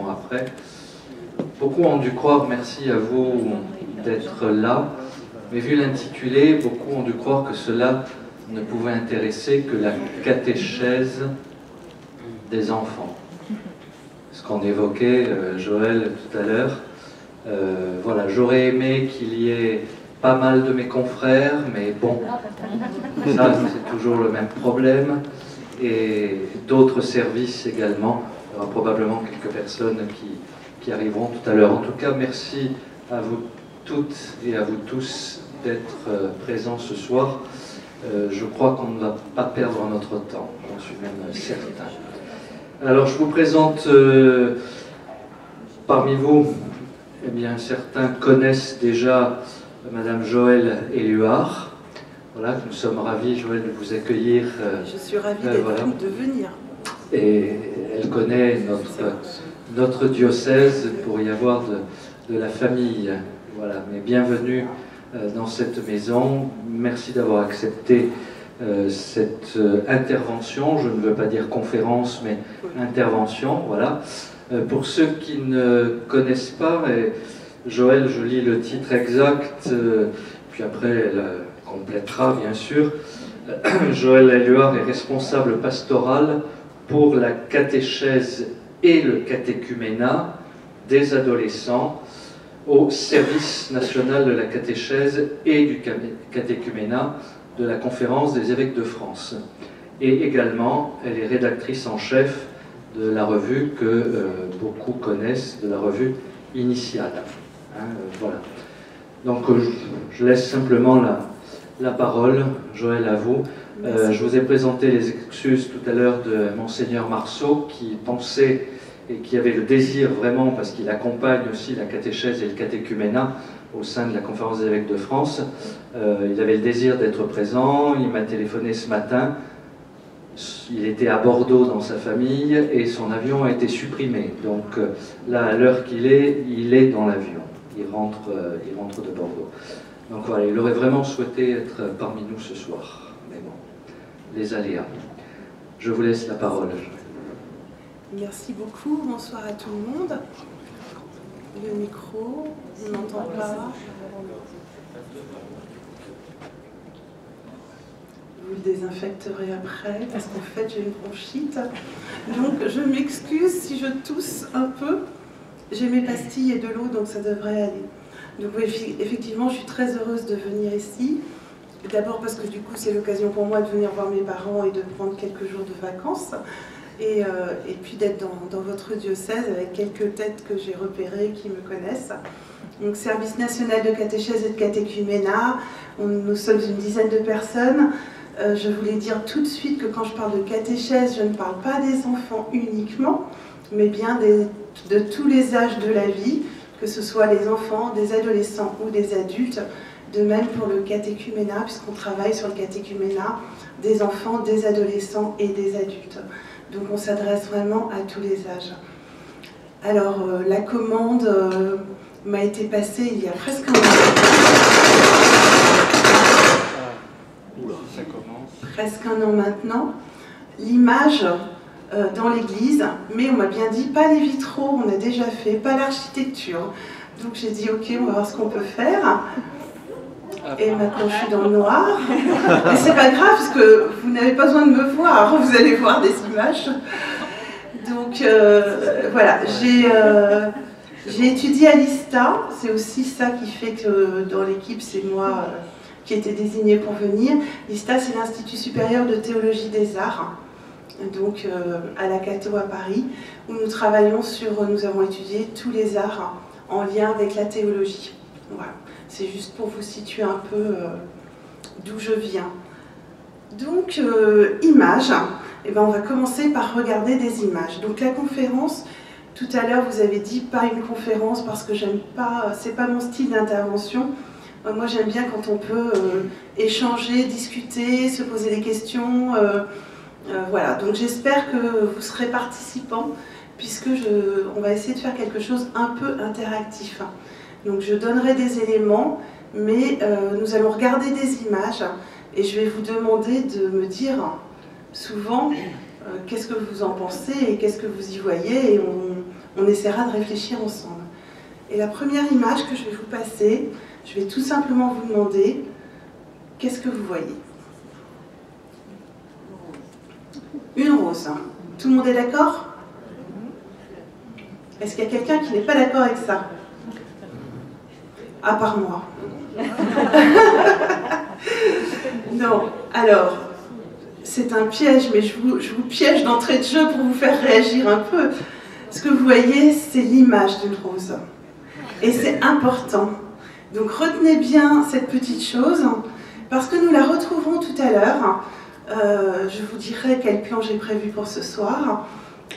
Après, beaucoup ont dû croire, merci à vous d'être là, mais vu l'intitulé, beaucoup ont dû croire que cela ne pouvait intéresser que la catéchèse des enfants. Ce qu'en évoquait Joël tout à l'heure. Voilà, j'aurais aimé qu'il y ait pas mal de mes confrères, mais bon, ça c'est toujours le même problème. Et d'autres services également. Il y aura probablement quelques personnes qui arriveront tout à l'heure. En tout cas, merci à vous toutes et à vous tous d'être présents ce soir. Je crois qu'on ne va pas perdre notre temps, j'en suis même certain. Alors, je vous présente parmi vous, eh bien, certains connaissent déjà Madame Joëlle Éluard. Voilà, nous sommes ravis, Joëlle, de vous accueillir. Je suis ravie de venir. Et elle connaît notre diocèse pour y avoir de la famille. Voilà, mais bienvenue dans cette maison. Merci d'avoir accepté cette intervention. Je ne veux pas dire conférence, mais intervention. Voilà. Pour ceux qui ne connaissent pas, Joëlle, je lis le titre exact, puis après elle complétera bien sûr. Joëlle Éluard est responsable pastoral pour la catéchèse et le catéchuménat des adolescents au service national de la catéchèse et du catéchuménat de la Conférence des évêques de France. Et également, elle est rédactrice en chef de la revue que beaucoup connaissent, de la revue Initiale. Voilà. Donc je laisse simplement la parole, Joëlle, à vous. Je vous ai présenté les excuses tout à l'heure de Monseigneur Marceau, qui pensait et qui avait le désir vraiment, parce qu'il accompagne aussi la catéchèse et le catéchuménat au sein de la Conférence des évêques de France, il avait le désir d'être présent, il m'a téléphoné ce matin, il était à Bordeaux dans sa famille et son avion a été supprimé. Donc là, à l'heure qu'il est, il est dans l'avion, il rentre de Bordeaux. Donc voilà, il aurait vraiment souhaité être parmi nous ce soir. Mais bon, les aléas. Je vous laisse la parole. Merci beaucoup, bonsoir à tout le monde. Le micro, on n'entend pas. Vous le désinfecterez après, parce qu'en fait j'ai une bronchite. Donc je m'excuse si je tousse un peu. J'ai mes pastilles et de l'eau, donc ça devrait aller. Donc oui, effectivement, je suis très heureuse de venir ici. D'abord parce que du coup, c'est l'occasion pour moi de venir voir mes parents et de prendre quelques jours de vacances. Et puis d'être dans votre diocèse avec quelques têtes que j'ai repérées qui me connaissent. Donc, Service national de catéchèse et de catéchuménat. Nous sommes une dizaine de personnes. Je voulais dire tout de suite que quand je parle de catéchèse, je ne parle pas des enfants uniquement, mais bien de tous les âges de la vie, que ce soit les enfants, des adolescents ou des adultes, de même pour le catéchuménat, puisqu'on travaille sur le catéchuménat des enfants, des adolescents et des adultes. Donc on s'adresse vraiment à tous les âges. Alors la commande m'a été passée il y a presque un an. Presque un an maintenant. L'image dans l'église, mais on m'a bien dit pas les vitraux, on a déjà fait, pas l'architecture. Donc j'ai dit ok, on va voir ce qu'on peut faire. Et maintenant je suis dans le noir. Mais c'est pas grave parce que vous n'avez pas besoin de me voir, vous allez voir des images. Donc voilà, j'ai étudié à l'ISTA, c'est aussi ça qui fait que dans l'équipe c'est moi qui ai été désignée pour venir. L'ISTA c'est l'Institut supérieur de théologie des arts, donc à la Cato à Paris, où nous travaillons nous avons étudié tous les arts en lien avec la théologie. Voilà. C'est juste pour vous situer un peu d'où je viens. Donc, images. Eh ben, on va commencer par regarder des images. Donc, la conférence, tout à l'heure, vous avez dit pas une conférence parce que j'aime pas, c'est pas mon style d'intervention. Moi, j'aime bien quand on peut échanger, discuter, se poser des questions. Voilà. Donc, j'espère que vous serez participants puisque on va essayer de faire quelque chose un peu interactif. Donc je donnerai des éléments, mais nous allons regarder des images et je vais vous demander de me dire souvent qu'est-ce que vous en pensez et qu'est-ce que vous y voyez, et On essaiera de réfléchir ensemble. Et la première image que je vais vous passer, je vais tout simplement vous demander, qu'est-ce que vous voyez? Une rose. Tout le monde est d'accord? Est-ce qu'il y a quelqu'un qui n'est pas d'accord avec ça? À part moi. Non, alors, c'est un piège, mais je vous piège d'entrée de jeu pour vous faire réagir un peu. Ce que vous voyez, c'est l'image d'une rose. Et c'est important. Donc retenez bien cette petite chose, parce que nous la retrouverons tout à l'heure. Je vous dirai quel plan j'ai prévu pour ce soir.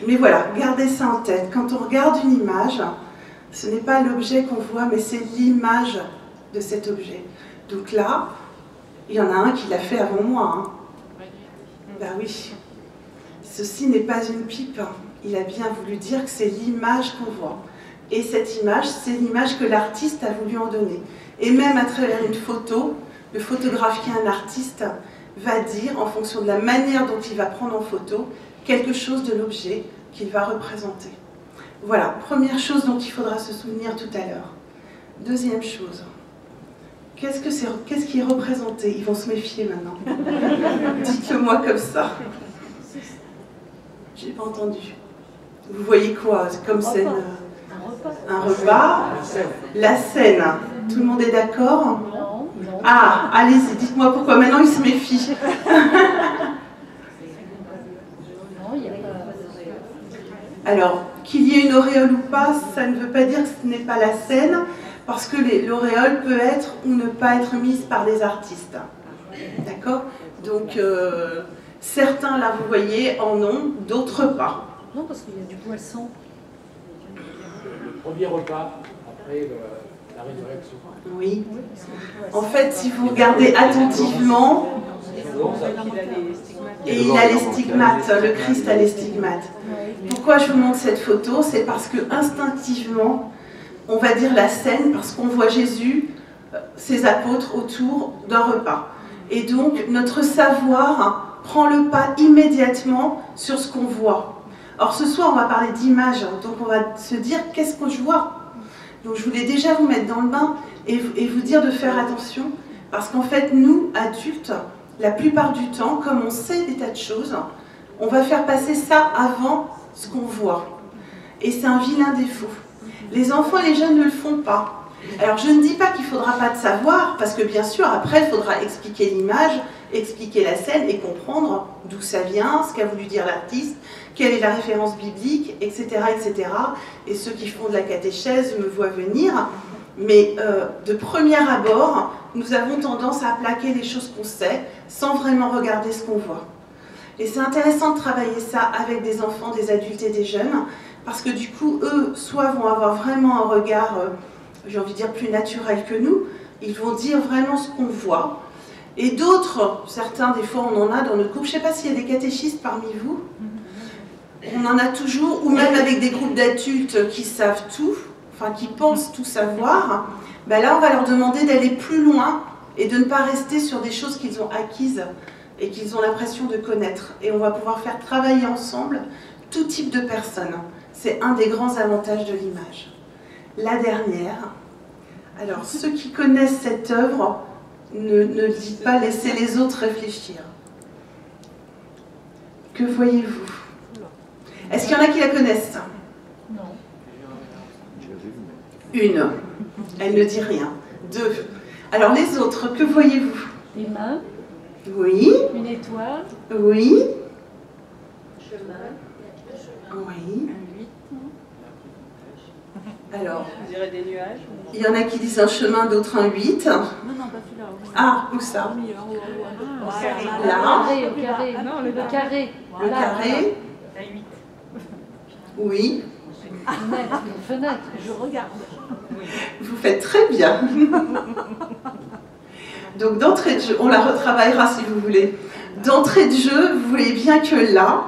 Mais voilà, gardez ça en tête. Quand on regarde une image, ce n'est pas l'objet qu'on voit, mais c'est l'image de cet objet. Donc là, il y en a un qui l'a fait avant moi. Hein. Ben oui. Ceci n'est pas une pipe. Il a bien voulu dire que c'est l'image qu'on voit. Et cette image, c'est l'image que l'artiste a voulu en donner. Et même à travers une photo, le photographe qui est un artiste va dire, en fonction de la manière dont il va prendre en photo, quelque chose de l'objet qu'il va représenter. Voilà, première chose dont il faudra se souvenir tout à l'heure. Deuxième chose, qu'est-ce qui est représenté? Ils vont se méfier maintenant. Dites-le-moi comme ça. J'ai pas entendu. Vous voyez quoi comme scène? Un repas. La scène. Tout le monde est d'accord? Ah, allez-y, dites-moi pourquoi. Maintenant, ils se méfient. Alors, qu'il y ait une auréole ou pas, ça ne veut pas dire que ce n'est pas la scène, parce que l'auréole peut être ou ne pas être mise par les artistes. D'accord? Donc, certains, là, vous voyez, en ont, d'autres pas. Non, parce qu'il y a du poisson. Le premier repas, après la résurrection. Oui. En fait, si vous regardez attentivement, et il a les stigmates, le Christ a les stigmates. Pourquoi je vous montre cette photo? C'est parce que instinctivement, on va dire la scène, parce qu'on voit Jésus, ses apôtres autour d'un repas. Et donc, notre savoir prend le pas immédiatement sur ce qu'on voit. Or, ce soir, on va parler d'image, donc on va se dire, qu'est-ce que je vois? Donc, je voulais déjà vous mettre dans le bain et vous dire de faire attention, parce qu'en fait, nous, adultes, la plupart du temps, comme on sait des tas de choses, on va faire passer ça avant ce qu'on voit. Et c'est un vilain défaut. Les enfants et les jeunes ne le font pas. Alors je ne dis pas qu'il ne faudra pas de savoir, parce que bien sûr, après, il faudra expliquer l'image, expliquer la scène et comprendre d'où ça vient, ce qu'a voulu dire l'artiste, quelle est la référence biblique, etc., etc. Et ceux qui font de la catéchèse me voient venir. Mais de premier abord, nous avons tendance à plaquer les choses qu'on sait, sans vraiment regarder ce qu'on voit. Et c'est intéressant de travailler ça avec des enfants, des adultes et des jeunes, parce que du coup, eux, soit vont avoir vraiment un regard, j'ai envie de dire, plus naturel que nous, ils vont dire vraiment ce qu'on voit. Et d'autres, certains, des fois, on en a dans notre groupe, je ne sais pas s'il y a des catéchistes parmi vous, on en a toujours, ou même avec des groupes d'adultes qui savent tout, enfin qui pensent tout savoir, ben là, on va leur demander d'aller plus loin et de ne pas rester sur des choses qu'ils ont acquises et qu'ils ont l'impression de connaître. Et on va pouvoir faire travailler ensemble tout type de personnes. C'est un des grands avantages de l'image. La dernière, alors ceux qui connaissent cette œuvre, ne dites pas laissez les autres réfléchir. Que voyez-vous? Est-ce qu'il y en a qui la connaissent? Non. Une. Elle ne dit rien. Deux. Alors les autres, que voyez-vous? Des mains. Oui. Une étoile. Oui. Chemin. Oui. Un 8. Alors, On dirait des nuages. il y en a qui disent un chemin, d'autres un 8. Non, non, pas celui-là. Ah, où ça? Là. Au carré. Non, le carré. Le carré. La 8. Oui. Fenêtre. Je regarde. Vous faites très bien. Donc d'entrée de jeu, on la retravaillera si vous voulez. D'entrée de jeu, vous voulez bien que là,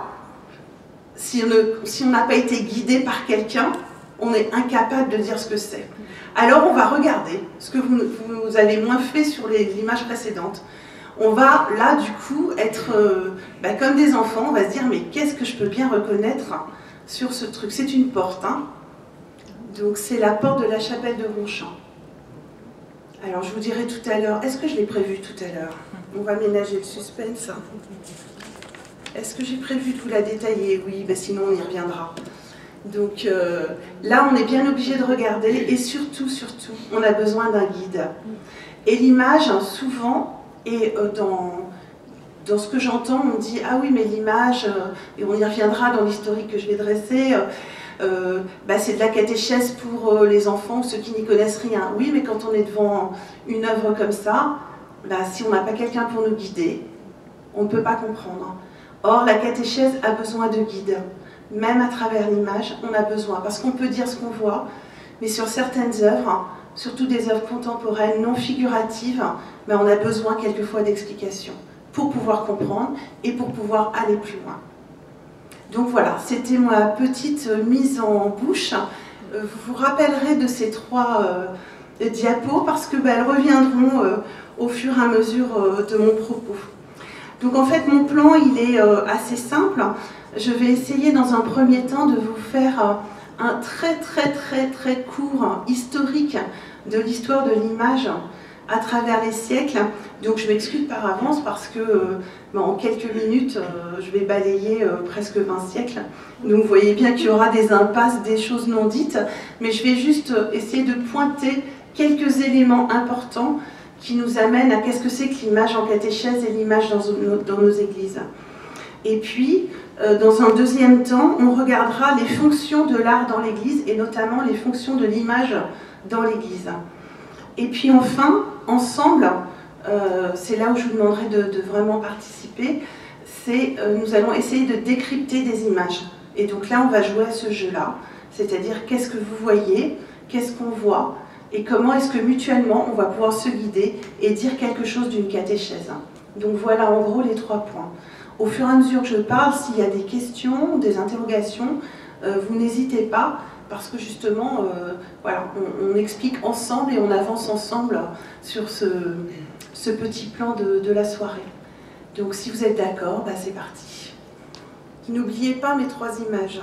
si on n'a pas été guidé par quelqu'un, on est incapable de dire ce que c'est. Alors on va regarder ce que vous avez moins fait sur l'image précédente. On va là du coup être comme des enfants, on va se dire mais qu'est-ce que je peux bien reconnaître sur ce truc? C'est une porte, hein? Donc c'est la porte de la chapelle de Ronchamp. Alors je vous dirai tout à l'heure, est-ce que je l'ai prévu tout à l'heure? On va ménager le suspense. Est-ce que j'ai prévu de vous la détailler? Oui, ben sinon on y reviendra. Donc là on est bien obligé de regarder et surtout, on a besoin d'un guide. Et l'image, souvent, et dans ce que j'entends, on me dit « Ah oui, mais l'image, et on y reviendra dans l'historique que je vais dresser, bah, c'est de la catéchèse pour les enfants ou ceux qui n'y connaissent rien. » Oui, mais quand on est devant une œuvre comme ça, bah, si on n'a pas quelqu'un pour nous guider, on ne peut pas comprendre. Or, la catéchèse a besoin de guide. Même à travers l'image, on a besoin. Parce qu'on peut dire ce qu'on voit, mais sur certaines œuvres, surtout des œuvres contemporaines, non figuratives, mais on a besoin quelquefois d'explications pour pouvoir comprendre et pour pouvoir aller plus loin. Donc voilà, c'était ma petite mise en bouche. Vous vous rappellerez de ces 3 diapos parce que elles reviendront au fur et à mesure de mon propos. Donc en fait, mon plan, il est assez simple. Je vais essayer dans un premier temps de vous faire un très court historique de l'histoire de l'image à travers les siècles. Donc je m'excuse par avance parce que en quelques minutes, je vais balayer presque 20 siècles. Donc vous voyez bien qu'il y aura des impasses, des choses non dites, mais je vais juste essayer de pointer quelques éléments importants qui nous amènent à qu'est-ce que c'est que l'image en catéchèse et l'image dans nos églises. Et puis, dans un deuxième temps, on regardera les fonctions de l'art dans l'Église, et notamment les fonctions de l'image dans l'Église. Et puis enfin, ensemble, c'est là où je vous demanderai de vraiment participer, nous allons essayer de décrypter des images. Et donc là, on va jouer à ce jeu-là, c'est-à-dire qu'est-ce que vous voyez, qu'est-ce qu'on voit, et comment est-ce que mutuellement, on va pouvoir se guider et dire quelque chose d'une catéchèse. Donc voilà en gros les 3 points. Au fur et à mesure que je parle, s'il y a des questions, des interrogations, vous n'hésitez pas, parce que justement, voilà, on explique ensemble et on avance ensemble sur ce petit plan de la soirée. Donc si vous êtes d'accord, bah, c'est parti. N'oubliez pas mes 3 images.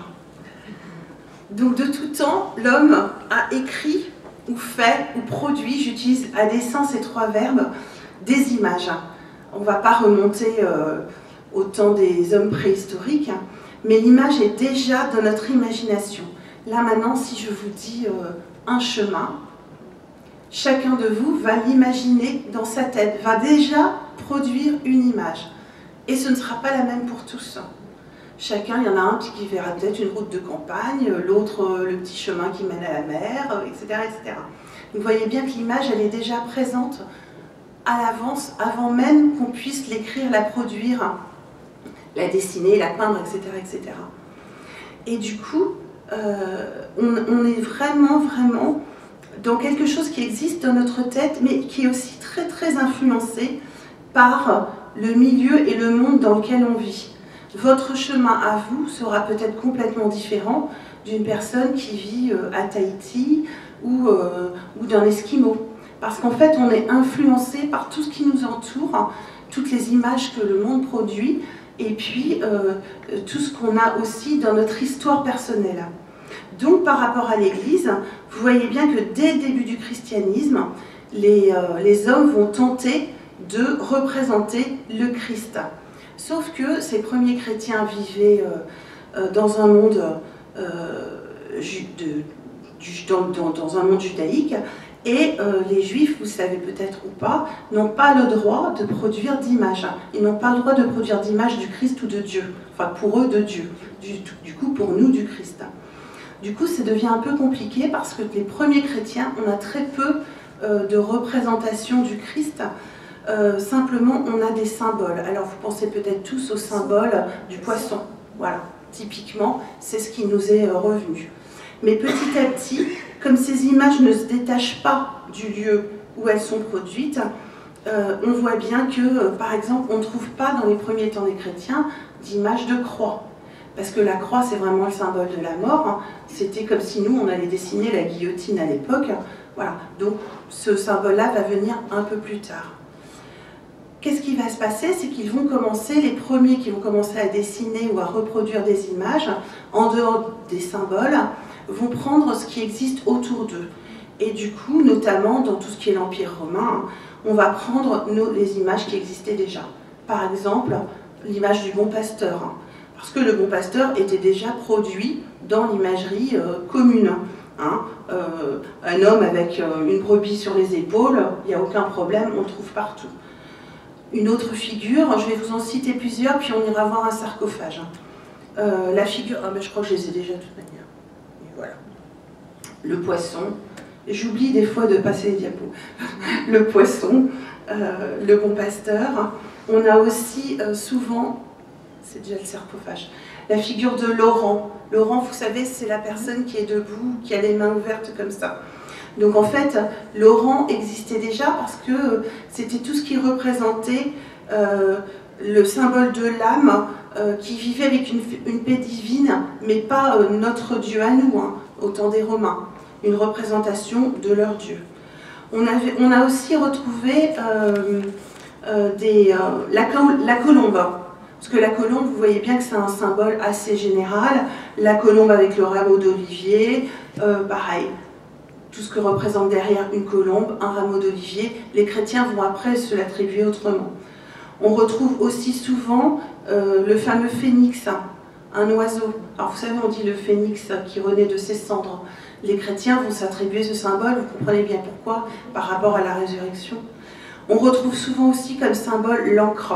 Donc de tout temps, l'homme a écrit ou fait ou produit, j'utilise à dessein ces 3 verbes, des images. On ne va pas remonter au temps des hommes préhistoriques, mais l'image est déjà dans notre imagination. Là maintenant, si je vous dis un chemin, chacun de vous va l'imaginer dans sa tête, va déjà produire une image. Et ce ne sera pas la même pour tous. Chacun, il y en a un qui verra peut-être une route de campagne, l'autre le petit chemin qui mène à la mer, etc. etc. Vous voyez bien que l'image, elle est déjà présente à l'avance, avant même qu'on puisse l'écrire, la produire, la dessiner, la peindre, etc. etc. Et du coup, on est vraiment dans quelque chose qui existe dans notre tête, mais qui est aussi très influencé par le milieu et le monde dans lequel on vit. Votre chemin à vous sera peut-être complètement différent d'une personne qui vit à Tahiti ou d'un Esquimau. Parce qu'en fait, on est influencé par tout ce qui nous entoure, toutes les images que le monde produit, et puis tout ce qu'on a aussi dans notre histoire personnelle. Donc, par rapport à l'Église, vous voyez bien que dès le début du christianisme, les hommes vont tenter de représenter le Christ. Sauf que ces premiers chrétiens vivaient dans un monde judaïque, et les Juifs, vous savez peut-être ou pas, n'ont pas le droit de produire d'image. Ils n'ont pas le droit de produire d'image du Christ ou de Dieu. Enfin, pour eux, de Dieu. Du coup, pour nous, du Christ. Du coup, ça devient un peu compliqué parce que les premiers chrétiens, on a très peu de représentation du Christ. Simplement, on a des symboles. Alors, vous pensez peut-être tous au symbole du poisson. Voilà, typiquement, c'est ce qui nous est revenu. Mais petit à petit, comme ces images ne se détachent pas du lieu où elles sont produites, on voit bien que, par exemple, on ne trouve pas dans les premiers temps des chrétiens d'image de croix. Parce que la croix, c'est vraiment le symbole de la mort. C'était comme si nous, on allait dessiner la guillotine à l'époque. Voilà. Donc, ce symbole-là va venir un peu plus tard. qu'est-ce qui va se passer? C'est qu'ils vont commencer, les premiers qui vont commencer à dessiner ou à reproduire des images, en dehors des symboles, vont prendre ce qui existe autour d'eux. Et du coup, notamment dans tout ce qui est l'Empire romain, on va prendre les images qui existaient déjà. Par exemple, l'image du bon pasteur. Parce que le bon pasteur était déjà produit dans l'imagerie commune. Un homme avec une brebis sur les épaules, il n'y a aucun problème, on le trouve partout. Une autre figure, je vais vous en citer plusieurs, puis on ira voir un sarcophage. La figure, mais je crois que je les ai déjà de toute manière. Et voilà. Le poisson, j'oublie des fois de passer les diapos. Le poisson, le bon pasteur. On a aussi souvent, c'est déjà le sarcophage, la figure de Laurent. Laurent, vous savez, c'est la personne qui est debout, qui a les mains ouvertes comme ça. Donc en fait, Laurent existait déjà parce que c'était tout ce qui représentait le symbole de l'âme qui vivait avec une paix divine, mais pas notre Dieu à nous, au temps des Romains, une représentation de leur Dieu. On a aussi retrouvé la colombe. Parce que la colombe, vous voyez bien que c'est un symbole assez général. La colombe avec le rameau d'olivier, pareil. Tout ce que représente derrière une colombe, un rameau d'olivier, les chrétiens vont après se l'attribuer autrement. On retrouve aussi souvent le fameux phénix, un oiseau. Alors vous savez, on dit le phénix qui renaît de ses cendres. Les chrétiens vont s'attribuer ce symbole, vous comprenez bien pourquoi, par rapport à la résurrection. On retrouve souvent aussi comme symbole l'encre.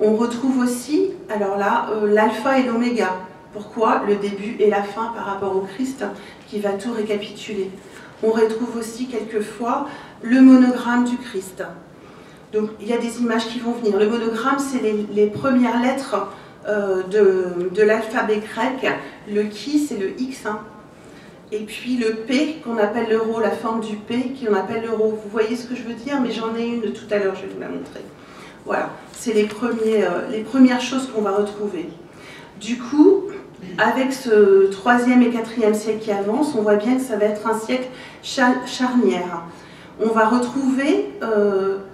On retrouve aussi, alors là, l'alpha et l'oméga. Pourquoi le début et la fin par rapport au Christ qui va tout récapituler. On retrouve aussi quelquefois le monogramme du Christ. Donc il y a des images qui vont venir. Le monogramme, c'est les premières lettres de l'alphabet grec. Le qui, c'est le X. Et puis le P, qu'on appelle l'euro, la forme du P, qu'on appelle l'euro. Vous voyez ce que je veux dire? Mais j'en ai une tout à l'heure, je vais vous la montrer. Voilà, c'est les premières choses qu'on va retrouver. Du coup, avec ce 3e et 4e siècle qui avance, on voit bien que ça va être un siècle charnière. On va retrouver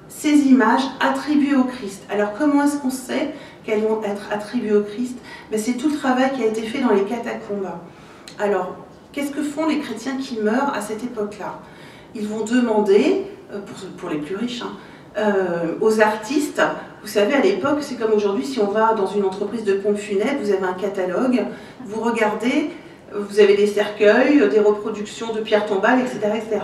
ces images attribuées au Christ. Alors comment est-ce qu'on sait qu'elles vont être attribuées au Christ? C'est tout le travail qui a été fait dans les catacombes. Alors, qu'est-ce que font les chrétiens qui meurent à cette époque-là? Ils vont demander, pour les plus riches, aux artistes. Vous savez, à l'époque, c'est comme aujourd'hui, si on va dans une entreprise de pompes funèbres, vous avez un catalogue, vous regardez, vous avez des cercueils, des reproductions de pierres tombales, etc. etc.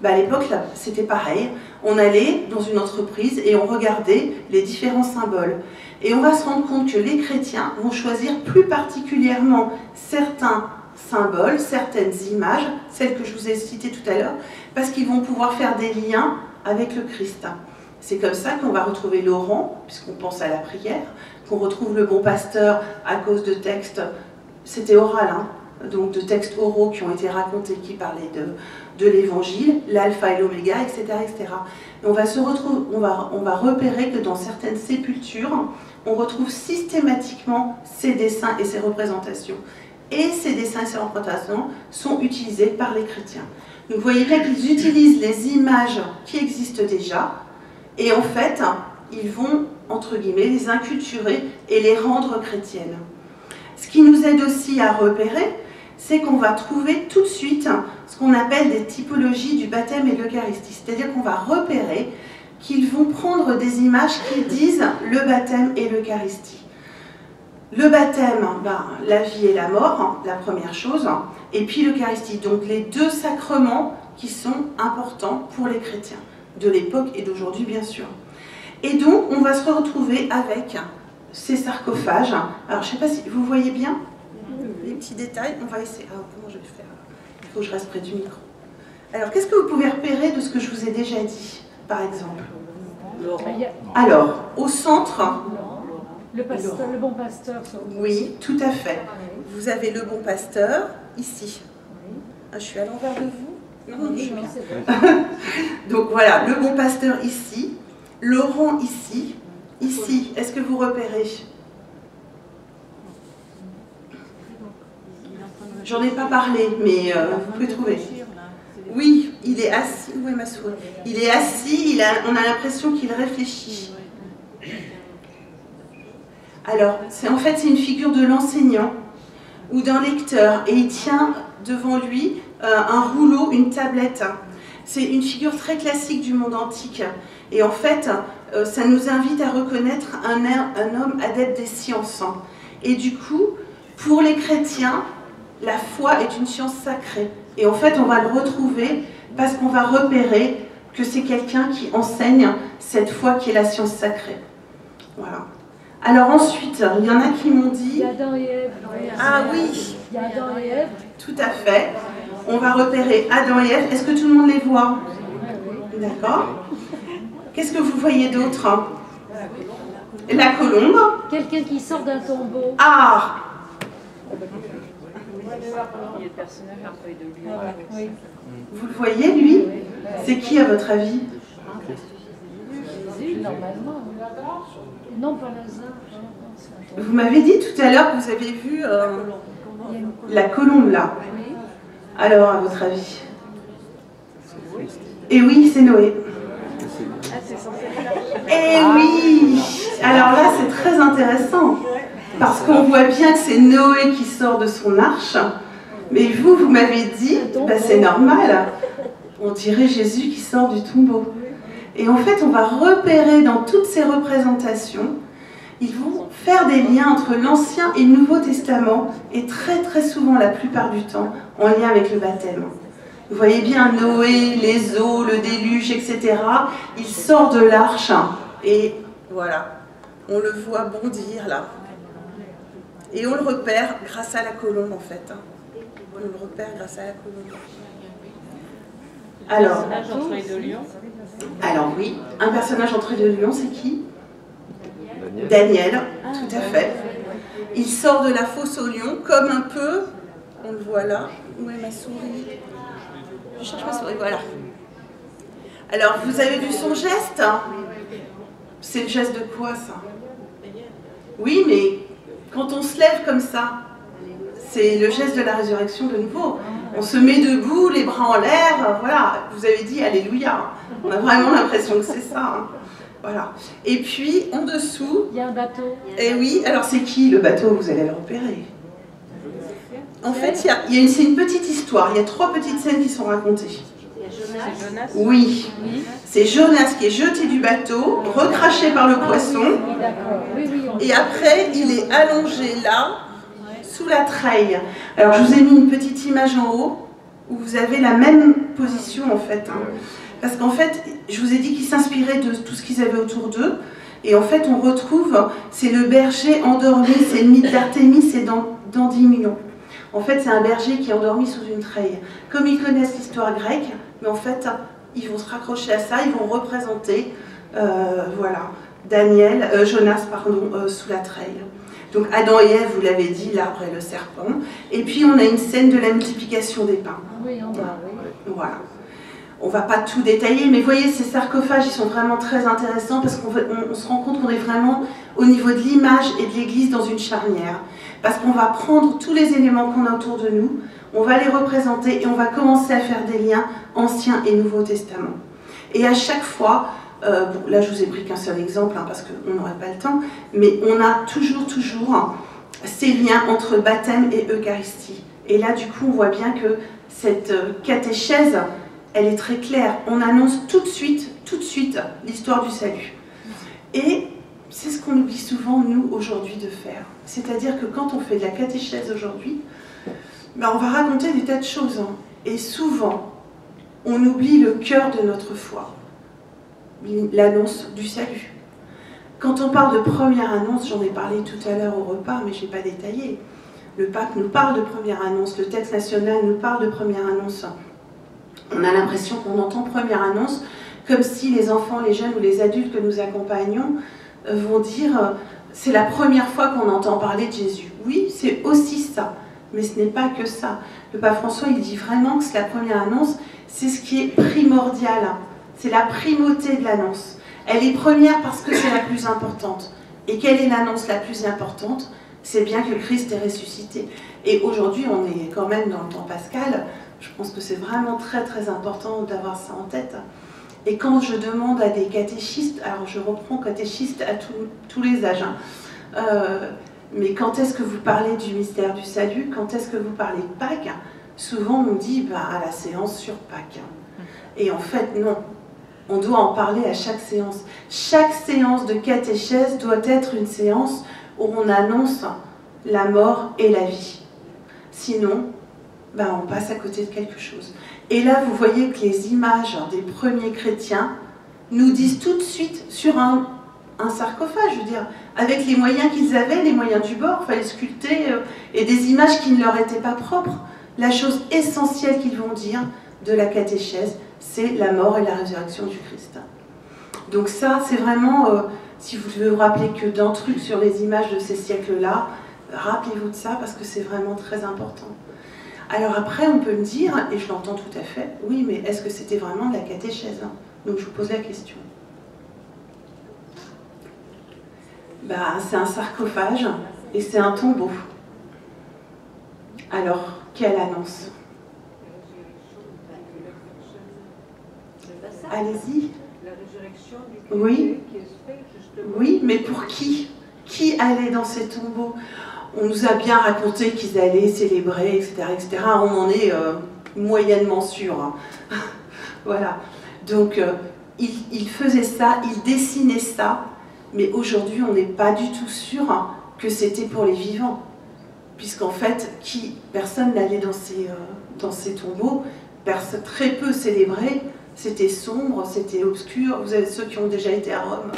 À l'époque, c'était pareil. On allait dans une entreprise et on regardait les différents symboles. Et on va se rendre compte que les chrétiens vont choisir plus particulièrement certains symboles, certaines images, celles que je vous ai citées tout à l'heure, parce qu'ils vont pouvoir faire des liens avec le Christ. C'est comme ça qu'on va retrouver Laurent, puisqu'on pense à la prière, qu'on retrouve le bon pasteur à cause de textes, c'était oral, donc de textes oraux qui ont été racontés, qui parlaient de l'évangile, l'alpha et l'oméga, etc. etc. Et on va repérer que dans certaines sépultures, on retrouve systématiquement ces dessins et ces représentations. Et ces dessins et ces représentations sont utilisés par les chrétiens. Donc vous voyez bien qu'ils utilisent les images qui existent déjà, et en fait, ils vont, entre guillemets, les inculturer et les rendre chrétiennes. Ce qui nous aide aussi à repérer, c'est qu'on va trouver tout de suite ce qu'on appelle des typologies du baptême et de l'Eucharistie. C'est-à-dire qu'on va repérer qu'ils vont prendre des images qui disent le baptême et l'Eucharistie. Le baptême, la vie et la mort, la première chose, et puis l'Eucharistie. Donc les deux sacrements qui sont importants pour les chrétiens, de l'époque et d'aujourd'hui bien sûr. Et donc on va se retrouver avec ces sarcophages. Alors je ne sais pas si vous voyez bien les petits détails. On va essayer. Alors comment je vais faire? Il faut que je reste près du micro. Alors qu'est-ce que vous pouvez repérer de ce que je vous ai déjà dit, par exemple? Alors, au centre... Le bon pasteur. Oui, tout à fait. Vous avez le bon pasteur ici. Je suis à l'envers de vous? Non, je suis bien. Donc voilà, le bon pasteur ici, Laurent ici, ici. Est-ce que vous repérez? J'en ai pas parlé, mais vous pouvez trouver. Oui, il est assis. Où est ma souris? Il est assis, on a l'impression qu'il réfléchit. Alors, en fait, c'est une figure de l'enseignant ou d'un lecteur, et il tient devant lui un rouleau, une tablette. C'est une figure très classique du monde antique. Et en fait, ça nous invite à reconnaître un homme adepte des sciences. Et du coup, pour les chrétiens, la foi est une science sacrée. Et en fait, on va le retrouver parce qu'on va repérer que c'est quelqu'un qui enseigne cette foi qui est la science sacrée. Voilà. Alors ensuite, il y en a qui m'ont dit... Il y a Adam et Ève. Ah oui, Il y a Adam et Ève. tout à fait. On va repérer Adam et Ève. Est-ce que tout le monde les voit? D'accord. Qu'est-ce que vous voyez d'autre? La colombe. Quelqu'un qui sort d'un tombeau. Ah, Il y a le personnage un peu de lion. Oui. vous le voyez, lui? C'est qui, à votre avis? Jésus, normalement. Non, pas Lazare. Vous m'avez dit tout à l'heure que vous avez vu la colombe, là. Alors, à votre avis? Et oui, c'est Noé. Ah, c'est censé être Eh oui! Alors là, c'est très intéressant. Parce qu'on voit bien que c'est Noé qui sort de son arche. Mais vous m'avez dit, bah, c'est normal. On dirait Jésus qui sort du tombeau. Et en fait, on va repérer dans toutes ces représentations, ils vont faire des liens entre l'Ancien et le Nouveau Testament, et très très souvent, la plupart du temps, en lien avec le baptême. Vous voyez bien Noé, les eaux, le déluge, etc. Il sort de l'arche, et voilà, on le voit bondir là. Et on le repère grâce à la colombe, en fait. On le repère grâce à la colombe. Alors, personnage entre les deux lions. alors oui, un personnage entre les deux lions, c'est qui? Daniel, tout à fait. Il sort de la fosse aux lions, comme un peu, on le voit là. Où est ma souris? Je cherche ma souris, voilà. Alors, vous avez vu son geste? C'est le geste de quoi, ça? Oui, mais quand on se lève comme ça, c'est le geste de la résurrection de nouveau. On se met debout, les bras en l'air, voilà. Vous avez dit Alléluia. On a vraiment l'impression que c'est ça. Hein. Voilà. Et puis, en dessous... Il y a un bateau. Eh oui, alors c'est qui le bateau? Vous allez le repérer. En fait, c'est une petite histoire. Il y a 3 petites scènes qui sont racontées. C'est Jonas. Oui. C'est Jonas qui est jeté du bateau, recraché par le poisson. Oui, d'accord. Oui, oui, Et après, il est allongé là, sous la treille. Alors, je vous ai mis une petite image en haut, où vous avez la même position, en fait. Hein. Parce qu'en fait, je vous ai dit qu'ils s'inspiraient de tout ce qu'ils avaient autour d'eux. Et en fait, on retrouve, c'est le berger endormi, c'est le mythe d'Artémis, c'est dans 10 millions. En fait, c'est un berger qui est endormi sous une treille. Comme ils connaissent l'histoire grecque, mais en fait, ils vont se raccrocher à ça, ils vont représenter, voilà, Jonas, sous la treille. Donc Adam et Ève, vous l'avez dit, l'arbre et le serpent. Et puis on a une scène de la multiplication des pains. Oui, en bas, oui. Voilà. On ne va pas tout détailler, mais vous voyez, ces sarcophages, ils sont vraiment très intéressants parce qu'on se rend compte qu'on est vraiment au niveau de l'image et de l'Église dans une charnière. Parce qu'on va prendre tous les éléments qu'on a autour de nous, on va les représenter et on va commencer à faire des liens Ancien et Nouveau Testament. Et à chaque fois, bon, là je vous ai pris qu'un seul exemple hein, parce qu'on n'aurait pas le temps, mais on a toujours ces liens entre baptême et Eucharistie. Et là du coup on voit bien que cette catéchèse, elle est très claire. On annonce tout de suite l'histoire du salut. Et c'est ce qu'on oublie souvent, nous, aujourd'hui, de faire. C'est-à-dire que quand on fait de la catéchèse aujourd'hui, ben, on va raconter des tas de choses. Hein. Et souvent, on oublie le cœur de notre foi, l'annonce du salut. Quand on parle de première annonce, j'en ai parlé tout à l'heure au repas, mais je n'ai pas détaillé. Le pape nous parle de première annonce, le texte national nous parle de première annonce. On a l'impression qu'on entend première annonce comme si les enfants, les jeunes ou les adultes que nous accompagnons vont dire c'est la première fois qu'on entend parler de Jésus. Oui, c'est aussi ça, mais ce n'est pas que ça. Le pape François, il dit vraiment que c'est la première annonce, c'est ce qui est primordial, c'est la primauté de l'annonce. Elle est première parce que c'est la plus importante. Et quelle est l'annonce la plus importante? C'est bien que Christ est ressuscité. Et aujourd'hui, on est quand même dans le temps pascal. Je pense que c'est vraiment très très important d'avoir ça en tête. Et quand je demande à des catéchistes, alors je reprends catéchistes à tous les âges, hein, Mais quand est-ce que vous parlez du mystère du salut? Quand est-ce que vous parlez de Pâques? Souvent on dit à la séance sur Pâques. Et en fait non, on doit en parler à chaque séance. Chaque séance de catéchèse doit être une séance où on annonce la mort et la vie. Sinon, on passe à côté de quelque chose. Et là, vous voyez que les images des premiers chrétiens nous disent tout de suite sur un sarcophage, je veux dire, avec les moyens qu'ils avaient, les moyens du bord, il fallait sculpter, et des images qui ne leur étaient pas propres. La chose essentielle qu'ils vont dire de la catéchèse, c'est la mort et la résurrection du Christ. Donc ça, c'est vraiment, si vous devez vous rappeler que d'un truc sur les images de ces siècles-là, rappelez-vous de ça parce que c'est vraiment très important. Alors après, on peut me dire, et je l'entends tout à fait, oui, mais est-ce que c'était vraiment de la catéchèse? Donc je vous pose la question. C'est un sarcophage et c'est un tombeau. Alors, quelle annonce? Allez-y. La résurrection du Christ Oui. qui est faite justement. Oui, mais pour qui? Qui allait dans ces tombeaux? On nous a bien raconté qu'ils allaient célébrer, etc., etc. On en est moyennement sûr. Voilà. Donc, il faisait ça, il dessinait ça, mais aujourd'hui, on n'est pas du tout sûr que c'était pour les vivants. Puisqu'en fait, personne n'allait dans ces tombeaux, très peu célébrés, c'était sombre, c'était obscur. Vous avez ceux qui ont déjà été à Rome,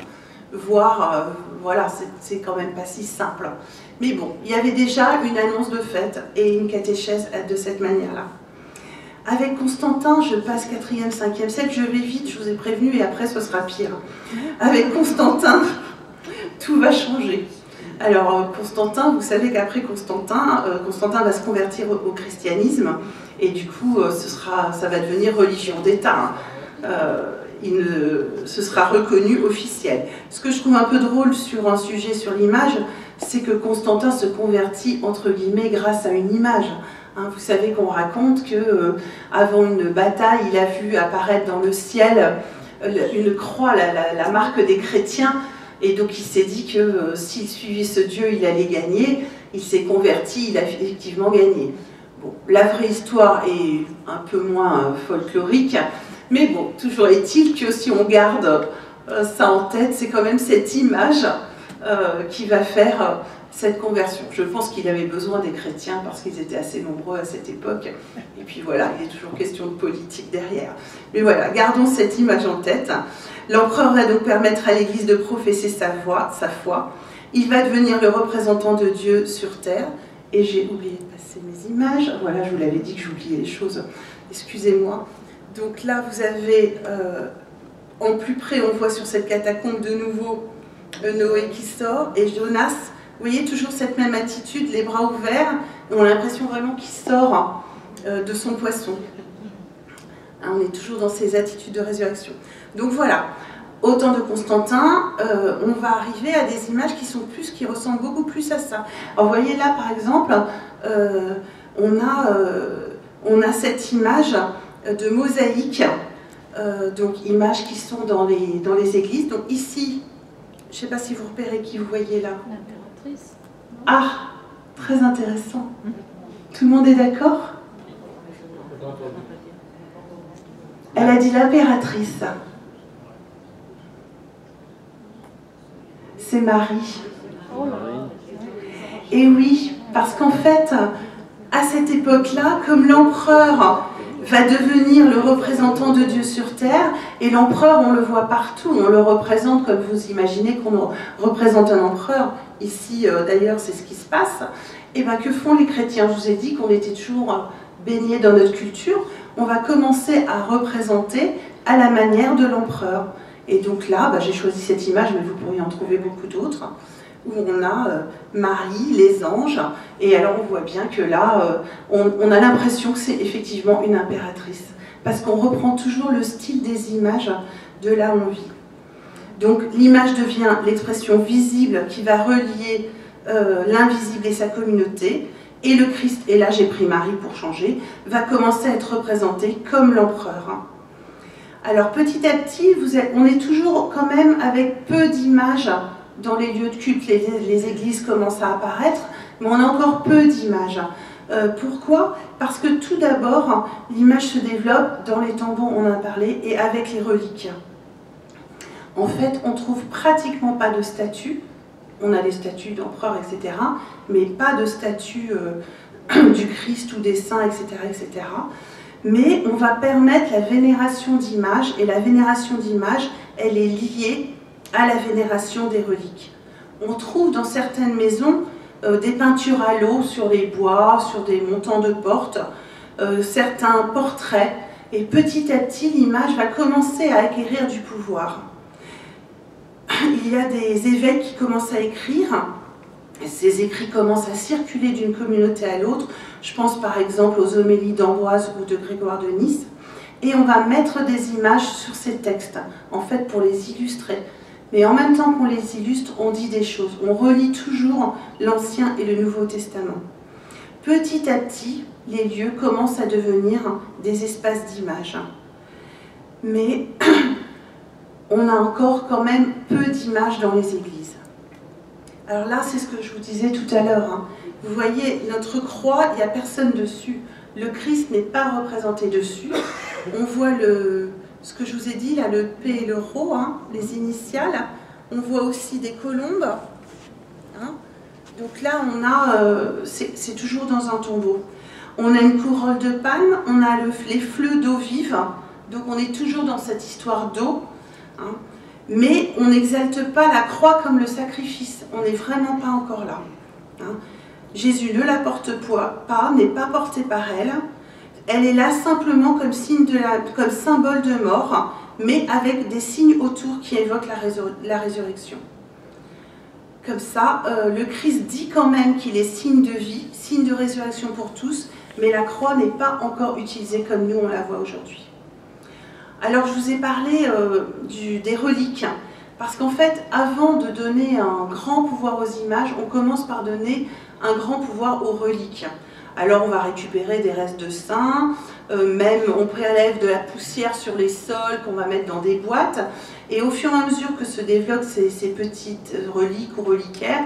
voir, voilà, c'est quand même pas si simple. Mais bon, il y avait déjà une annonce de fête et une catéchèse de cette manière-là. Avec Constantin, je passe 4e, 5e siècle, je vais vite, je vous ai prévenu, et après ce sera pire. Avec Constantin, tout va changer. Alors Constantin, vous savez qu'après Constantin, Constantin va se convertir au christianisme, et du coup ça va devenir religion d'État. Ce sera reconnu officiel. Ce que je trouve un peu drôle sur un sujet sur l'image, c'est que Constantin se convertit entre guillemets grâce à une image. Vous savez qu'on raconte qu'avant une bataille, il a vu apparaître dans le ciel une croix, la marque des chrétiens, et donc il s'est dit que s'il suivait ce Dieu, il allait gagner. Il s'est converti, il a effectivement gagné. Bon, la vraie histoire est un peu moins folklorique, mais bon, toujours est-il que si on garde ça en tête, c'est quand même cette image qui va faire cette conversion. Je pense qu'il avait besoin des chrétiens parce qu'ils étaient assez nombreux à cette époque. Et puis voilà, il est toujours question de politique derrière. Mais voilà, gardons cette image en tête. L'empereur va donc permettre à l'Église de professer sa foi. Il va devenir le représentant de Dieu sur terre. Et j'ai oublié de passer mes images. Voilà, je vous l'avais dit que j'oubliais les choses. Excusez-moi. Donc là, vous avez, en plus près, on voit sur cette catacombe de nouveau Noé qui sort et Jonas. Vous voyez toujours cette même attitude, les bras ouverts. On a l'impression vraiment qu'il sort de son poisson. On est toujours dans ces attitudes de résurrection. Donc voilà, au temps de Constantin, on va arriver à des images qui ressemblent beaucoup plus à ça. Alors vous voyez là par exemple, on a cette image de mosaïque, donc images qui sont dans les églises. Donc ici, je ne sais pas si vous repérez qui vous voyez là. L'impératrice. Ah, très intéressant. Tout le monde est d'accord? Elle a dit l'impératrice. C'est Marie. Et oui, parce qu'en fait, à cette époque-là, comme l'empereur va devenir le représentant de Dieu sur terre, et l'empereur, on le voit partout, on le représente comme vous imaginez qu'on représente un empereur. Ici, d'ailleurs, c'est ce qui se passe. Et bien, que font les chrétiens? Je vous ai dit qu'on était toujours baignés dans notre culture. On va commencer à représenter à la manière de l'empereur. Et donc là, j'ai choisi cette image, mais vous pourriez en trouver beaucoup d'autres, où on a Marie, les anges, et alors on voit bien que là, on a l'impression que c'est effectivement une impératrice, parce qu'on reprend toujours le style des images de là où on vit. Donc l'image devient l'expression visible qui va relier l'invisible et sa communauté, et le Christ, et là j'ai pris Marie pour changer, va commencer à être représenté comme l'empereur. Alors petit à petit, on est toujours quand même avec peu d'images dans les lieux de culte, les églises commencent à apparaître, mais on a encore peu d'images. Pourquoi? Parce que tout d'abord, l'image se développe dans les tombeaux, on en a parlé, et avec les reliques. En fait, on ne trouve pratiquement pas de statues. On a les statues d'empereurs, etc., mais pas de statues du Christ ou des saints, etc., etc. Mais on va permettre la vénération d'images, et la vénération d'images, elle est liée à la vénération des reliques. On trouve dans certaines maisons des peintures à l'eau sur les bois, sur des montants de portes, certains portraits, et petit à petit, l'image va commencer à acquérir du pouvoir. Il y a des évêques qui commencent à écrire, ces écrits commencent à circuler d'une communauté à l'autre. Je pense par exemple aux homélies d'Ambroise ou de Grégoire de Nice, et on va mettre des images sur ces textes, en fait pour les illustrer. Mais en même temps qu'on les illustre, on dit des choses. On relie toujours l'Ancien et le Nouveau Testament. Petit à petit, les lieux commencent à devenir des espaces d'images. Mais on a encore quand même peu d'images dans les églises. Alors là, c'est ce que je vous disais tout à l'heure. Hein. Vous voyez, notre croix, il n'y a personne dessus. Le Christ n'est pas représenté dessus. On voit ce que je vous ai dit, là, le P et le Rho, hein, les initiales. On voit aussi des colombes. Hein. Donc là, on a, c'est toujours dans un tombeau. On a une corolle de palme, on a les fleux d'eau vive. Donc on est toujours dans cette histoire d'eau. Hein. Mais on n'exalte pas la croix comme le sacrifice. On n'est vraiment pas encore là. Hein. Jésus ne la porte pas, n'est pas porté par elle. Elle est là simplement comme symbole de mort, mais avec des signes autour qui évoquent la résurrection. Comme ça, le Christ dit quand même qu'il est signe de vie, signe de résurrection pour tous, mais la croix n'est pas encore utilisée comme nous on la voit aujourd'hui. Alors je vous ai parlé des reliques, parce qu'en fait, avant de donner un grand pouvoir aux images, on commence par donner un grand pouvoir aux reliques. Alors on va récupérer des restes de saints, même on prélève de la poussière sur les sols qu'on va mettre dans des boîtes, et au fur et à mesure que se développent ces petites reliques ou reliquaires,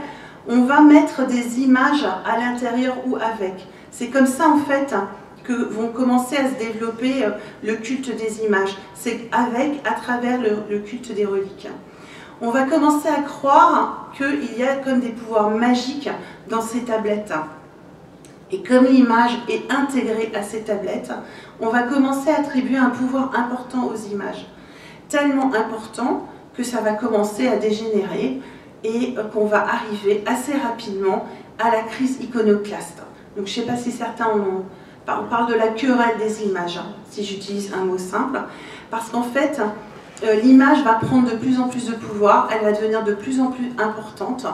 on va mettre des images à l'intérieur ou avec. C'est comme ça en fait que vont commencer à se développer le culte des images. C'est à travers le culte des reliques. On va commencer à croire qu'il y a comme des pouvoirs magiques dans ces tablettes. Et comme l'image est intégrée à ces tablettes, on va commencer à attribuer un pouvoir important aux images. Tellement important que ça va commencer à dégénérer et qu'on va arriver assez rapidement à la crise iconoclaste. Donc je ne sais pas si certains on parle de la querelle des images, hein, si j'utilise un mot simple, parce qu'en fait, l'image va prendre de plus en plus de pouvoir, elle va devenir de plus en plus importante.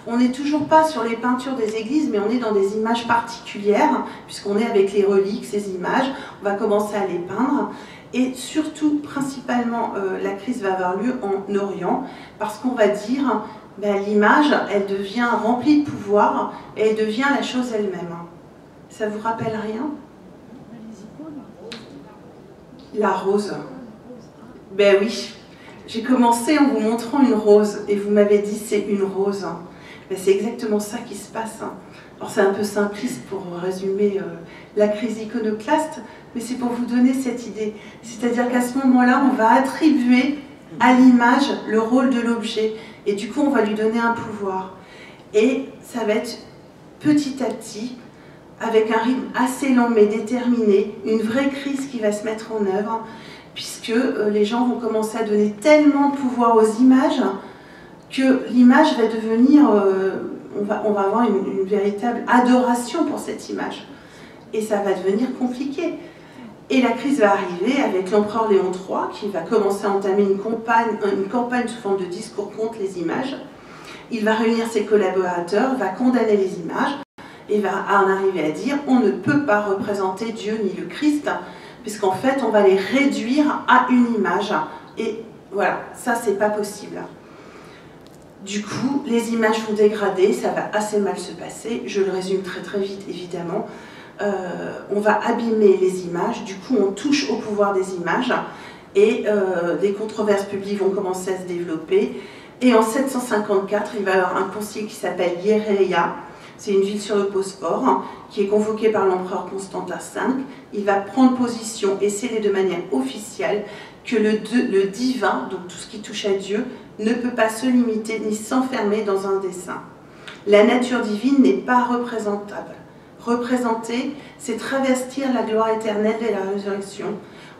On n'est toujours pas sur les peintures des églises, mais on est dans des images particulières, puisqu'on est avec les reliques, ces images, on va commencer à les peindre. Et surtout, principalement, la crise va avoir lieu en Orient, parce qu'on va dire, ben, l'image, elle devient remplie de pouvoir, et elle devient la chose elle-même. Ça vous rappelle rien? La rose. Ben oui, j'ai commencé en vous montrant une rose, et vous m'avez dit c'est une rose. Ben, c'est exactement ça qui se passe. Alors c'est un peu simpliste pour résumer la crise iconoclaste, mais c'est pour vous donner cette idée. C'est-à-dire qu'à ce moment-là, on va attribuer à l'image le rôle de l'objet, et du coup on va lui donner un pouvoir. Et ça va être petit à petit, avec un rythme assez lent mais déterminé, une vraie crise qui va se mettre en œuvre, puisque les gens vont commencer à donner tellement de pouvoir aux images que l'image va devenir, on va avoir une véritable adoration pour cette image. Et ça va devenir compliqué. Et la crise va arriver avec l'empereur Léon III qui va commencer à entamer une campagne sous forme de discours contre les images. Il va réunir ses collaborateurs, va condamner les images et va en arriver à dire on ne peut pas représenter Dieu ni le Christ, puisqu'en fait on va les réduire à une image. Et voilà, ça c'est pas possible. Du coup, les images vont dégrader, ça va assez mal se passer. Je le résume très très vite évidemment. On va abîmer les images, du coup on touche au pouvoir des images et des controverses publiques vont commencer à se développer. Et en 754, il va y avoir un concile qui s'appelle Hieréia, c'est une ville sur le Bosphore, qui est convoquée par l'empereur Constantin V. Il va prendre position et sceller de manière officielle que le divin, donc tout ce qui touche à Dieu, ne peut pas se limiter ni s'enfermer dans un dessein. La nature divine n'est pas représentable. Représenter, c'est travestir la gloire éternelle de la résurrection.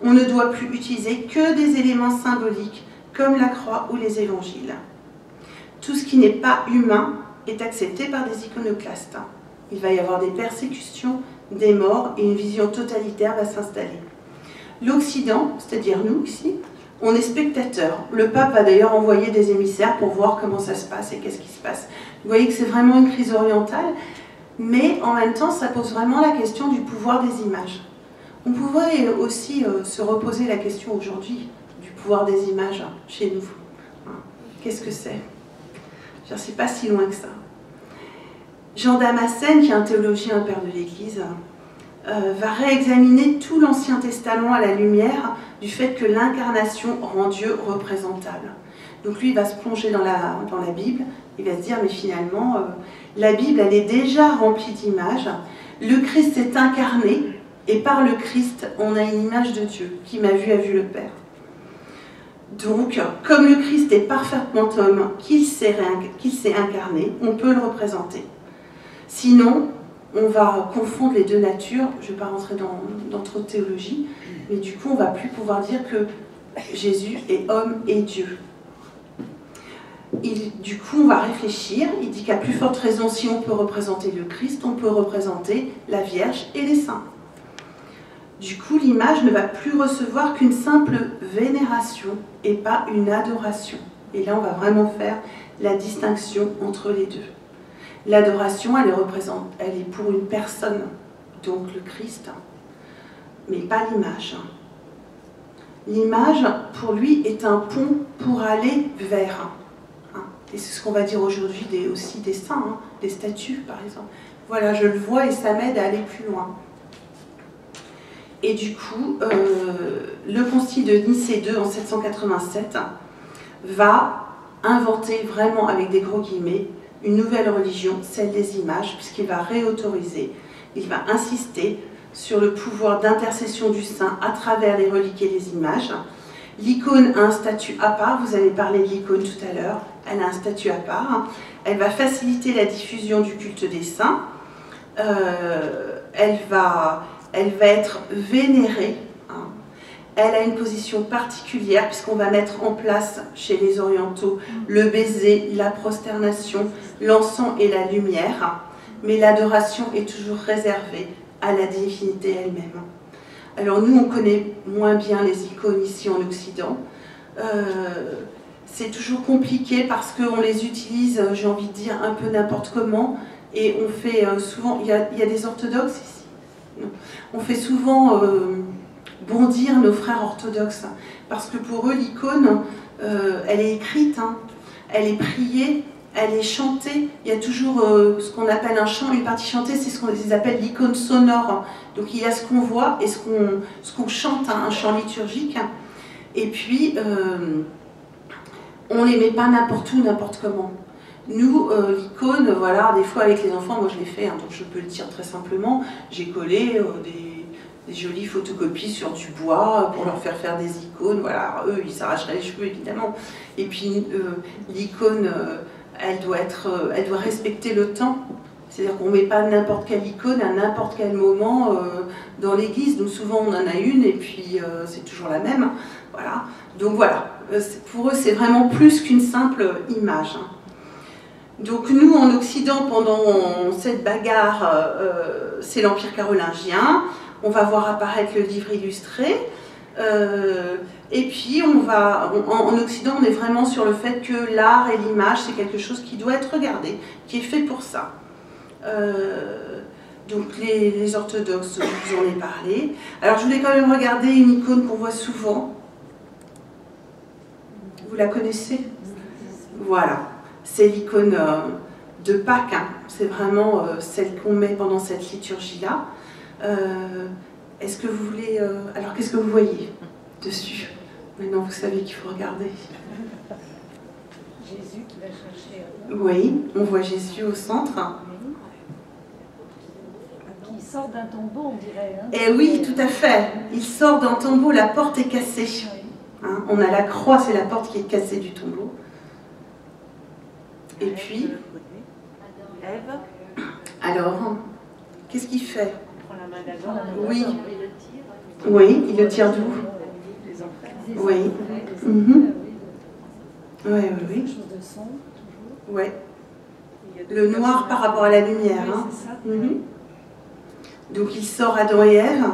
On ne doit plus utiliser que des éléments symboliques, comme la croix ou les évangiles. Tout ce qui n'est pas humain est accepté par des iconoclastes. Il va y avoir des persécutions, des morts, et une vision totalitaire va s'installer. L'Occident, c'est-à-dire nous ici, on est spectateurs. Le pape va d'ailleurs envoyer des émissaires pour voir comment ça se passe et qu'est-ce qui se passe. Vous voyez que c'est vraiment une crise orientale, mais en même temps, ça pose vraiment la question du pouvoir des images. On pourrait aussi se reposer la question aujourd'hui du pouvoir des images chez nous. Qu'est-ce que c'est? C'est pas si loin que ça. Jean Damascène, qui est un théologien, un père de l'Église, va réexaminer tout l'Ancien Testament à la lumière du fait que l'incarnation rend Dieu représentable. Donc lui, il va se plonger dans la Bible, il va se dire, mais finalement, la Bible, elle est déjà remplie d'images. Le Christ est incarné, et par le Christ, on a une image de Dieu. Qui m'a vu a vu le Père. Donc, comme le Christ est parfaitement homme, qu'il s'est incarné, on peut le représenter. Sinon, on va confondre les deux natures. Je ne vais pas rentrer dans trop de théologie, mais du coup, on ne va plus pouvoir dire que Jésus est homme et Dieu. Du coup, on va réfléchir. Il dit qu'à plus forte raison, si on peut représenter le Christ, on peut représenter la Vierge et les saints. Du coup, l'image ne va plus recevoir qu'une simple vénération et pas une adoration. Et là, on va vraiment faire la distinction entre les deux. L'adoration, elle est pour une personne, donc le Christ, mais pas l'image. L'image, pour lui, est un pont pour aller vers. Et c'est ce qu'on va dire aujourd'hui aussi des saints, des statues, par exemple. Voilà, je le vois et ça m'aide à aller plus loin. Et du coup, le concile de Nicée II en 787 va inventer vraiment, avec des gros guillemets, une nouvelle religion, celle des images, puisqu'il va réautoriser, il va insister sur le pouvoir d'intercession du saint à travers les reliques et les images. L'icône a un statut à part, vous avez parlé de l'icône tout à l'heure, elle a un statut à part. Elle va faciliter la diffusion du culte des saints, elle va être vénérée. Elle a une position particulière puisqu'on va mettre en place chez les orientaux le baiser, la prosternation, l'encens et la lumière. Mais l'adoration est toujours réservée à la divinité elle-même. Alors nous, on connaît moins bien les icônes ici en Occident. C'est toujours compliqué parce qu'on les utilise, j'ai envie de dire, un peu n'importe comment. Et on fait souvent, il y a des orthodoxes ici. Non. On fait souvent bondir nos frères orthodoxes, parce que pour eux l'icône, elle est écrite, elle est priée, elle est chantée. Il y a toujours ce qu'on appelle un chant, une partie chantée, c'est ce qu'on appelle l'icône sonore. Donc il y a ce qu'on voit et ce qu'on chante, un chant liturgique. Et puis on ne les met pas n'importe où, n'importe comment. Nous, l'icône, voilà, des fois avec les enfants, moi je l'ai fait, donc je peux le dire très simplement, j'ai collé des jolies photocopies sur du bois pour leur faire des icônes. Voilà, alors, eux, ils s'arracheraient les cheveux, évidemment. Et puis, l'icône, elle doit respecter le temps. C'est-à-dire qu'on ne met pas n'importe quelle icône à n'importe quel moment dans l'église. Donc, souvent, on en a une et puis c'est toujours la même. Voilà. Donc, voilà. Pour eux, c'est vraiment plus qu'une simple image. Donc nous, en Occident, pendant cette bagarre, c'est l'Empire carolingien. On va voir apparaître le livre illustré. Et puis, en Occident, on est vraiment sur le fait que l'art et l'image, c'est quelque chose qui doit être regardé, qui est fait pour ça. Donc les orthodoxes, je vous en ai parlé. Alors, je voulais quand même regarder une icône qu'on voit souvent. Vous la connaissez? Voilà. C'est l'icône de Pâques, c'est vraiment celle qu'on met pendant cette liturgie-là. Est-ce que vous voulez... alors, qu'est-ce que vous voyez dessus? Maintenant, vous savez qu'il faut regarder. Jésus qui va chercher Adam. Oui, on voit Jésus au centre. Qui sort d'un tombeau, on dirait. Hein. Et oui, tout à fait. Il sort d'un tombeau, la porte est cassée. Hein, on a la croix, c'est la porte qui est cassée du tombeau. Et puis, Ève alors, qu'est-ce qu'il fait? prend la main d'Adam. Oui. Oui, il le tire d'où? Oui. Mhm. Oui, oui, oui. Quelque chose de sombre, toujours. Ouais. Le noir par rapport à la lumière. Oui, Hein. c'est ça. Mhm. Donc il sort Adam et Ève.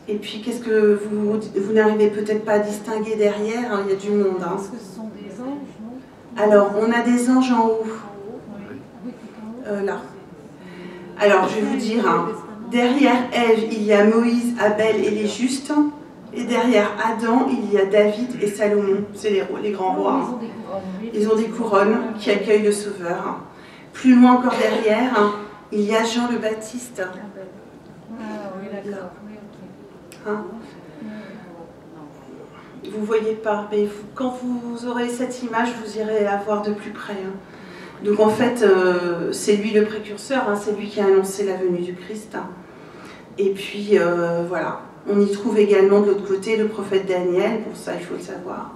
Et puis qu'est-ce que vous n'arrivez peut-être pas à distinguer derrière, hein, il y a du monde. Hein. Est-ce que ce sont des anges, non? Alors on a des anges en haut, En haut, oui, tout en haut. là. Alors je vais vous dire, hein, derrière Ève il y a Moïse, Abel et les justes. Et derrière Adam il y a David et Salomon, c'est les grands rois. Ils ont des couronnes. Oui. Ils ont des couronnes qui accueillent le Sauveur. Plus loin encore derrière, hein, il y a Jean le Baptiste. Ah oui, d'accord. Oui, ok. Hein. Vous ne voyez pas, mais quand vous aurez cette image, vous irez la voir de plus près. Hein. Donc en fait, c'est lui le précurseur, hein, c'est lui qui a annoncé la venue du Christ. Hein. Et puis voilà, on y trouve également de l'autre côté le prophète Daniel, pour ça il faut le savoir.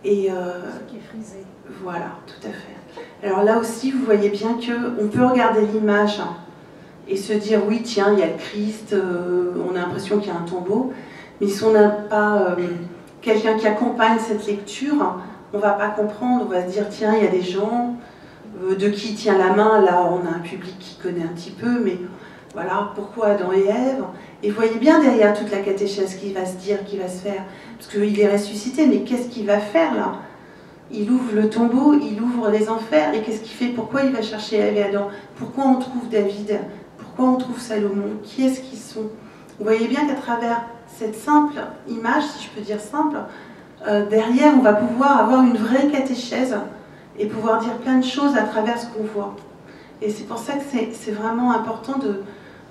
Et Ce qui est frisé. voilà, tout à fait. Alors là aussi, vous voyez bien qu'on peut regarder l'image et se dire oui, tiens, il y a le Christ, on a l'impression qu'il y a un tombeau, mais si on n'a pas quelqu'un qui accompagne cette lecture, on ne va pas comprendre, on va se dire tiens, il y a des gens, de qui il tient la main, là on a un public qui connaît un petit peu, mais voilà, pourquoi Adam et Ève? Et vous voyez bien derrière toute la catéchèse qui va se dire, qui va se faire, parce qu'il est ressuscité, mais qu'est-ce qu'il va faire là? Il ouvre le tombeau, il ouvre les enfers, et qu'est-ce qu'il fait? Pourquoi il va chercher Ève et Adam? Pourquoi on trouve David? Pourquoi on trouve Salomon? Qui est-ce qu'ils sont? Vous voyez bien qu'à travers cette simple image, si je peux dire simple, derrière on va pouvoir avoir une vraie catéchèse et pouvoir dire plein de choses à travers ce qu'on voit. Et c'est pour ça que c'est vraiment important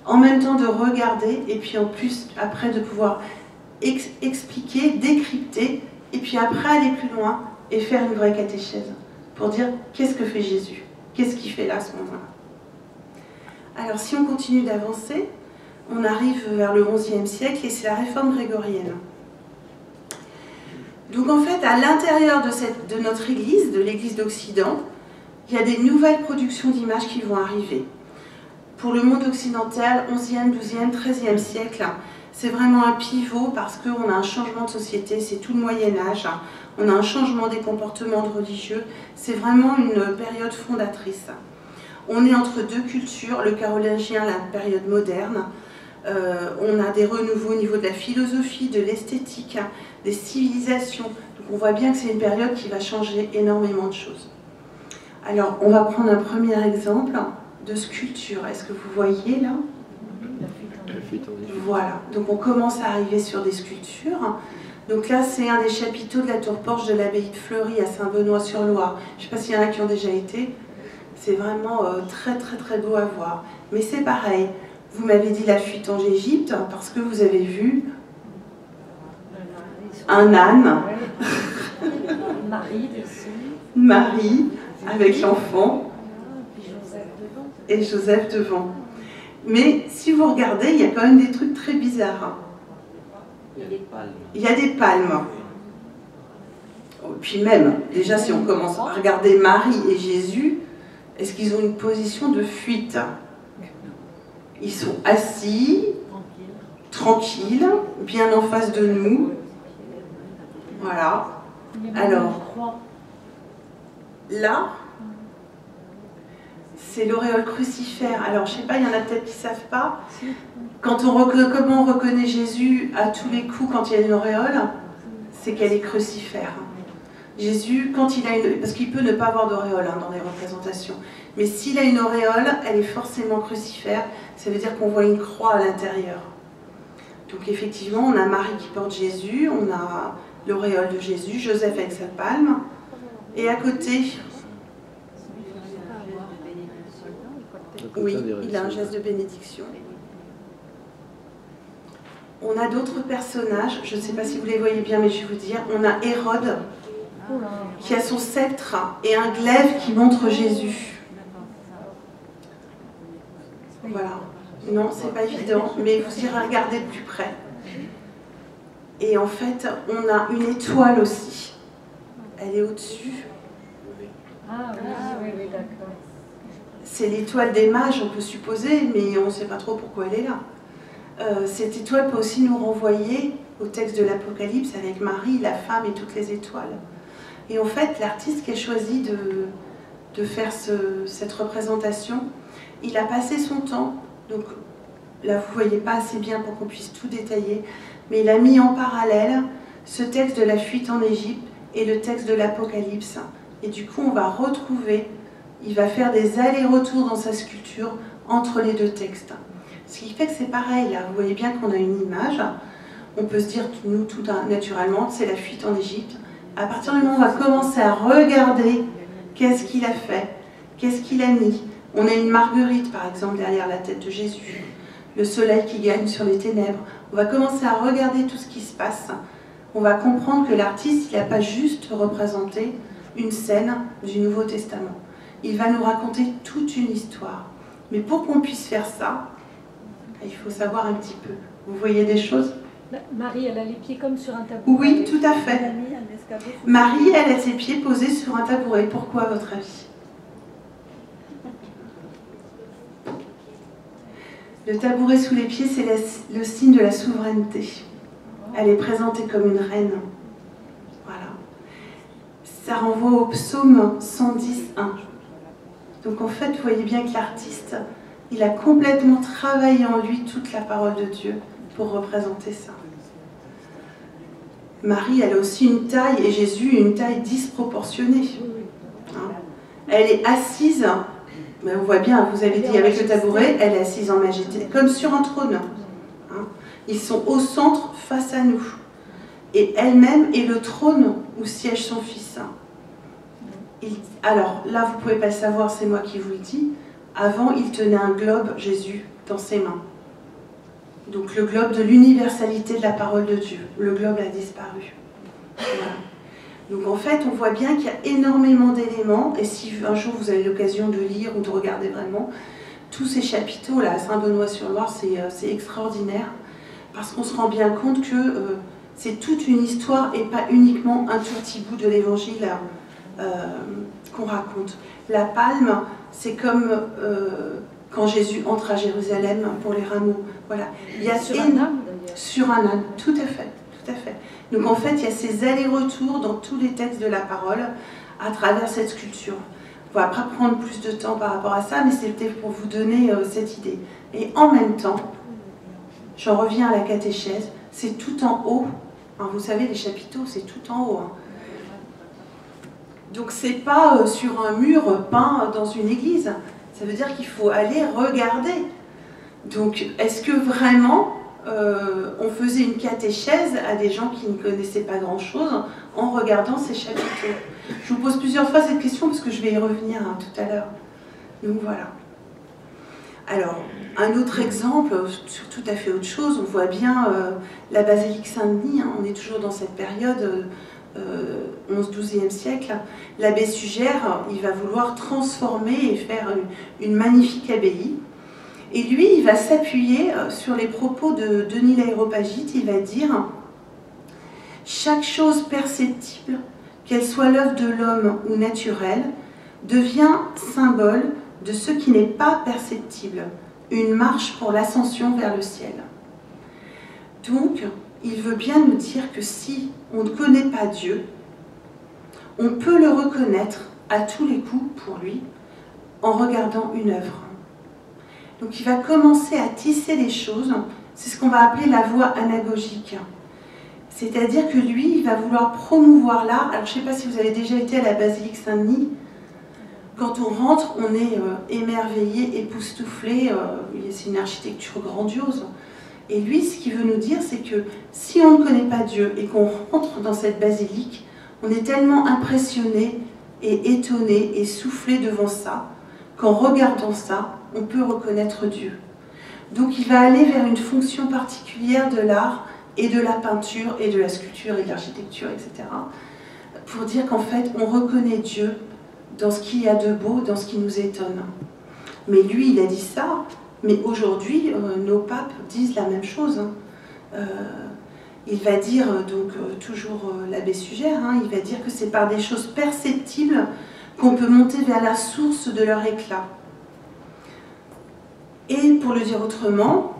en même temps de regarder, et puis en plus après de pouvoir expliquer, décrypter, et puis après aller plus loin et faire une vraie catéchèse pour dire qu'est-ce que fait Jésus, qu'est-ce qu'il fait là à ce moment-là. Alors si on continue d'avancer, on arrive vers le XIe siècle et c'est la réforme grégorienne. Donc en fait, à l'intérieur de notre église, de l'église d'Occident, il y a des nouvelles productions d'images qui vont arriver. Pour le monde occidental, 11e, 12e, 13e siècle, c'est vraiment un pivot parce qu'on a un changement de société, c'est tout le Moyen-Âge, on a un changement des comportements religieux, c'est vraiment une période fondatrice. On est entre deux cultures, le carolingien, la période moderne, on a des renouveaux au niveau de la philosophie, de l'esthétique, des civilisations. Donc on voit bien que c'est une période qui va changer énormément de choses. Alors on va prendre un premier exemple de sculpture. Est-ce que vous voyez là? Voilà, donc on commence à arriver sur des sculptures. Donc là c'est un des chapiteaux de la tour-porche de l'abbaye de Fleury à Saint-Benoît-sur-Loire. Je ne sais pas s'il y en a qui ont déjà été. C'est vraiment très très très beau à voir. Mais c'est pareil, vous m'avez dit la fuite en Égypte parce que vous avez vu un âne, Marie avec l'enfant et Joseph devant. Mais si vous regardez, il y a quand même des trucs très bizarres. Il y a des palmes. Puis même, déjà si on commence à regarder Marie et Jésus, est-ce qu'ils ont une position de fuite? Ils sont assis, tranquilles, bien en face de nous. Voilà. Alors, là, c'est l'auréole crucifère. Alors, je ne sais pas, il y en a peut-être qui ne savent pas. Comment on reconnaît Jésus à tous les coups quand il y a une auréole? C'est qu'elle est crucifère. Jésus, quand il a une... Parce qu'il peut ne pas avoir d'auréole dans les représentations. Mais s'il a une auréole, elle est forcément crucifère. Ça veut dire qu'on voit une croix à l'intérieur. Donc effectivement, on a Marie qui porte Jésus, on a l'auréole de Jésus, Joseph avec sa palme. Et à côté... Oui, il a un geste de bénédiction. On a d'autres personnages, je ne sais pas si vous les voyez bien, mais je vais vous dire. On a Hérode qui a son sceptre et un glaive qui montre Jésus. Voilà. Non, c'est pas évident, mais vous irez regarder de plus près. Et en fait, on a une étoile aussi. Elle est au-dessus. Ah oui, d'accord. C'est l'étoile des mages, on peut supposer, mais on ne sait pas trop pourquoi elle est là. Cette étoile peut aussi nous renvoyer au texte de l'Apocalypse avec Marie, la femme et toutes les étoiles. Et en fait, l'artiste qui a choisi de faire cette représentation, il a passé son temps, donc là vous ne voyez pas assez bien pour qu'on puisse tout détailler, mais il a mis en parallèle ce texte de la fuite en Égypte et le texte de l'Apocalypse. Et du coup, on va retrouver, il va faire des allers-retours dans sa sculpture entre les deux textes. Ce qui fait que c'est pareil, là, vous voyez bien qu'on a une image, on peut se dire, nous, tout naturellement, c'est la fuite en Égypte. À partir du moment où on va commencer à regarder qu'est-ce qu'il a fait, qu'est-ce qu'il a mis. On a une marguerite, par exemple, derrière la tête de Jésus, le soleil qui gagne sur les ténèbres. On va commencer à regarder tout ce qui se passe. On va comprendre que l'artiste, il n'a pas juste représenté une scène du Nouveau Testament. Il va nous raconter toute une histoire. Mais pour qu'on puisse faire ça, il faut savoir un petit peu. Vous voyez des choses ? Marie, elle a les pieds comme sur un tabouret. Oui, tout à fait. Marie, elle a ses pieds posés sur un tabouret. Pourquoi, à votre avis ? Le tabouret sous les pieds, c'est le signe de la souveraineté. Elle est présentée comme une reine. Voilà. Ça renvoie au psaume 110.1. Donc en fait, vous voyez bien que l'artiste, il a complètement travaillé en lui toute la parole de Dieu pour représenter ça. Marie, elle a aussi une taille, et Jésus, une taille disproportionnée. Hein. Elle est assise, mais on voit bien, vous avez dit avec le tabouret, elle est assise en majesté, comme sur un trône. Hein. Ils sont au centre, face à nous. Et elle-même est le trône où siège son fils. Alors là, vous ne pouvez pas le savoir, c'est moi qui vous le dis. Avant, il tenait un globe, Jésus, dans ses mains. Donc le globe de l'universalité de la parole de Dieu. Le globe a disparu. Voilà. Donc en fait, on voit bien qu'il y a énormément d'éléments. Et si un jour vous avez l'occasion de lire ou de regarder vraiment, tous ces chapiteaux-là, à Saint-Benoît-sur-Loire, c'est extraordinaire. Parce qu'on se rend bien compte que c'est toute une histoire et pas uniquement un tout petit bout de l'évangile qu'on raconte. La palme, c'est comme quand Jésus entre à Jérusalem pour les rameaux. Voilà. Il y a sur un âne, d'ailleurs. Sur un âne, tout à fait, tout à fait. Donc en fait, il y a ces allers-retours dans tous les textes de la parole à travers cette sculpture. On va pas prendre plus de temps par rapport à ça, mais c'était pour vous donner cette idée. Et en même temps, j'en reviens à la catéchèse, c'est tout en haut. Hein, vous savez, les chapiteaux, c'est tout en haut. Hein. Donc c'est pas sur un mur peint dans une église. Ça veut dire qu'il faut aller regarder. Donc est-ce que vraiment on faisait une catéchèse à des gens qui ne connaissaient pas grand-chose en regardant ces chapiteaux? Je vous pose plusieurs fois cette question parce que je vais y revenir tout à l'heure. Donc voilà. Alors, un autre exemple, sur tout à fait autre chose, on voit bien la basilique Saint-Denis, hein, on est toujours dans cette période 11-12e siècle. L'abbé Sugère, il va vouloir transformer et faire une magnifique abbaye. Et lui, il va s'appuyer sur les propos de Denis l'Aréopagite, il va dire « Chaque chose perceptible, qu'elle soit l'œuvre de l'homme ou naturelle, devient symbole de ce qui n'est pas perceptible, une marche pour l'ascension vers le ciel. » Donc, il veut bien nous dire que si on ne connaît pas Dieu, on peut le reconnaître à tous les coups pour lui en regardant une œuvre. Donc il va commencer à tisser les choses, c'est ce qu'on va appeler la voie anagogique. C'est-à-dire que lui, il va vouloir promouvoir l'art. Alors je ne sais pas si vous avez déjà été à la basilique Saint-Denis. Quand on rentre, on est émerveillé, époustouflé, c'est une architecture grandiose. Et lui, ce qu'il veut nous dire, c'est que si on ne connaît pas Dieu et qu'on rentre dans cette basilique, on est tellement impressionné et étonné et soufflé devant ça, qu'en regardant ça, on peut reconnaître Dieu. Donc il va aller vers une fonction particulière de l'art et de la peinture et de la sculpture et de l'architecture, etc. pour dire qu'en fait, on reconnaît Dieu dans ce qu'il y a de beau, dans ce qui nous étonne. Mais lui, il a dit ça, mais aujourd'hui, nos papes disent la même chose. Il va dire, toujours l'abbé Sugère, il va dire que c'est par des choses perceptibles qu'on peut monter vers la source de leur éclat. Et pour le dire autrement,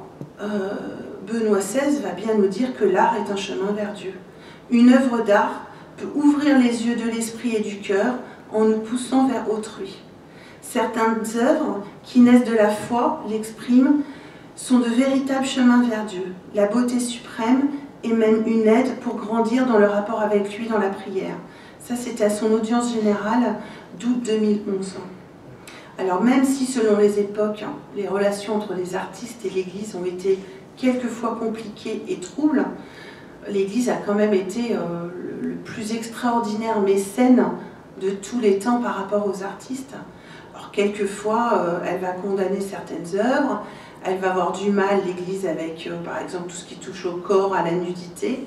Benoît XVI va bien nous dire que l'art est un chemin vers Dieu. Une œuvre d'art peut ouvrir les yeux de l'esprit et du cœur en nous poussant vers autrui. Certaines œuvres qui naissent de la foi, l'expriment, sont de véritables chemins vers Dieu. La beauté suprême est même une aide pour grandir dans le rapport avec lui dans la prière. Ça, c'était à son audience générale d'août 2011. Alors même si, selon les époques, les relations entre les artistes et l'Église ont été quelquefois compliquées et troubles, l'Église a quand même été le plus extraordinaire mécène de tous les temps par rapport aux artistes. Alors quelquefois, elle va condamner certaines œuvres, elle va avoir du mal, l'Église, avec, par exemple, tout ce qui touche au corps, à la nudité.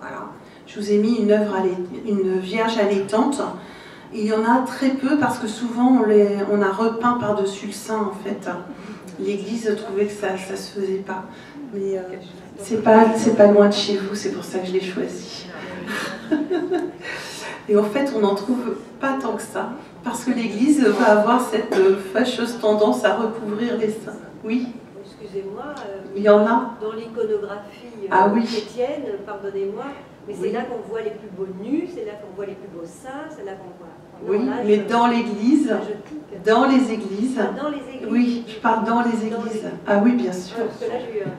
Voilà. Je vous ai mis une Vierge allaitante. Il y en a très peu parce que souvent on a repeint par-dessus le sein, en fait. L'Église trouvait que ça ne se faisait pas. Mais c'est pas loin de chez vous, c'est pour ça que je l'ai choisi. Et en fait, on n'en trouve pas tant que ça, parce que l'Église va avoir cette fâcheuse tendance à recouvrir les seins. Oui. Excusez-moi, il y en a. Dans l'iconographie oui. chrétienne, pardonnez-moi, mais c'est là qu'on voit les plus beaux nus, c'est là qu'on voit les plus beaux seins, c'est là qu'on voit... Oui, mais dans l'Église, dans les églises, oui, je parle dans les églises. Ah oui, bien sûr.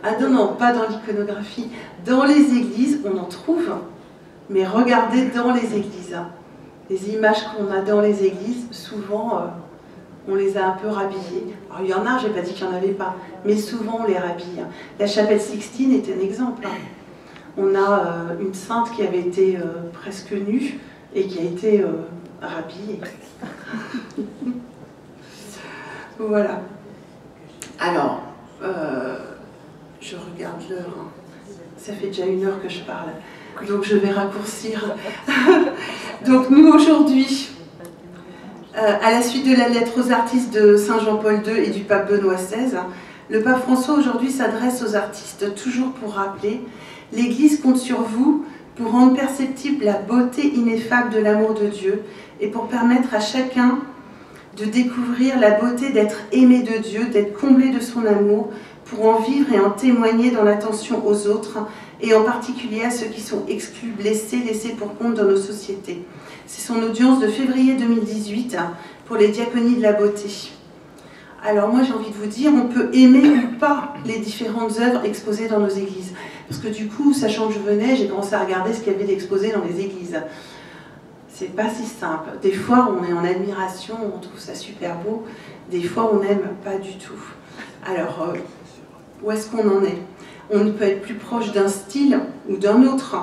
Ah non, non, pas dans l'iconographie. Dans les églises, on en trouve, mais regardez dans les églises. Les images qu'on a dans les églises, souvent, on les a un peu rhabillées. Alors il y en a, je n'ai pas dit qu'il n'y en avait pas, mais souvent on les rhabille. La chapelle Sixtine est un exemple. On a une sainte qui avait été presque nue et qui a été rhabillée. Voilà. Alors, je regarde l'heure. Ça fait déjà 1 heure que je parle. Donc je vais raccourcir. Donc nous aujourd'hui, à la suite de la lettre aux artistes de Saint Jean-Paul II et du pape Benoît XVI, le pape François aujourd'hui s'adresse aux artistes toujours pour rappeler: l'Église compte sur vous pour rendre perceptible la beauté ineffable de l'amour de Dieu et pour permettre à chacun de découvrir la beauté d'être aimé de Dieu, d'être comblé de son amour, pour en vivre et en témoigner dans l'attention aux autres, et en particulier à ceux qui sont exclus, blessés, laissés pour compte dans nos sociétés. C'est son audience de février 2018 pour les diaconies de la beauté. Alors moi j'ai envie de vous dire, on peut aimer ou pas les différentes œuvres exposées dans nos églises. Parce que du coup, sachant que je venais, j'ai commencé à regarder ce qu'il y avait d'exposé dans les églises. C'est pas si simple. Des fois on est en admiration, on trouve ça super beau. Des fois on n'aime pas du tout. Alors, où est-ce qu'on en est? On peut être plus proche d'un style ou d'un autre.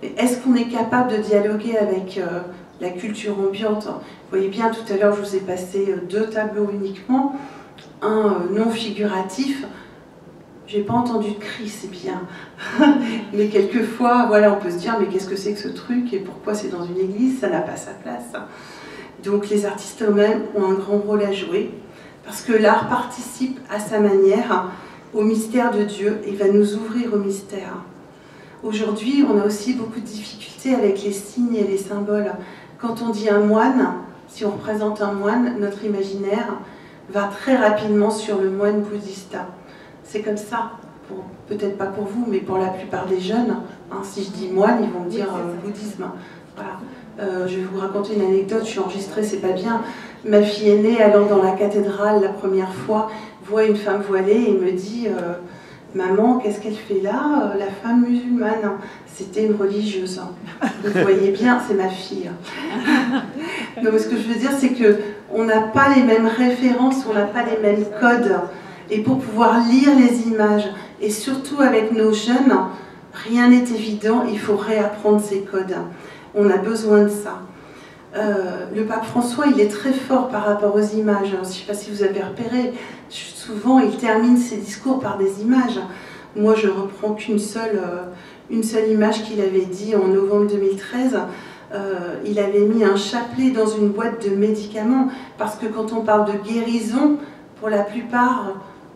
Mais est-ce qu'on est capable de dialoguer avec la culture ambiante? Vous voyez bien, tout à l'heure, je vous ai passé 2 tableaux uniquement. Un non figuratif. J'ai pas entendu de cri, c'est bien. Mais quelquefois, voilà, on peut se dire, mais qu'est-ce que c'est que ce truc? Et pourquoi c'est dans une église? Ça n'a pas sa place. Donc les artistes eux-mêmes ont un grand rôle à jouer. Parce que l'art participe à sa manière au mystère de Dieu et va nous ouvrir au mystère. Aujourd'hui, on a aussi beaucoup de difficultés avec les signes et les symboles. Quand on dit un moine, si on représente un moine, notre imaginaire va très rapidement sur le moine bouddhiste. C'est comme ça, peut-être pas pour vous, mais pour la plupart des jeunes. Si je dis moine, ils vont me dire bouddhisme. Voilà. Je vais vous raconter une anecdote, je suis enregistrée, c'est pas bien. Ma fille aînée, allant dans la cathédrale la première fois, voit une femme voilée et me dit maman, qu'est-ce qu'elle fait là, la femme musulmane? C'était une religieuse. Vous voyez bien, c'est ma fille. Donc ce que je veux dire, c'est qu'on n'a pas les mêmes références, on n'a pas les mêmes codes. Et pour pouvoir lire les images, et surtout avec nos jeunes, rien n'est évident, il faut réapprendre ces codes. On a besoin de ça. Le pape François, il est très fort par rapport aux images. Je ne sais pas si vous avez repéré, souvent il termine ses discours par des images. Moi, je reprends qu'une seule une seule image qu'il avait dit en novembre 2013. Il avait mis un chapelet dans une boîte de médicaments, parce que quand on parle de guérison, pour la plupart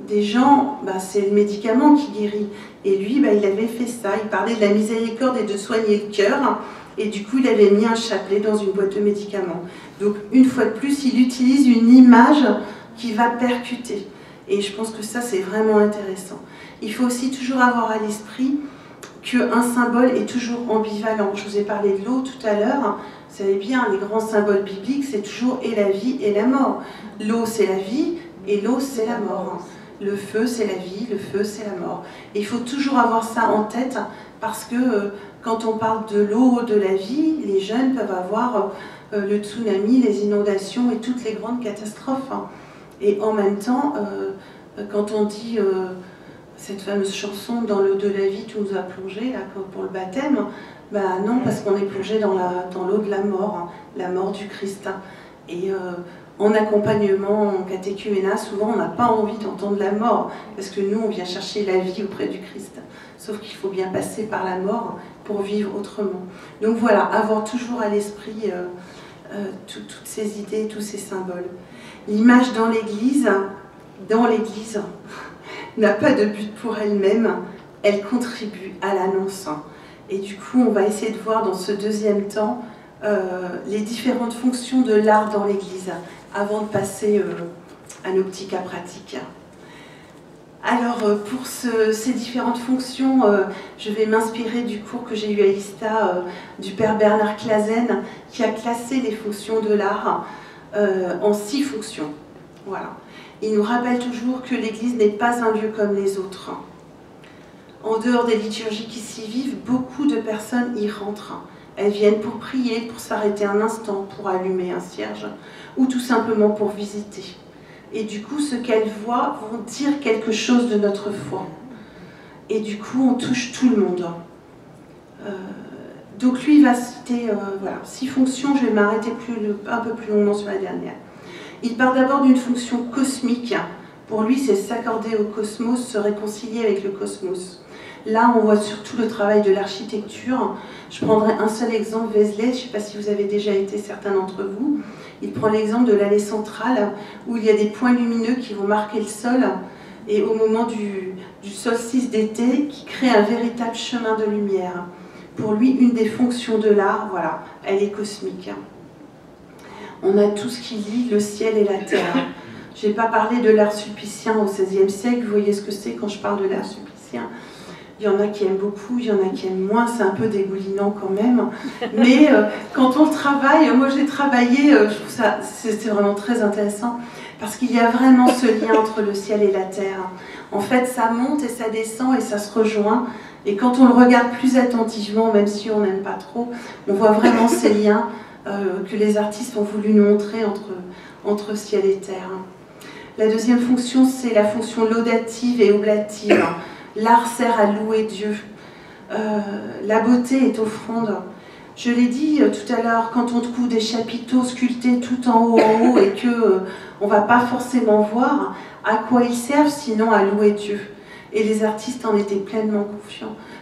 des gens, c'est le médicament qui guérit. Et lui, il avait fait ça, il parlait de la miséricorde et de soigner le cœur, et du coup il avait mis un chapelet dans une boîte de médicaments. Donc une fois de plus, il utilise une image qui va percuter. Et je pense que ça, c'est vraiment intéressant. Il faut aussi toujours avoir à l'esprit qu'un symbole est toujours ambivalent. Je vous ai parlé de l'eau tout à l'heure. Vous savez bien, les grands symboles bibliques, c'est toujours et la vie et la mort. L'eau, c'est la vie, et l'eau, c'est la mort. Le feu, c'est la vie, le feu, c'est la mort. Et il faut toujours avoir ça en tête, parce que quand on parle de l'eau, de la vie, les jeunes peuvent avoir le tsunami, les inondations et toutes les grandes catastrophes. Et en même temps, quand on dit cette fameuse chanson « Dans l'eau de la vie, tu nous as plongé » pour le baptême, non, parce qu'on est plongé dans l'eau de la mort du Christ. Et en accompagnement, en catéchuménat, souvent on n'a pas envie d'entendre la mort, parce que nous, on vient chercher la vie auprès du Christ. Sauf qu'il faut bien passer par la mort pour vivre autrement. Donc voilà, avoir toujours à l'esprit toutes ces idées, tous ces symboles. L'image dans l'Église, n'a pas de but pour elle-même, elle contribue à l'annonce. Et du coup, on va essayer de voir dans ce deuxième temps les différentes fonctions de l'art dans l'Église, avant de passer à nos petits cas pratiques. Alors, pour ces différentes fonctions, je vais m'inspirer du cours que j'ai eu à ISTA du père Bernard Clasen, qui a classé les fonctions de l'art en 6 fonctions. Voilà. Il nous rappelle toujours que l'Église n'est pas un lieu comme les autres. En dehors des liturgies qui s'y vivent, beaucoup de personnes y rentrent. Elles viennent pour prier, pour s'arrêter un instant, pour allumer un cierge, ou tout simplement pour visiter. Et du coup, ce qu'elles voient vont dire quelque chose de notre foi. Et du coup, on touche tout le monde. Donc lui, il va citer 6 fonctions. Je vais m'arrêter un peu plus longuement sur la dernière. Il part d'abord d'une fonction cosmique. Pour lui, c'est s'accorder au cosmos, se réconcilier avec le cosmos. Là, on voit surtout le travail de l'architecture. Je prendrai un seul exemple, Vézelay, je ne sais pas si vous avez déjà été, certains d'entre vous. Il prend l'exemple de l'allée centrale, où il y a des points lumineux qui vont marquer le sol, et au moment du solstice d'été, qui crée un véritable chemin de lumière. Pour lui, une des fonctions de l'art, voilà, elle est cosmique. On a tout ce qui lie le ciel et la terre. Je n'ai pas parlé de l'art sulpicien au XVIe siècle, vous voyez ce que c'est quand je parle de l'art sulpicien. Il y en a qui aiment beaucoup, il y en a qui aiment moins, c'est un peu dégoulinant quand même. Mais quand on travaille, moi j'ai travaillé, je trouve ça, c'est vraiment très intéressant, parce qu'il y a vraiment ce lien entre le ciel et la terre. En fait, ça monte et ça descend et ça se rejoint. Et quand on le regarde plus attentivement, même si on n'aime pas trop, on voit vraiment ces liens que les artistes ont voulu nous montrer entre ciel et terre. La deuxième fonction, c'est la fonction laudative et oblative. L'art sert à louer Dieu. La beauté est offrande. Je l'ai dit tout à l'heure, quand on trouve des chapiteaux sculptés tout en haut et que on ne va pas forcément voir à quoi ils servent, sinon à louer Dieu. Et les artistes en étaient pleinement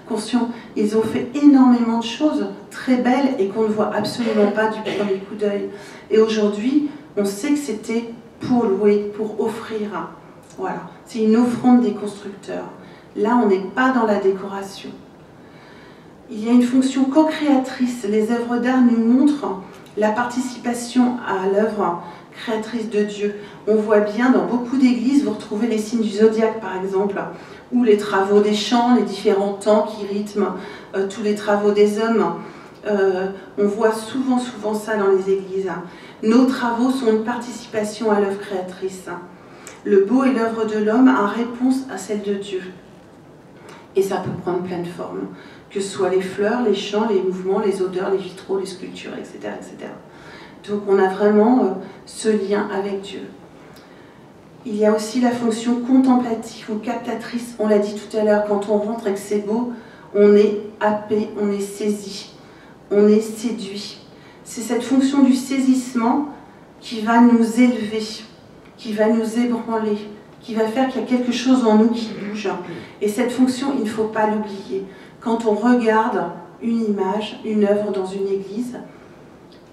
conscients. Ils ont fait énormément de choses très belles et qu'on ne voit absolument pas du premier coup d'œil. Et aujourd'hui, on sait que c'était pour louer, pour offrir. Voilà, c'est une offrande des constructeurs. Là, on n'est pas dans la décoration. Il y a une fonction co-créatrice. Les œuvres d'art nous montrent la participation à l'œuvre créatrice de Dieu. On voit bien dans beaucoup d'églises, vous retrouvez les signes du zodiaque par exemple, ou les travaux des champs, les différents temps qui rythment tous les travaux des hommes. On voit souvent ça dans les églises. Nos travaux sont une participation à l'œuvre créatrice. Le beau est l'œuvre de l'homme en réponse à celle de Dieu. Et ça peut prendre plein de formes, que ce soit les fleurs, les chants, les mouvements, les odeurs, les vitraux, les sculptures, etc. etc. Donc on a vraiment ce lien avec Dieu. Il y a aussi la fonction contemplative ou captatrice. On l'a dit tout à l'heure, quand on rentre et que c'est beau, on est happé, on est saisi, on est séduit. C'est cette fonction du saisissement qui va nous élever, qui va nous ébranler, qui va faire qu'il y a quelque chose en nous qui bouge. Et cette fonction, il ne faut pas l'oublier. quand on regarde une image, une œuvre dans une église,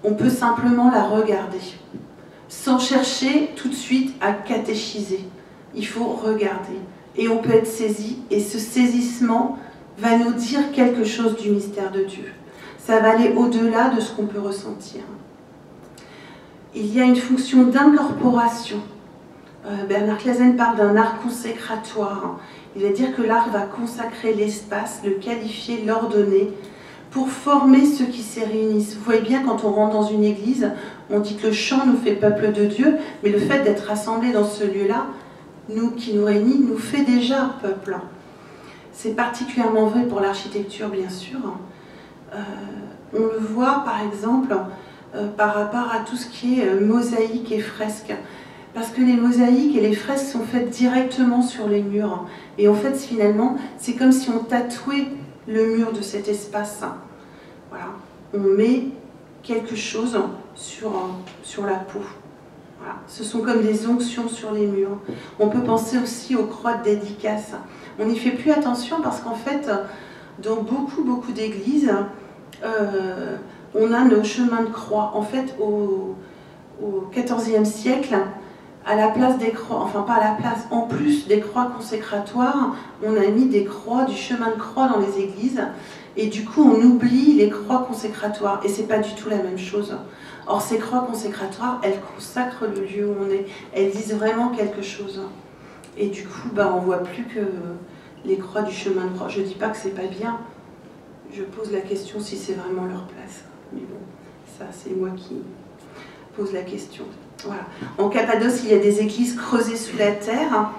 on peut simplement la regarder, sans chercher tout de suite à catéchiser. Il faut regarder. Et on peut être saisi, et ce saisissement va nous dire quelque chose du mystère de Dieu. Ça va aller au-delà de ce qu'on peut ressentir. Il y a une fonction d'incorporation. Bernard Clasen parle d'un art consécratoire. Il va dire que l'art va consacrer l'espace, le qualifier, l'ordonner, pour former ceux qui s'y réunissent. Vous voyez bien, quand on rentre dans une église, on dit que le chant nous fait peuple de Dieu, mais le fait d'être rassemblés dans ce lieu-là, nous qui nous réunit, nous fait déjà peuple. C'est particulièrement vrai pour l'architecture, bien sûr. On le voit, par exemple, par rapport à tout ce qui est mosaïque et fresque. Parce que les mosaïques et les fresques sont faites directement sur les murs. Et en fait, finalement, c'est comme si on tatouait le mur de cet espace. Voilà. On met quelque chose sur la peau. Voilà. Ce sont comme des onctions sur les murs. On peut penser aussi aux croix de dédicace. On n'y fait plus attention parce qu'en fait, dans beaucoup d'églises, on a nos chemins de croix. En fait, au XIVe siècle, à la place des croix, enfin pas à la place, en plus des croix consécratoires, on a mis des croix, du chemin de croix dans les églises, et du coup on oublie les croix consécratoires, et c'est pas du tout la même chose. Or ces croix consécratoires, elles consacrent le lieu où on est, elles disent vraiment quelque chose. Et du coup, on voit plus que les croix du chemin de croix. Je dis pas que c'est pas bien, je pose la question si c'est vraiment leur place. Mais bon, ça c'est moi qui pose la question. Voilà. En Cappadoce, il y a des églises creusées sous la terre.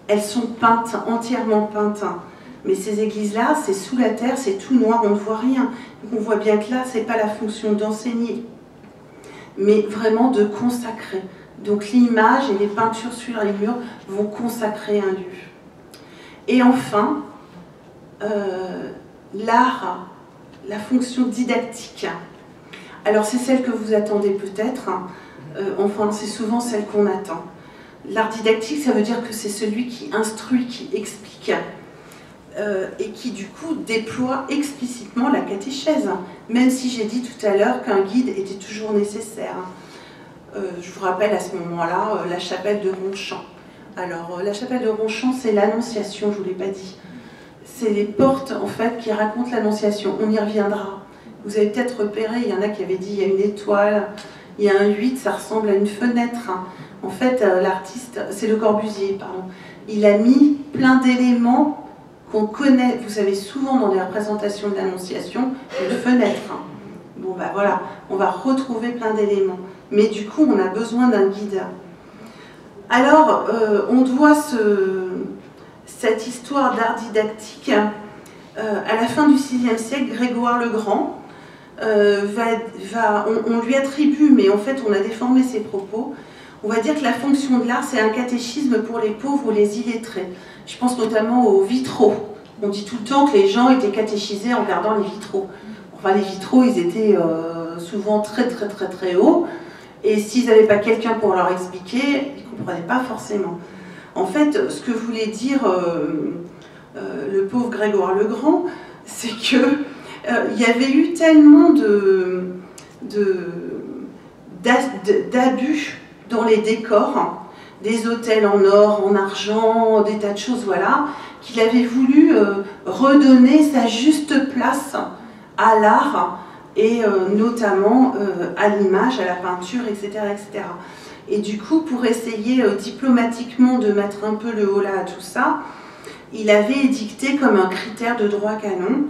Elles sont peintes, entièrement peintes. Mais ces églises-là, c'est sous la terre, c'est tout noir, on ne voit rien. Donc on voit bien que là, ce n'est pas la fonction d'enseigner, mais vraiment de consacrer. Donc l'image et les peintures sur les murs vont consacrer un lieu. Et enfin, l'art, la fonction didactique. Alors c'est celle que vous attendez peut-être. Enfin, c'est souvent celle qu'on attend. L'art didactique, ça veut dire que c'est celui qui instruit, qui explique, et qui, du coup, déploie explicitement la catéchèse. Même si j'ai dit tout à l'heure qu'un guide était toujours nécessaire. Je vous rappelle à ce moment-là la chapelle de Ronchamp. Alors, la chapelle de Ronchamp, c'est l'Annonciation, je ne vous l'ai pas dit. C'est les portes, en fait, qui racontent l'Annonciation. On y reviendra. Vous avez peut-être repéré, il y en a qui avaient dit il y a une étoile. Il y a un 8, ça ressemble à une fenêtre. En fait, l'artiste, c'est Le Corbusier, pardon. Il a mis plein d'éléments qu'on connaît, vous savez, souvent dans les représentations de l'Annonciation, une fenêtre. Bon, voilà, on va retrouver plein d'éléments. Mais du coup, on a besoin d'un guide. Alors, on doit cette histoire d'art didactique à la fin du VIe siècle, Grégoire le Grand. On lui attribue, mais en fait on a déformé ses propos, on va dire que la fonction de l'art c'est un catéchisme pour les pauvres ou les illettrés. Je pense notamment aux vitraux. On dit tout le temps que les gens étaient catéchisés en regardant les vitraux. Enfin les vitraux ils étaient souvent très hauts, et s'ils n'avaient pas quelqu'un pour leur expliquer, ils ne comprenaient pas forcément. En fait, ce que voulait dire le pauvre Grégoire le Grand, c'est que il y avait eu tellement d'abus dans les décors, des hôtels en or, en argent, des tas de choses, voilà, qu'il avait voulu redonner sa juste place à l'art et notamment à l'image, à la peinture, etc., etc. Et du coup, pour essayer diplomatiquement de mettre un peu le holà à tout ça, il avait édicté comme un critère de droit canon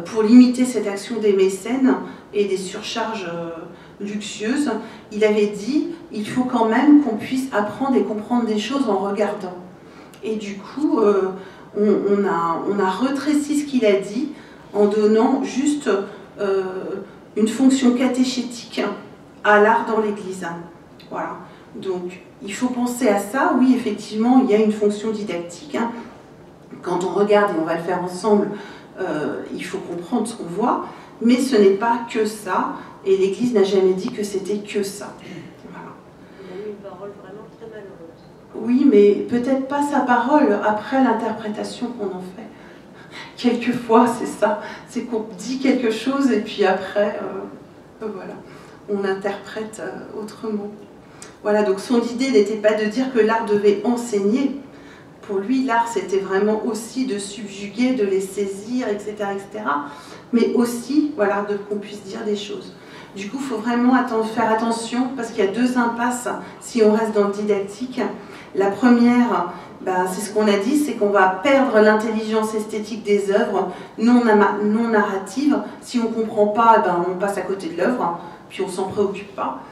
pour limiter cette action des mécènes et des surcharges luxueuses, il avait dit il faut quand même qu'on puisse apprendre et comprendre des choses en regardant. Et du coup, on a retréci ce qu'il a dit en donnant juste une fonction catéchétique à l'art dans l'Église. Voilà. Donc, il faut penser à ça. Oui, effectivement, il y a une fonction didactique. Quand on regarde, et on va le faire ensemble, il faut comprendre ce qu'on voit, mais ce n'est pas que ça, et l'Église n'a jamais dit que c'était que ça. Voilà. Il a eu une parole vraiment très malheureuse. Oui, mais peut-être pas sa parole, après l'interprétation qu'on en fait. Quelquefois, c'est ça. C'est qu'on dit quelque chose et puis après, voilà, on interprète autrement. Voilà, donc son idée n'était pas de dire que l'art devait enseigner. Pour lui, l'art, c'était vraiment aussi de subjuguer, de les saisir, etc., etc. Mais aussi, voilà, qu'on puisse dire des choses. Du coup, il faut vraiment faire attention, parce qu'il y a deux impasses si on reste dans le didactique. La première, c'est ce qu'on a dit, c'est qu'on va perdre l'intelligence esthétique des œuvres non narratives. Si on ne comprend pas, on passe à côté de l'œuvre, puis on ne s'en préoccupe pas.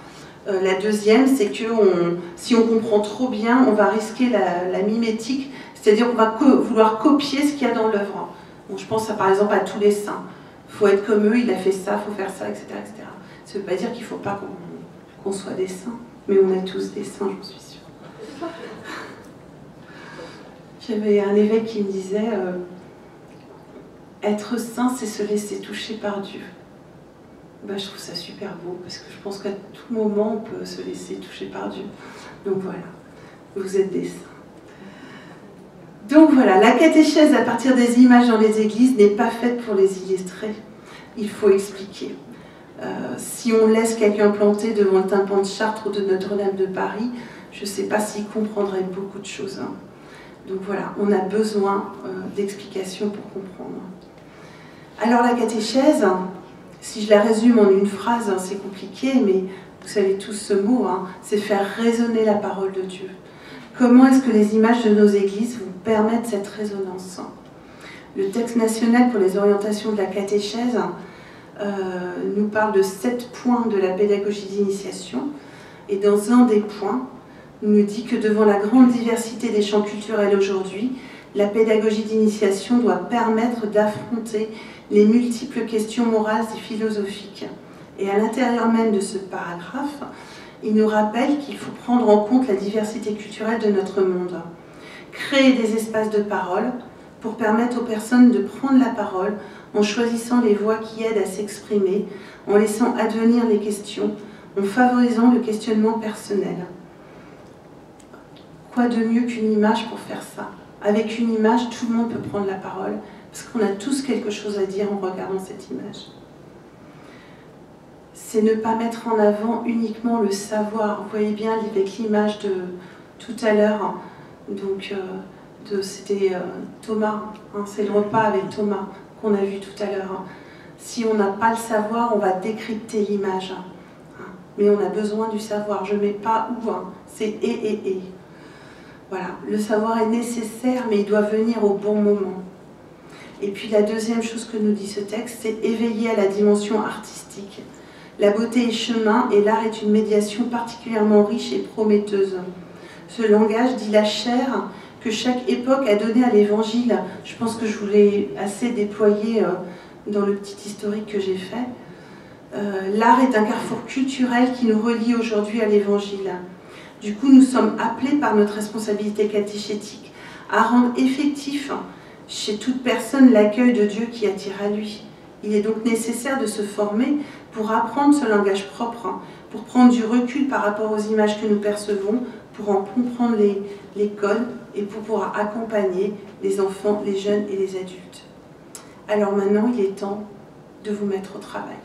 La deuxième, c'est que si on comprend trop bien, on va risquer la mimétique, c'est-à-dire qu'on va vouloir copier ce qu'il y a dans l'œuvre. Bon, je pense par exemple à tous les saints. Il faut être comme eux, il a fait ça, il faut faire ça, etc., etc. Ça ne veut pas dire qu'il ne faut pas qu'on soit des saints, mais on est tous des saints, j'en suis sûre. J'avais un évêque qui me disait être saint, c'est se laisser toucher par Dieu. Je trouve ça super beau, parce que je pense qu'à tout moment, on peut se laisser toucher par Dieu. Donc voilà, vous êtes des saints. Donc voilà, la catéchèse à partir des images dans les églises n'est pas faite pour les illustrer. Il faut expliquer. Si on laisse quelqu'un planter devant le tympan de Chartres ou de Notre-Dame de Paris, je ne sais pas s'il comprendrait beaucoup de choses. Donc voilà, on a besoin d'explications pour comprendre. Alors la catéchèse, si je la résume en une phrase, c'est compliqué, mais vous savez tous ce mot, c'est faire résonner la parole de Dieu. Comment est-ce que les images de nos églises vous permettent cette résonance? Le texte national pour les orientations de la catéchèse nous parle de 7 points de la pédagogie d'initiation, et dans un des points, il nous dit que devant la grande diversité des champs culturels aujourd'hui, la pédagogie d'initiation doit permettre d'affronter les multiples questions morales et philosophiques. Et à l'intérieur même de ce paragraphe, il nous rappelle qu'il faut prendre en compte la diversité culturelle de notre monde. Créer des espaces de parole pour permettre aux personnes de prendre la parole en choisissant les voix qui aident à s'exprimer, en laissant advenir les questions, en favorisant le questionnement personnel. Quoi de mieux qu'une image pour faire ça? Avec une image, tout le monde peut prendre la parole, parce qu'on a tous quelque chose à dire en regardant cette image. C'est ne pas mettre en avant uniquement le savoir. Vous voyez bien avec l'image de tout à l'heure, donc c'était Thomas, c'est le repas avec Thomas qu'on a vu tout à l'heure. Si on n'a pas le savoir, on va décrypter l'image. Mais on a besoin du savoir. Je ne mets pas ou, c'est et. Voilà, le savoir est nécessaire, mais il doit venir au bon moment. Et puis la deuxième chose que nous dit ce texte, c'est éveiller à la dimension artistique. La beauté est chemin et l'art est une médiation particulièrement riche et prometteuse. Ce langage dit la chair que chaque époque a donnée à l'évangile. Je pense que je vous l'ai assez déployé dans le petit historique que j'ai fait. L'art est un carrefour culturel qui nous relie aujourd'hui à l'évangile. Du coup, nous sommes appelés par notre responsabilité catéchétique à rendre effectif chez toute personne l'accueil de Dieu qui attire à lui. Il est donc nécessaire de se former pour apprendre ce langage propre, pour prendre du recul par rapport aux images que nous percevons, pour en comprendre les codes et pour pouvoir accompagner les enfants, les jeunes et les adultes. Alors maintenant, il est temps de vous mettre au travail.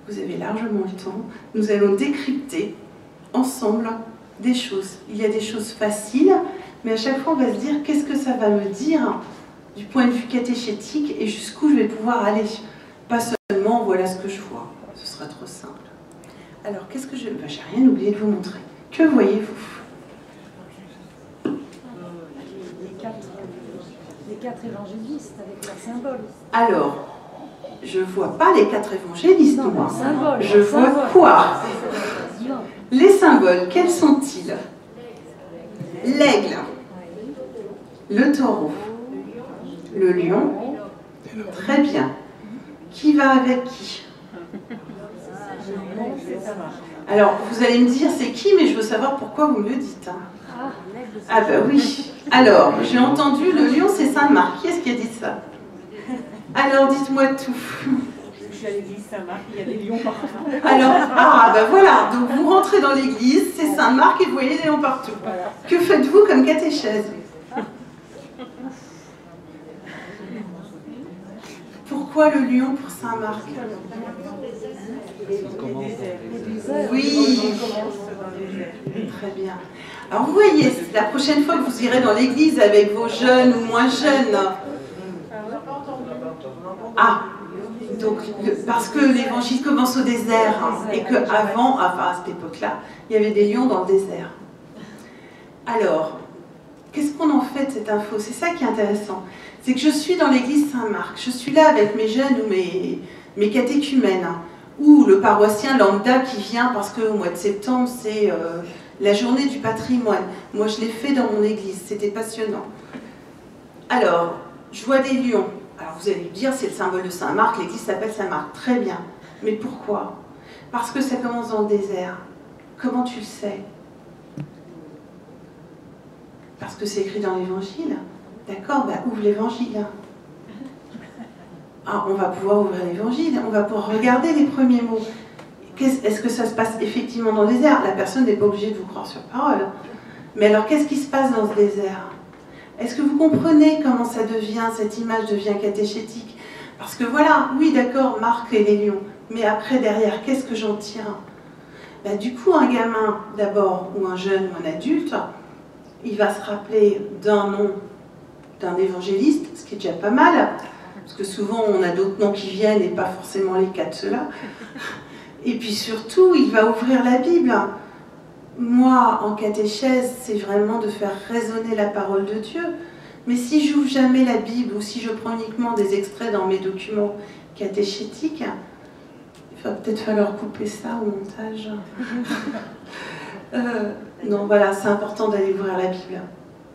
Vous avez largement le temps. Nous allons décrypter ensemble des choses. Il y a des choses faciles, mais à chaque fois on va se dire qu'est-ce que ça va me dire du point de vue catéchétique et jusqu'où je vais pouvoir aller. Pas seulement voilà ce que je vois, ce sera trop simple. Alors qu'est-ce que j'ai rien oublié de vous montrer. Que voyez-vous? Les quatre évangélistes avec leurs symboles. Alors, je ne vois pas les 4 évangélistes, non, moi. Symboles, je vois quoi? Les symboles, quels sont-ils? L'aigle, le taureau, le lion. Très bien. Qui va avec qui? Alors, vous allez me dire c'est qui, mais je veux savoir pourquoi vous me le dites. Ah ben oui. Alors, j'ai entendu le lion, c'est Saint Marc. Qui est-ce qui a dit ça? Alors, dites-moi tout. suis à l'église Saint-Marc, il y a des lions partout. Alors, ah ben voilà, donc vous rentrez dans l'église, c'est Saint-Marc et vous voyez des lions partout. Voilà. Que faites-vous comme catéchèse? Pourquoi le lion pour Saint-Marc? Oui, très bien. Alors vous voyez, la prochaine fois que vous irez dans l'église avec vos jeunes ou moins jeunes, ah, donc parce que l'évangile commence au désert et qu'avant, enfin à cette époque-là, il y avait des lions dans le désert. Alors, qu'est-ce qu'on en fait de cette info? C'est ça qui est intéressant. C'est que je suis dans l'église Saint-Marc, je suis là avec mes jeunes ou mes catéchumènes, ou le paroissien lambda qui vient parce qu'au mois de septembre, c'est la journée du patrimoine. Moi, je l'ai fait dans mon église, c'était passionnant. Alors, je vois des lions. Alors, vous allez me dire, c'est le symbole de Saint-Marc, l'église s'appelle Saint-Marc. Très bien. Mais pourquoi? Parce que ça commence dans le désert. Comment tu le sais? Parce que c'est écrit dans l'évangile. D'accord, bah ouvre l'évangile. Ah, on va pouvoir ouvrir l'évangile, on va pouvoir regarder les premiers mots. Est-ce que ça se passe effectivement dans le désert? La personne n'est pas obligée de vous croire sur parole. Mais alors, qu'est-ce qui se passe dans ce désert? Est-ce que vous comprenez comment ça devient, cette image devient catéchétique? Parce que voilà, oui d'accord, Marc et les lions, mais après, derrière, qu'est-ce que j'en tire? Ben, du coup, un gamin, d'abord, ou un jeune, ou un adulte, il va se rappeler d'un nom d'un évangéliste, ce qui est déjà pas mal, parce que souvent, on a d'autres noms qui viennent et pas forcément les cas de ceux-là. Et puis surtout, il va ouvrir la Bible. Moi, en catéchèse, c'est vraiment de faire résonner la parole de Dieu. Mais si j'ouvre jamais la Bible ou si je prends uniquement des extraits dans mes documents catéchétiques, il va peut-être falloir couper ça au montage. Non, voilà, c'est important d'aller ouvrir la Bible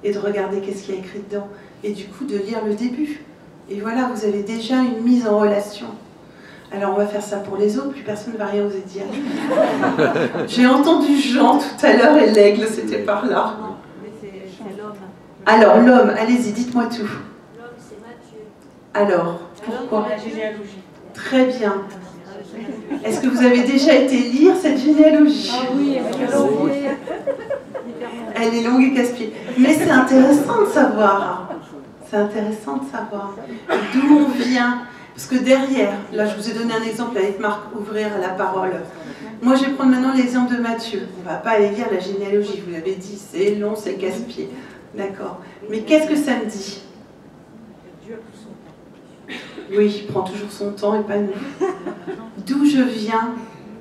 et de regarder qu'est-ce qu'il y a écrit dedans. Et du coup, de lire le début. Et voilà, vous avez déjà une mise en relation. Alors on va faire ça pour les autres, plus personne ne va rien oser dire. J'ai entendu Jean tout à l'heure et l'aigle, c'était par là. Non, mais c'est l'homme. Alors l'homme, allez-y, dites-moi tout. L'homme, c'est Matthieu. Alors, pourquoi? La généalogie. Très bien. Est-ce que vous avez déjà été lire cette généalogie? Ah oui, Elle est longue et casse-pied. Mais c'est intéressant de savoir. C'est intéressant de savoir d'où on vient. Parce que derrière, là je vous ai donné un exemple avec Marc, ouvrir la parole. Moi je vais prendre maintenant l'exemple de Matthieu. On ne va pas aller lire la généalogie, vous l'avez dit, c'est long, c'est casse-pied. D'accord. Mais qu'est-ce que ça me dit? Oui, il prend toujours son temps et pas nous. D'où je viens,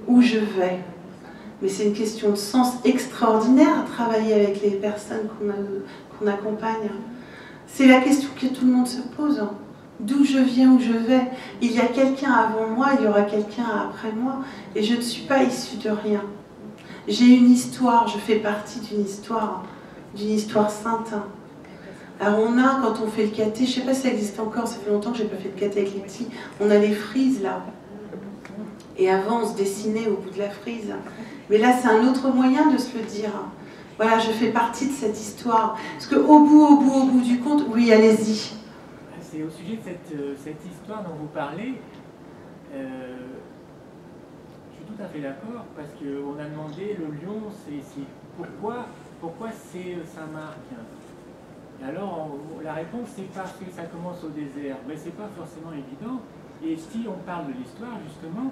où je vais. Mais c'est une question de sens extraordinaire à travailler avec les personnes qu'on accompagne. C'est la question que tout le monde se pose. D'où je viens, où je vais. Il y a quelqu'un avant moi, il y aura quelqu'un après moi. Et je ne suis pas issue de rien. J'ai une histoire, je fais partie d'une histoire sainte. Alors on a, quand on fait le caté, je ne sais pas si ça existe encore, ça fait longtemps que je n'ai pas fait de caté avec les petits, on a les frises là. Et avant on se dessinait au bout de la frise. Mais là c'est un autre moyen de se le dire. Voilà, je fais partie de cette histoire. Parce qu'au bout du compte, oui, allez-y. C'est au sujet de cette histoire dont vous parlez. Je suis tout à fait d'accord, parce qu'on a demandé, le lion, c'est pourquoi c'est Saint-Marc? Et alors, la réponse, c'est parce que ça commence au désert. Mais c'est pas forcément évident. Et si on parle de l'histoire, justement,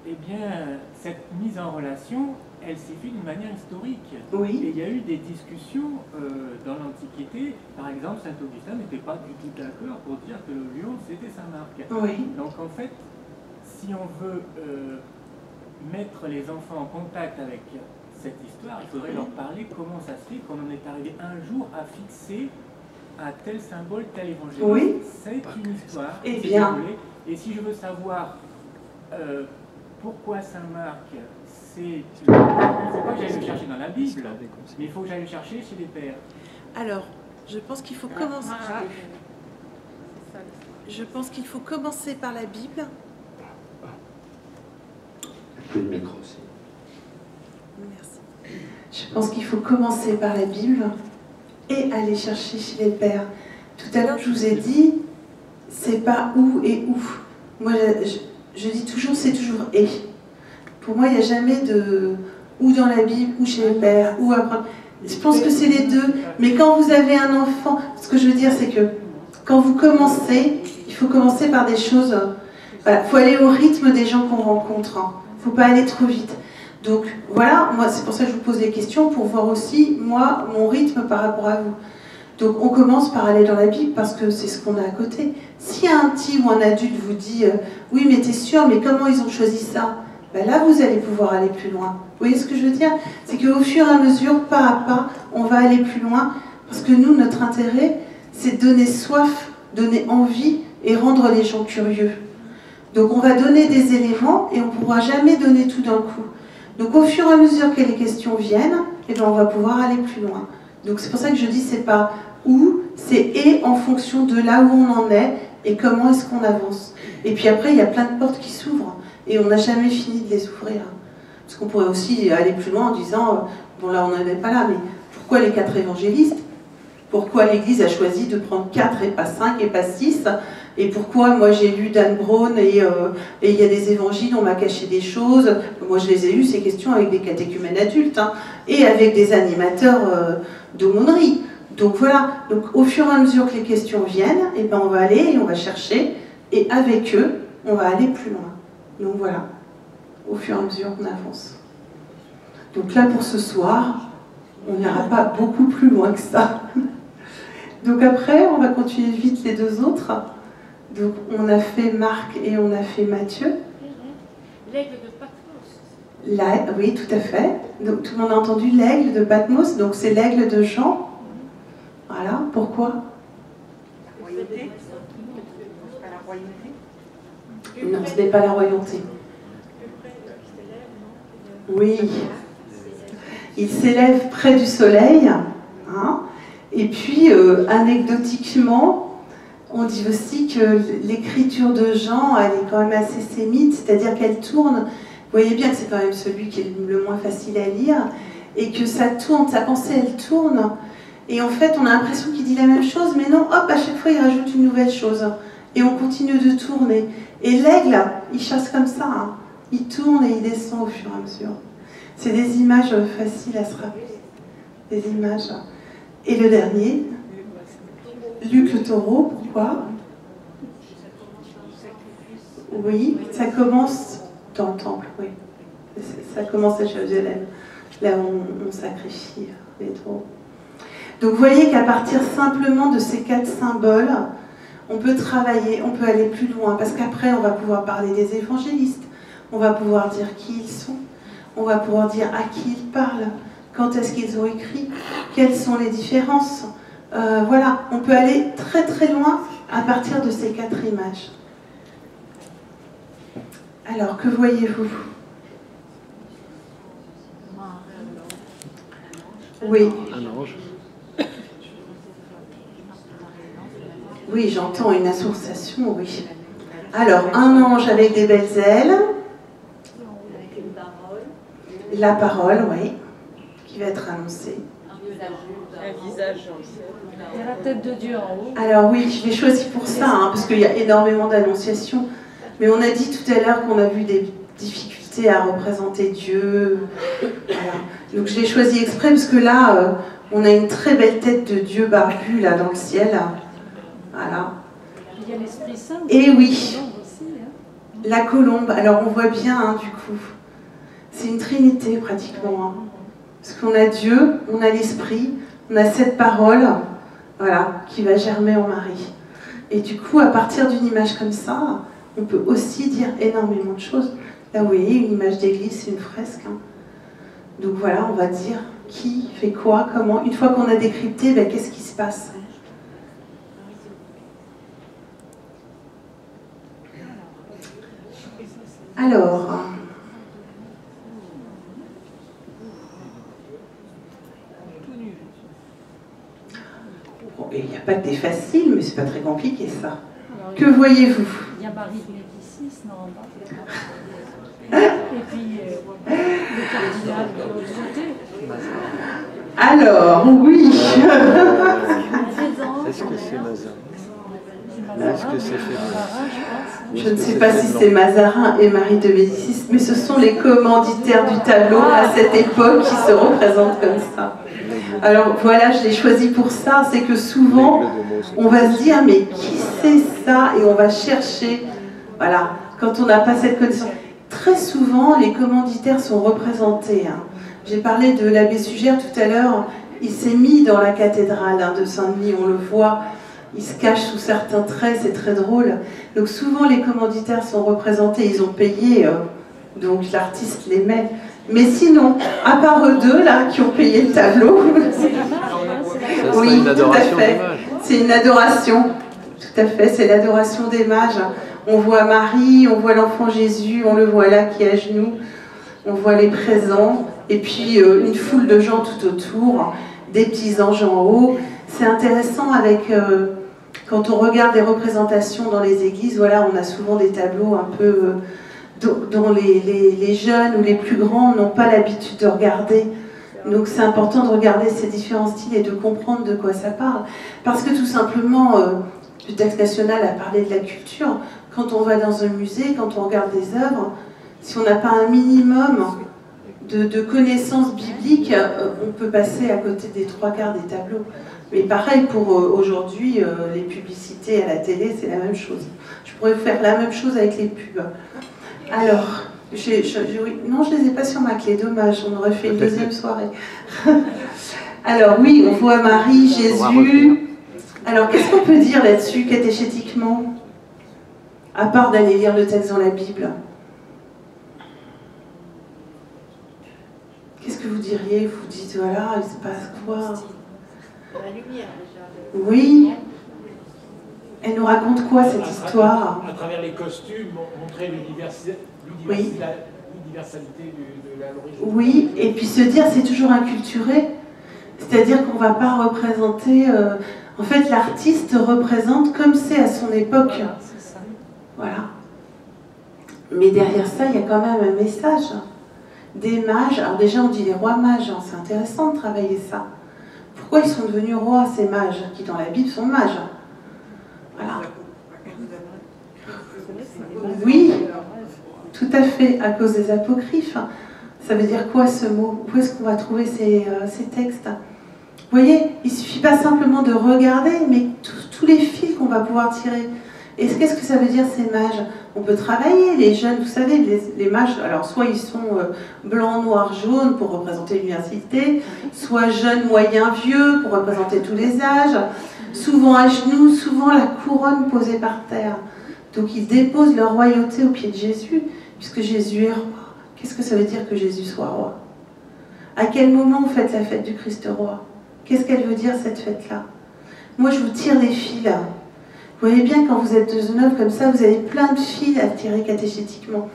eh bien, cette mise en relation, elle s'est faite d'une manière historique. Oui. Et il y a eu des discussions dans l'Antiquité. Par exemple, saint Augustin n'était pas du tout d'accord pour dire que le lion, c'était Saint-Marc. Oui. Donc en fait, si on veut mettre les enfants en contact avec cette histoire, il faudrait leur parler comment ça se fait qu'on en est arrivé un jour à fixer à tel symbole, tel évangile. Oui. C'est une histoire. Eh bien. Et si je veux savoir pourquoi Saint-Marc, c'est... Il ne faut pas que j'aille le chercher dans la Bible, mais il faut que j'aille le chercher chez les pères. Alors, je pense qu'il faut commencer. Je pense qu'il faut commencer par la Bible. Un peu de micro aussi. Merci. Je pense qu'il faut commencer par la Bible et aller chercher chez les pères. Tout à l'heure, je vous ai dit, c'est pas où et où. Moi, je dis toujours, c'est toujours « et ». Pour moi, il n'y a jamais de « ou dans la Bible, ou chez le Père, ou après ». Je pense que c'est les deux. Mais quand vous avez un enfant, ce que je veux dire, c'est que quand vous commencez, il faut commencer par des choses... Voilà, il faut aller au rythme des gens qu'on rencontre. Il ne faut pas aller trop vite. Donc voilà, moi c'est pour ça que je vous pose des questions, pour voir aussi, moi, mon rythme par rapport à vous. Donc on commence par aller dans la Bible parce que c'est ce qu'on a à côté. Si un petit ou un adulte vous dit oui mais t'es sûr, mais comment ils ont choisi ça? Ben là vous allez pouvoir aller plus loin. Vous voyez ce que je veux dire? C'est qu'au fur et à mesure, pas à pas, on va aller plus loin parce que nous, notre intérêt, c'est donner soif, donner envie et rendre les gens curieux. Donc on va donner des éléments et on ne pourra jamais donner tout d'un coup. Donc au fur et à mesure que les questions viennent, eh bien, on va pouvoir aller plus loin. Donc c'est pour ça que je dis c'est pas où, c'est et en fonction de là où on en est et comment est-ce qu'on avance. Et puis après il y a plein de portes qui s'ouvrent et on n'a jamais fini de les ouvrir. Parce qu'on pourrait aussi aller plus loin en disant, bon là on n'en est pas là, mais pourquoi les 4 évangélistes? Pourquoi l'Église a choisi de prendre 4 et pas 5 et pas 6? Et pourquoi moi j'ai lu Dan Brown et il y a des évangiles, on m'a caché des choses. Moi je les ai eues ces questions avec des catéchumènes adultes hein, et avec des animateurs d'aumônerie. Donc voilà, donc au fur et à mesure que les questions viennent, eh ben, on va aller et on va chercher et avec eux, on va aller plus loin. Donc voilà, au fur et à mesure qu'on avance. Donc là pour ce soir, on n'ira pas beaucoup plus loin que ça. Donc après, on va continuer vite les deux autres. Donc on a fait Marc et on a fait Matthieu. L'aigle de Patmos. Oui, tout à fait. Donc tout le monde a entendu l'aigle de Patmos, donc c'est l'aigle de Jean. Voilà, pourquoi? La royauté. C'est pas la royauté. Non, ce n'est pas la royauté. Oui. Il s'élève près du soleil. Hein, et puis, anecdotiquement, on dit aussi que l'écriture de Jean, elle est quand même assez sémite, c'est-à-dire qu'elle tourne, vous voyez bien que c'est quand même celui qui est le moins facile à lire, et que ça tourne, sa pensée elle tourne, et en fait on a l'impression qu'il dit la même chose, mais non, hop, à chaque fois il rajoute une nouvelle chose, et on continue de tourner. Et l'aigle, il chasse comme ça, hein. Il tourne et il descend au fur et à mesure. C'est des images faciles à se rappeler, des images. Et le dernier, Luc le taureau, pourquoi? Oui, ça commence dans le temple, oui. Ça commence à Jérusalem, là où on sacrifie les taureaux. Donc vous voyez qu'à partir simplement de ces 4 symboles, on peut travailler, on peut aller plus loin, parce qu'après on va pouvoir parler des évangélistes, on va pouvoir dire qui ils sont, on va pouvoir dire à qui ils parlent, quand est-ce qu'ils ont écrit, quelles sont les différences. Voilà, on peut aller très très loin à partir de ces 4 images. Alors, que voyez-vous? Oui. Un ange. Oui, j'entends une association, oui. Alors, un ange avec des belles ailes. Avec une parole. La parole, oui, qui va être annoncée. Un visage dans le ciel. Il y a la tête de Dieu en haut. Alors oui, je l'ai choisi pour ça, hein, parce qu'il y a énormément d'annonciations. Mais on a dit tout à l'heure qu'on a vu des difficultés à représenter Dieu. Voilà. Donc je l'ai choisi exprès, parce que là, on a une très belle tête de Dieu barbu, là, dans le ciel. Voilà. Il y a l'Esprit Saint. Et oui, Aussi, hein. la colombe. Alors on voit bien, hein, du coup. C'est une trinité, pratiquement. Hein. Parce qu'on a Dieu, on a l'Esprit, on a cette parole, voilà, qui va germer en Marie. Et du coup, à partir d'une image comme ça, on peut aussi dire énormément de choses. Là, vous voyez, une image d'église, c'est une fresque. Hein. Donc voilà, on va dire qui fait quoi, comment. Une fois qu'on a décrypté, ben, qu'est-ce qui se passe? Alors... il n'y a pas que des faciles, mais c'est pas très compliqué ça. Alors, que voyez-vous? Il y a Marie de Médicis, non, en bas. Et puis le cardinal de l'autre côté. Alors, oui. Est-ce que c'est Mazin? Mazarin, que c'est fait Je ne sais pas si c'est Mazarin et Marie de Médicis, mais ce sont les commanditaires du tableau à cette époque qui se représentent comme ça. Alors voilà, je l'ai choisi pour ça, c'est que souvent, on va se dire, mais qui c'est ça? Et on va chercher, voilà, quand on n'a pas cette connaissance. Très souvent, les commanditaires sont représentés. Hein. J'ai parlé de l'abbé Sugère tout à l'heure, il s'est mis dans la cathédrale de Saint-Denis, on le voit, il se cache sous certains traits, c'est très drôle. Donc souvent, les commanditaires sont représentés, ils ont payé, donc l'artiste les met. Mais sinon, à part eux deux, là, qui ont payé le tableau, oui, tout à fait, c'est une adoration, tout à fait, c'est l'adoration des mages. On voit Marie, on voit l'enfant Jésus, on le voit là qui est à genoux, on voit les présents, et puis une foule de gens tout autour, des petits anges en haut. C'est intéressant avec, quand on regarde les représentations dans les églises, voilà, on a souvent des tableaux un peu dont les jeunes ou les plus grands n'ont pas l'habitude de regarder. Donc c'est important de regarder ces différents styles et de comprendre de quoi ça parle. Parce que tout simplement, le texte national a parlé de la culture. Quand on va dans un musée, quand on regarde des œuvres, si on n'a pas un minimum de connaissances bibliques, on peut passer à côté des 3/4 des tableaux. Mais pareil pour aujourd'hui, les publicités à la télé, c'est la même chose. Je pourrais faire la même chose avec les pubs. Alors, non, je ne les ai pas sur ma clé, dommage, on aurait fait une deuxième soirée. Alors oui, on voit Marie, Jésus. Alors qu'est-ce qu'on peut dire là-dessus catéchétiquement? À part d'aller lire le texte dans la Bible. Qu'est-ce que vous diriez? Vous dites, voilà, il se passe quoi? La lumière, déjà. Oui. Elle nous raconte quoi, cette histoire? À travers les costumes, montrer l'universalité Oui. de l'origine. Oui, et puis se dire, c'est toujours inculturé. C'est-à-dire qu'on ne va pas représenter... En fait, l'artiste représente comme c'est à son époque. Voilà. Mais derrière ça, il y a quand même un message. Des mages, alors déjà on dit les rois mages, hein, c'est intéressant de travailler ça. Pourquoi ils sont devenus rois, ces mages, qui dans la Bible sont mages? Voilà. Oui, tout à fait, à cause des apocryphes. Ça veut dire quoi ce mot? Où est-ce qu'on va trouver ces textes? Vous voyez, il ne suffit pas simplement de regarder, mais tous les fils qu'on va pouvoir tirer. Et qu'est-ce que ça veut dire ces mages? On peut travailler, les jeunes, vous savez, les mages, alors soit ils sont blancs, noirs, jaunes pour représenter l'université, soit jeunes, moyens, vieux pour représenter tous les âges, souvent à genoux, souvent la couronne posée par terre. Donc ils déposent leur royauté au pied de Jésus, puisque Jésus est roi. Qu'est-ce que ça veut dire que Jésus soit roi? À quel moment vous faites la fête du Christ roi? Qu'est-ce qu'elle veut dire cette fête-là? Moi je vous tire les fils là. Vous voyez bien, quand vous êtes dans une œuvre comme ça, vous avez plein de fils à tirer catéchétiquement.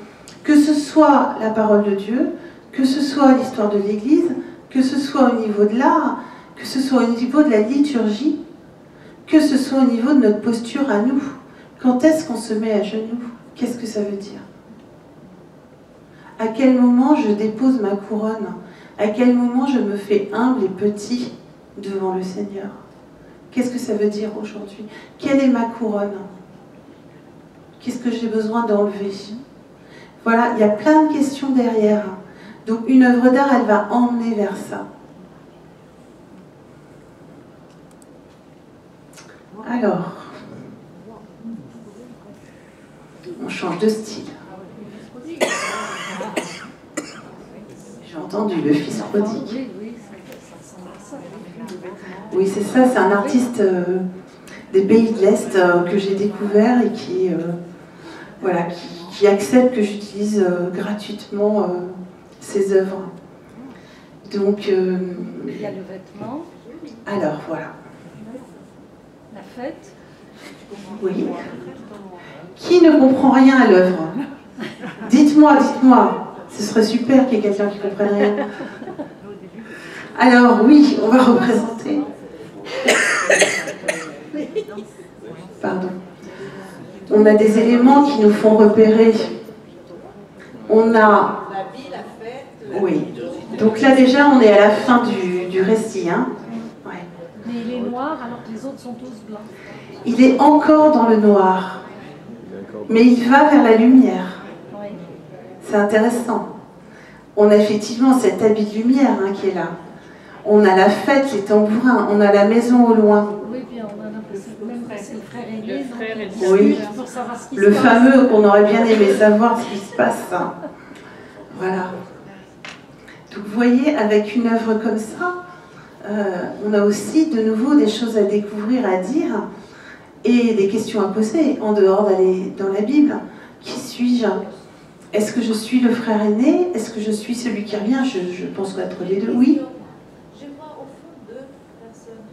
Que ce soit la parole de Dieu, que ce soit l'histoire de l'Église, que ce soit au niveau de l'art, que ce soit au niveau de la liturgie, que ce soit au niveau de notre posture à nous. Quand est-ce qu'on se met à genoux? Qu'est-ce que ça veut dire? À quel moment je dépose ma couronne? À quel moment je me fais humble et petit devant le Seigneur? Qu'est-ce que ça veut dire aujourd'hui? Quelle est ma couronne? Qu'est-ce que j'ai besoin d'enlever? Voilà, il y a plein de questions derrière. Donc une œuvre d'art, elle va emmener vers ça. Alors, on change de style. J'ai entendu le fils prodigue. Oui, c'est ça, c'est un artiste des pays de l'Est que j'ai découvert et qui, voilà, qui accepte que j'utilise gratuitement ses œuvres. Donc, il y a le vêtement. Alors, voilà. La fête. Oui. Qui ne comprend rien à l'œuvre? Dites-moi, dites-moi. Ce serait super qu'il y ait quelqu'un qui ne comprenne rien. Alors, oui, on va représenter. Pardon. On a des éléments qui nous font repérer. On a... Oui. Donc là, déjà, on est à la fin du récit. Hein. Ouais. Mais il est noir. noir alors que les autres sont tous blancs. Il est encore dans le noir, mais il va vers la lumière. Oui. C'est intéressant. On a effectivement cet habit de lumière qui est là. On a la fête, les tambourins, on a la maison au loin. Oui, puis on a l'impression même que c'est le frère aîné. Le frère donc, aîné. Oui. pour savoir ce qui se Le passe. fameux qu'on aurait bien aimé savoir ce qui se passe. Voilà. Donc vous voyez, avec une œuvre comme ça, on a aussi de nouveau des choses à découvrir, à dire, et des questions à poser, en dehors d'aller dans la Bible. Qui suis-je? Est-ce que je suis le frère aîné? Est-ce que je suis celui qui revient? Je pense être les deux. Oui. Je vois au fond deux personnes.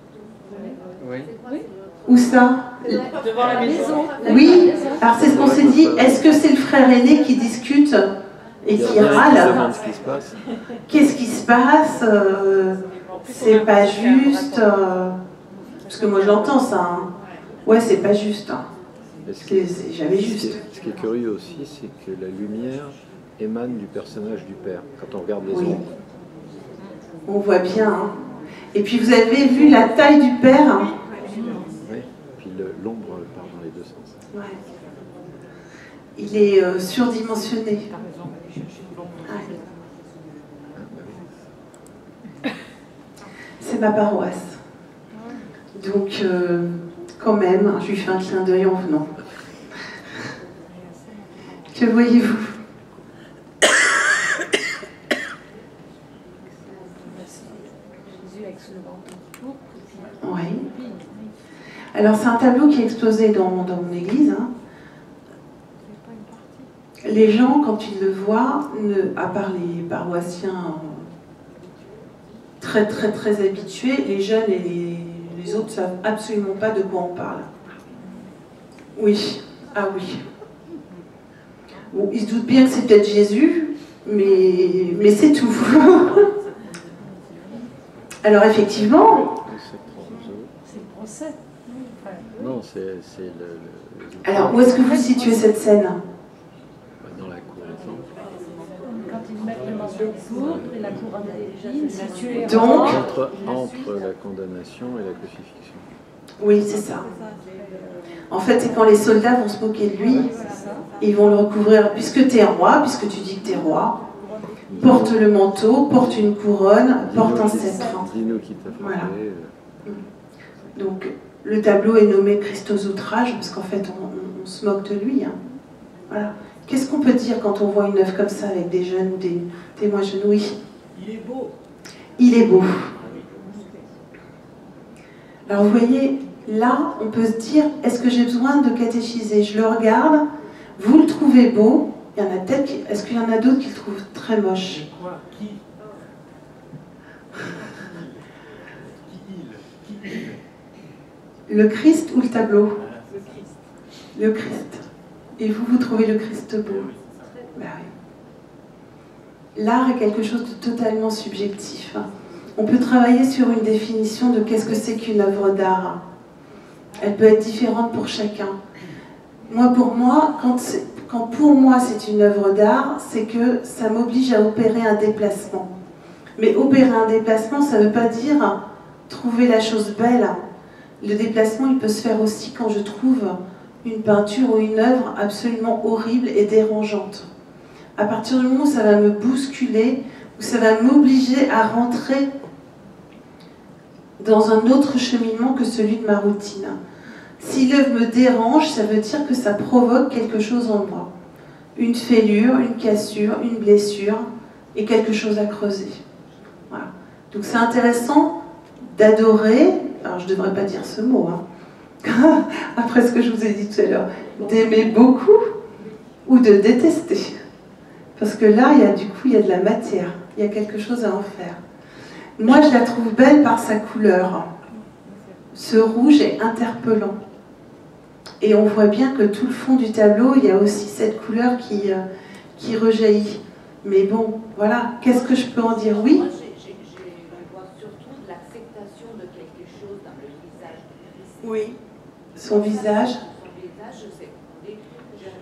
Oui. Oui. Où ça? Devant la maison. Oui. Alors c'est ce qu'on s'est dit. Est-ce que c'est le frère aîné qui discute et qui râle? Ce qui se passe. Qu'est-ce qui se passe? C'est pas juste. Parce que moi j'entends ça. Ouais, c'est pas juste. C'est jamais juste. Ce qui est curieux aussi, c'est que la lumière émane du personnage du père, quand on regarde les Oui. ombres. On voit bien. Et puis vous avez vu la taille du père? Oui. Puis l'ombre part dans les deux sens. Ouais. Il est surdimensionné. Ouais. C'est ma paroisse. Donc, quand même, je lui fais un clin d'œil en venant. Que voyez-vous? Jésus avec le manteau qui pourpre, et puis- Oui. Alors, c'est un tableau qui est exposé dans mon église. Les gens, quand ils le voient, à part les paroissiens très très très habitués, les jeunes et les autres ne savent absolument pas de quoi on parle. Oui, ah oui. Bon, ils se doutent bien que c'est peut-être Jésus, mais c'est tout. Alors effectivement, C'est le procès. Oui, enfin, oui. Non, c'est le alors où est-ce que vous situez cette scène? dans la cour des temples. Quand ils mettent le manteau de pourpre et la couronne d'épines, située Donc- Entre la condamnation et la crucifixion. Oui, c'est ça. En fait, c'est quand les soldats vont se moquer de lui, ils vont le recouvrir. Puisque tu es roi, puisque tu dis que tu es roi, porte le manteau, porte une couronne, porte un sceptre. Dis-nous qui t'a frappé. Voilà. Donc, le tableau est nommé Christ aux outrages, parce qu'en fait, on se moque de lui. Voilà. Qu'est-ce qu'on peut dire quand on voit une œuvre comme ça avec des jeunes ou des témoins jeunes? Oui. Il est beau. Il est beau. Alors vous voyez, là, on peut se dire, est-ce que j'ai besoin de catéchiser? Je le regarde, vous le trouvez beau, il y en a peut-être, est-ce qu'il y en a d'autres qui le trouvent très moche? C'est quoi? Qui il? Le Christ ou le tableau? Le Christ. Le Christ. Et vous, vous trouvez le Christ beau? Ben oui. L'art est quelque chose de totalement subjectif. On peut travailler sur une définition de qu'est-ce que c'est qu'une œuvre d'art. Elle peut être différente pour chacun. Moi, pour moi, quand pour moi c'est une œuvre d'art, c'est que ça m'oblige à opérer un déplacement. Mais opérer un déplacement, ça ne veut pas dire trouver la chose belle. Le déplacement, il peut se faire aussi quand je trouve une peinture ou une œuvre absolument horrible et dérangeante. À partir du moment où ça va me bousculer, où ça va m'obliger à rentrer dans un autre cheminement que celui de ma routine. Si l'œuvre me dérange, ça veut dire que ça provoque quelque chose en moi. Une fêlure, une cassure, une blessure et quelque chose à creuser. Voilà. Donc c'est intéressant d'adorer, alors je ne devrais pas dire ce mot, après ce que je vous ai dit tout à l'heure, d'aimer beaucoup ou de détester. Parce que là, il y a de la matière, il y a quelque chose à en faire. Moi, je la trouve belle par sa couleur. Ce rouge est interpellant. Et on voit bien que tout le fond du tableau, il y a aussi cette couleur qui rejaillit. Mais bon, voilà, qu'est-ce que je peux en dire? Oui. Moi, je vois surtout de l'acceptation de quelque chose dans le visage de Christ. Oui. Son visage. Son visage,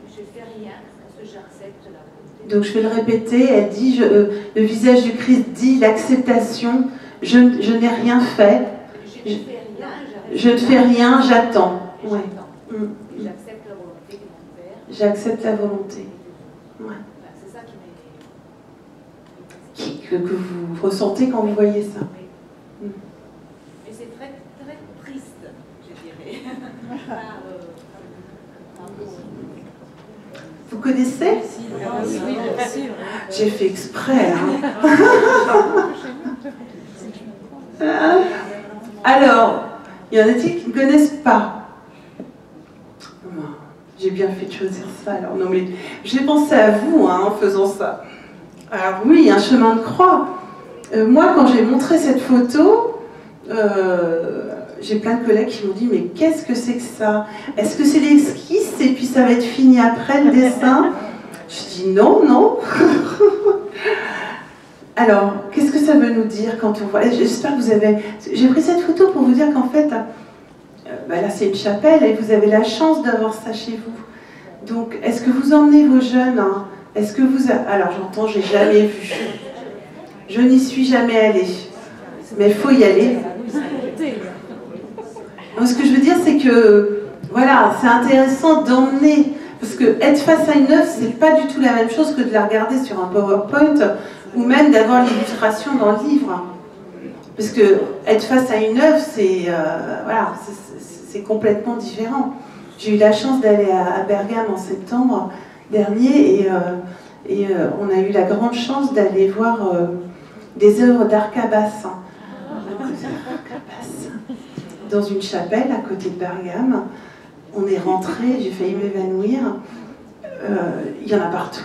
je fais rien parce que j'accepte la beauté. Donc je vais le répéter, elle dit, le visage du Christ dit l'acceptation, je n'ai rien fait. Je ne fais rien, Je ne fais rien, j'attends. Ouais. J'accepte la volonté de mon père. J'accepte la volonté. Ouais. C'est ça qui m'est... Que vous ressentez quand vous voyez ça. Mais c'est très, très triste, je dirais. Vous connaissez? Oui, bien sûr. J'ai fait exprès. Hein. Alors, il y en a-t-il qui ne connaissent pas? J'ai bien fait de choisir ça. Alors, non, mais j'ai pensé à vous hein, en faisant ça. Alors oui, un chemin de croix. Moi, quand j'ai montré cette photo, j'ai plein de collègues qui m'ont dit « Mais qu'est-ce que c'est que ça? Est-ce que c'est l'esquisse et puis ça va être fini après le dessin ?» Je dis « Non, non. » Alors, qu'est-ce que ça veut nous dire quand on voit... J'espère que vous avez... J'ai pris cette photo pour vous dire qu'en fait, là c'est une chapelle et vous avez la chance d'avoir ça chez vous. Donc, est-ce que vous emmenez vos jeunes hein? Est-ce que vous... Alors, j'entends, j'ai jamais vu. Je n'y suis jamais allée. Mais il faut y aller. Donc, ce que je veux dire, c'est que, voilà, c'est intéressant d'emmener. Parce que être face à une œuvre, c'est pas du tout la même chose que de la regarder sur un PowerPoint ou même d'avoir l'illustration dans le livre. Parce que être face à une œuvre, c'est voilà, c'est complètement différent. J'ai eu la chance d'aller à Bergame en septembre dernier et on a eu la grande chance d'aller voir des œuvres d'Arcabas. Dans une chapelle à côté de Bergame. On est rentré, j'ai failli m'évanouir. Il y en a partout.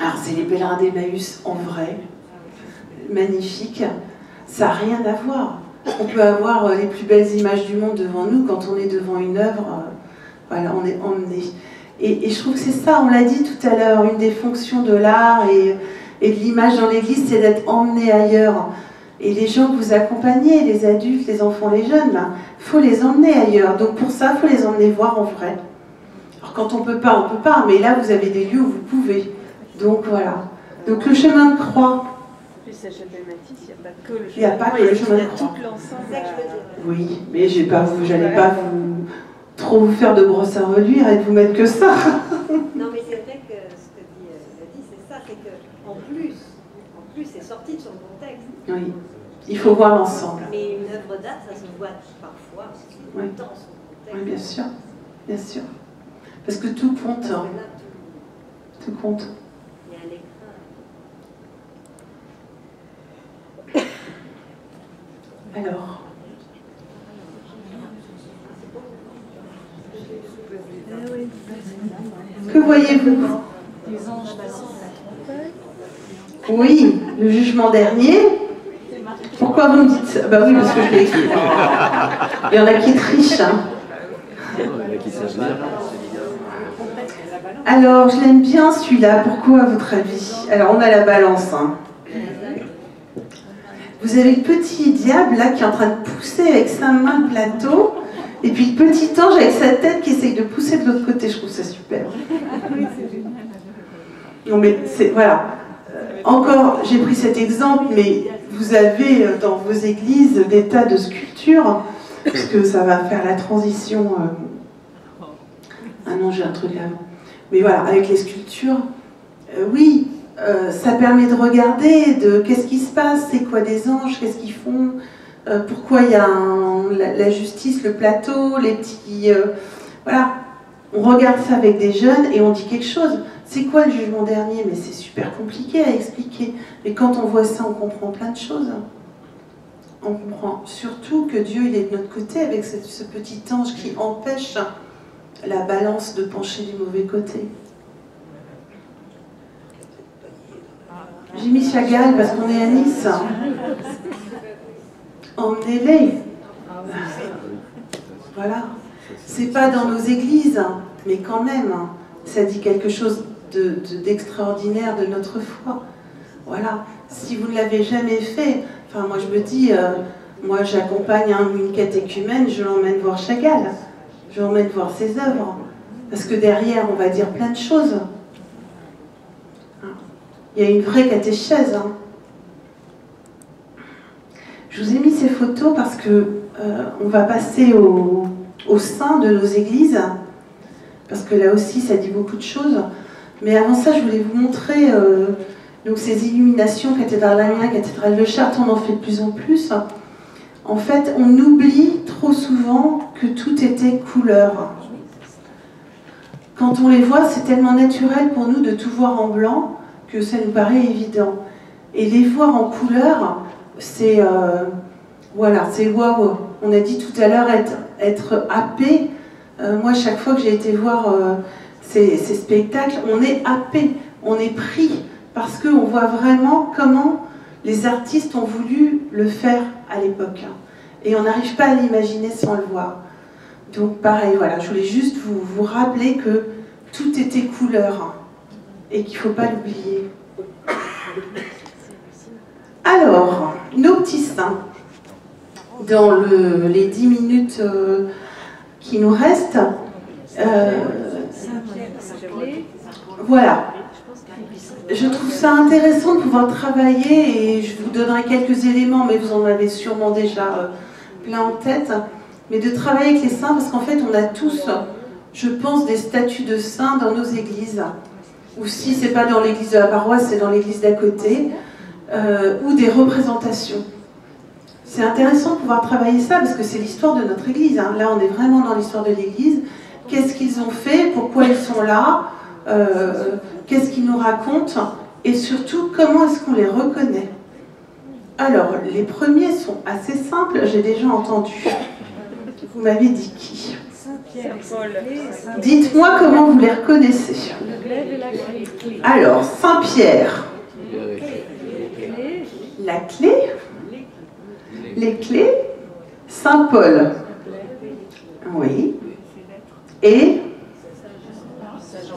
Alors c'est les pèlerins d'Emmaüs en vrai, magnifique. Ça n'a rien à voir. On peut avoir les plus belles images du monde devant nous quand on est devant une œuvre. Voilà, on est emmené. Et je trouve que c'est ça, on l'a dit tout à l'heure, une des fonctions de l'art et de l'image dans l'église, c'est d'être emmené ailleurs. Et les gens que vous accompagnez, les adultes, les enfants, les jeunes, il faut les emmener ailleurs. Donc pour ça, il faut les emmener voir en vrai. Alors quand on peut pas, mais là vous avez des lieux où vous pouvez. Donc voilà. Donc le chemin de croix. Il n'y a pas que le chemin de croix. Oui, mais j'allais pas trop vous faire de brosse à reluire et de vous mettre que ça. Non, mais c'est vrai que ce que dit Zadie, c'est ça, c'est qu'en plus, c'est sorti de son contexte. Oui, il faut voir l'ensemble. Mais une œuvre d'art, ça se voit parfois oui. dans son contexte. Oui, bien sûr, bien sûr. Parce que tout compte. Hein. Tout compte. Il y a l'écran. Alors. Que voyez-vous? Des anges oui, le jugement dernier. Pourquoi vous me dites ça? Bah oui, parce que je l'ai écrit. Il y en a qui trichent. Hein. Alors, je l'aime bien celui-là. Pourquoi, à votre avis? Alors, on a la balance. Hein. Vous avez le petit diable là qui est en train de pousser avec sa main le plateau. Et puis le petit ange avec sa tête qui essaye de pousser de l'autre côté. Je trouve ça super. Non mais c'est... Voilà. Encore, j'ai pris cet exemple, mais vous avez dans vos églises des tas de sculptures, parce que ça va faire la transition. Ah non, j'ai un truc avant. Mais voilà, avec les sculptures, oui, ça permet de regarder de qu'est-ce qui se passe, c'est quoi des anges, qu'est-ce qu'ils font, pourquoi il y a la justice, le plateau, les petits... voilà, on regarde ça avec des jeunes et on dit quelque chose. C'est quoi le jugement dernier? Mais c'est super compliqué à expliquer. Mais quand on voit ça, on comprend plein de choses. On comprend surtout que Dieu, il est de notre côté avec ce petit ange qui empêche la balance de pencher du mauvais côté. J'ai mis Chagall parce qu'on est à Nice. Emmenez-les. Voilà. C'est pas dans nos églises, mais quand même, ça dit quelque chose d'extraordinaire de notre foi. Voilà. Si vous ne l'avez jamais fait, enfin moi je me dis, moi j'accompagne une catéchumène, je l'emmène voir Chagall, je l'emmène voir ses œuvres, parce que derrière on va dire plein de choses. Il y a une vraie catéchèse. Hein. Je vous ai mis ces photos parce que on va passer au sein de nos églises, parce que là aussi ça dit beaucoup de choses. Mais avant ça, je voulais vous montrer donc ces illuminations, cathédrale d'Amiens, cathédrale de Chartres, on en fait de plus en plus. En fait, on oublie trop souvent que tout était couleur. Quand on les voit, c'est tellement naturel pour nous de tout voir en blanc que ça nous paraît évident. Et les voir en couleur, c'est voilà, c'est waouh. On a dit tout à l'heure être happé. Moi, chaque fois que j'ai été voir ces spectacles, on est happé, on est pris, parce qu'on voit vraiment comment les artistes ont voulu le faire à l'époque. Et on n'arrive pas à l'imaginer sans le voir. Donc pareil, voilà, je voulais juste vous rappeler que tout était couleur et qu'il ne faut pas l'oublier. Alors, nos petits saints, dans les 10 minutes qui nous restent, voilà. Je trouve ça intéressant de pouvoir travailler, et je vous donnerai quelques éléments, mais vous en avez sûrement déjà plein en tête, mais de travailler avec les saints, parce qu'en fait on a tous, je pense, des statues de saints dans nos églises, ou si c'est pas dans l'église de la paroisse, c'est dans l'église d'à côté, ou des représentations. C'est intéressant de pouvoir travailler ça, parce que c'est l'histoire de notre église, hein. Là on est vraiment dans l'histoire de l'église. Qu'est-ce qu'ils ont fait, pourquoi ils sont là, qu'est-ce qu'ils nous racontent, et surtout comment est-ce qu'on les reconnaît. Alors, les premiers sont assez simples, j'ai déjà entendu. Vous m'avez dit qui? Dites-moi comment vous les reconnaissez. Alors, Saint-Pierre, la clé, les clés, Saint-Paul, oui, et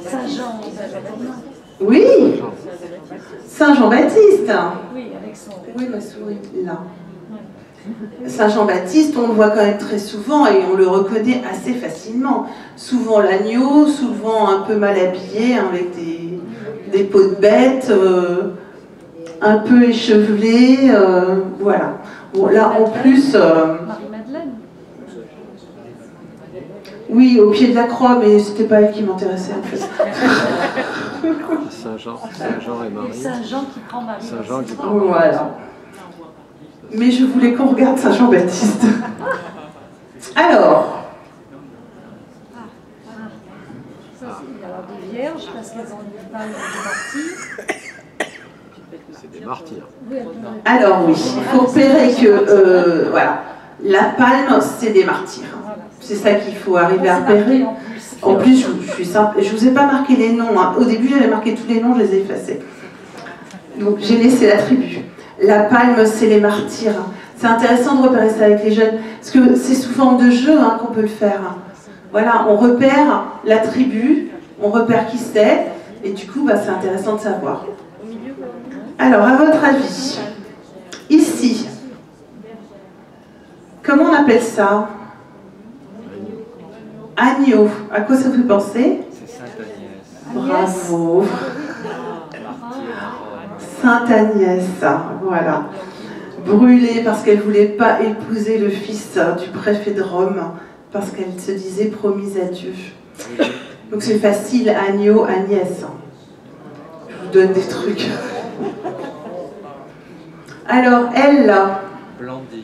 Saint-Jean. oui, Saint Jean-Baptiste. Oui, avec son... Oui, ma souris, là. Saint Jean-Baptiste, on le voit quand même très souvent et on le reconnaît assez facilement. Souvent l'agneau, souvent un peu mal habillé, hein, avec des peaux de bête, un peu échevelé, voilà. Bon, là, en plus... Marie-Madeleine. Oui, au pied de la croix, mais c'était pas elle qui m'intéressait en fait. Saint-Jean et Marie. Saint-Jean qui prend Marie. Saint-Jean qui prend Marie. Voilà. Mais je voulais qu'on regarde Saint Jean-Baptiste. Alors. Ça, c'est alors des vierges, parce qu'elles ont une palme de martyrs. C'est des martyrs. Alors oui, il faut repérer que voilà, la palme, c'est des martyrs. C'est ça qu'il faut arriver à repérer. En plus, je suis simple, je vous ai pas marqué les noms. Hein. Au début, j'avais marqué tous les noms, je les ai effacés. Donc j'ai laissé la tribu. La palme, c'est les martyrs. C'est intéressant de repérer ça avec les jeunes, parce que c'est sous forme de jeu hein, qu'on peut le faire. Voilà, on repère la tribu, on repère qui c'est, et du coup, bah, c'est intéressant de savoir. Alors, à votre avis, ici, comment on appelle ça? Agneau. À quoi ça vous fait penser? C'est Sainte-Agnès. Bravo. Sainte-Agnès, voilà. Brûlée parce qu'elle ne voulait pas épouser le fils du préfet de Rome, parce qu'elle se disait promise à Dieu. Donc c'est facile, Agneau, Agnès. Je vous donne des trucs. Alors, elle, là. Blandine.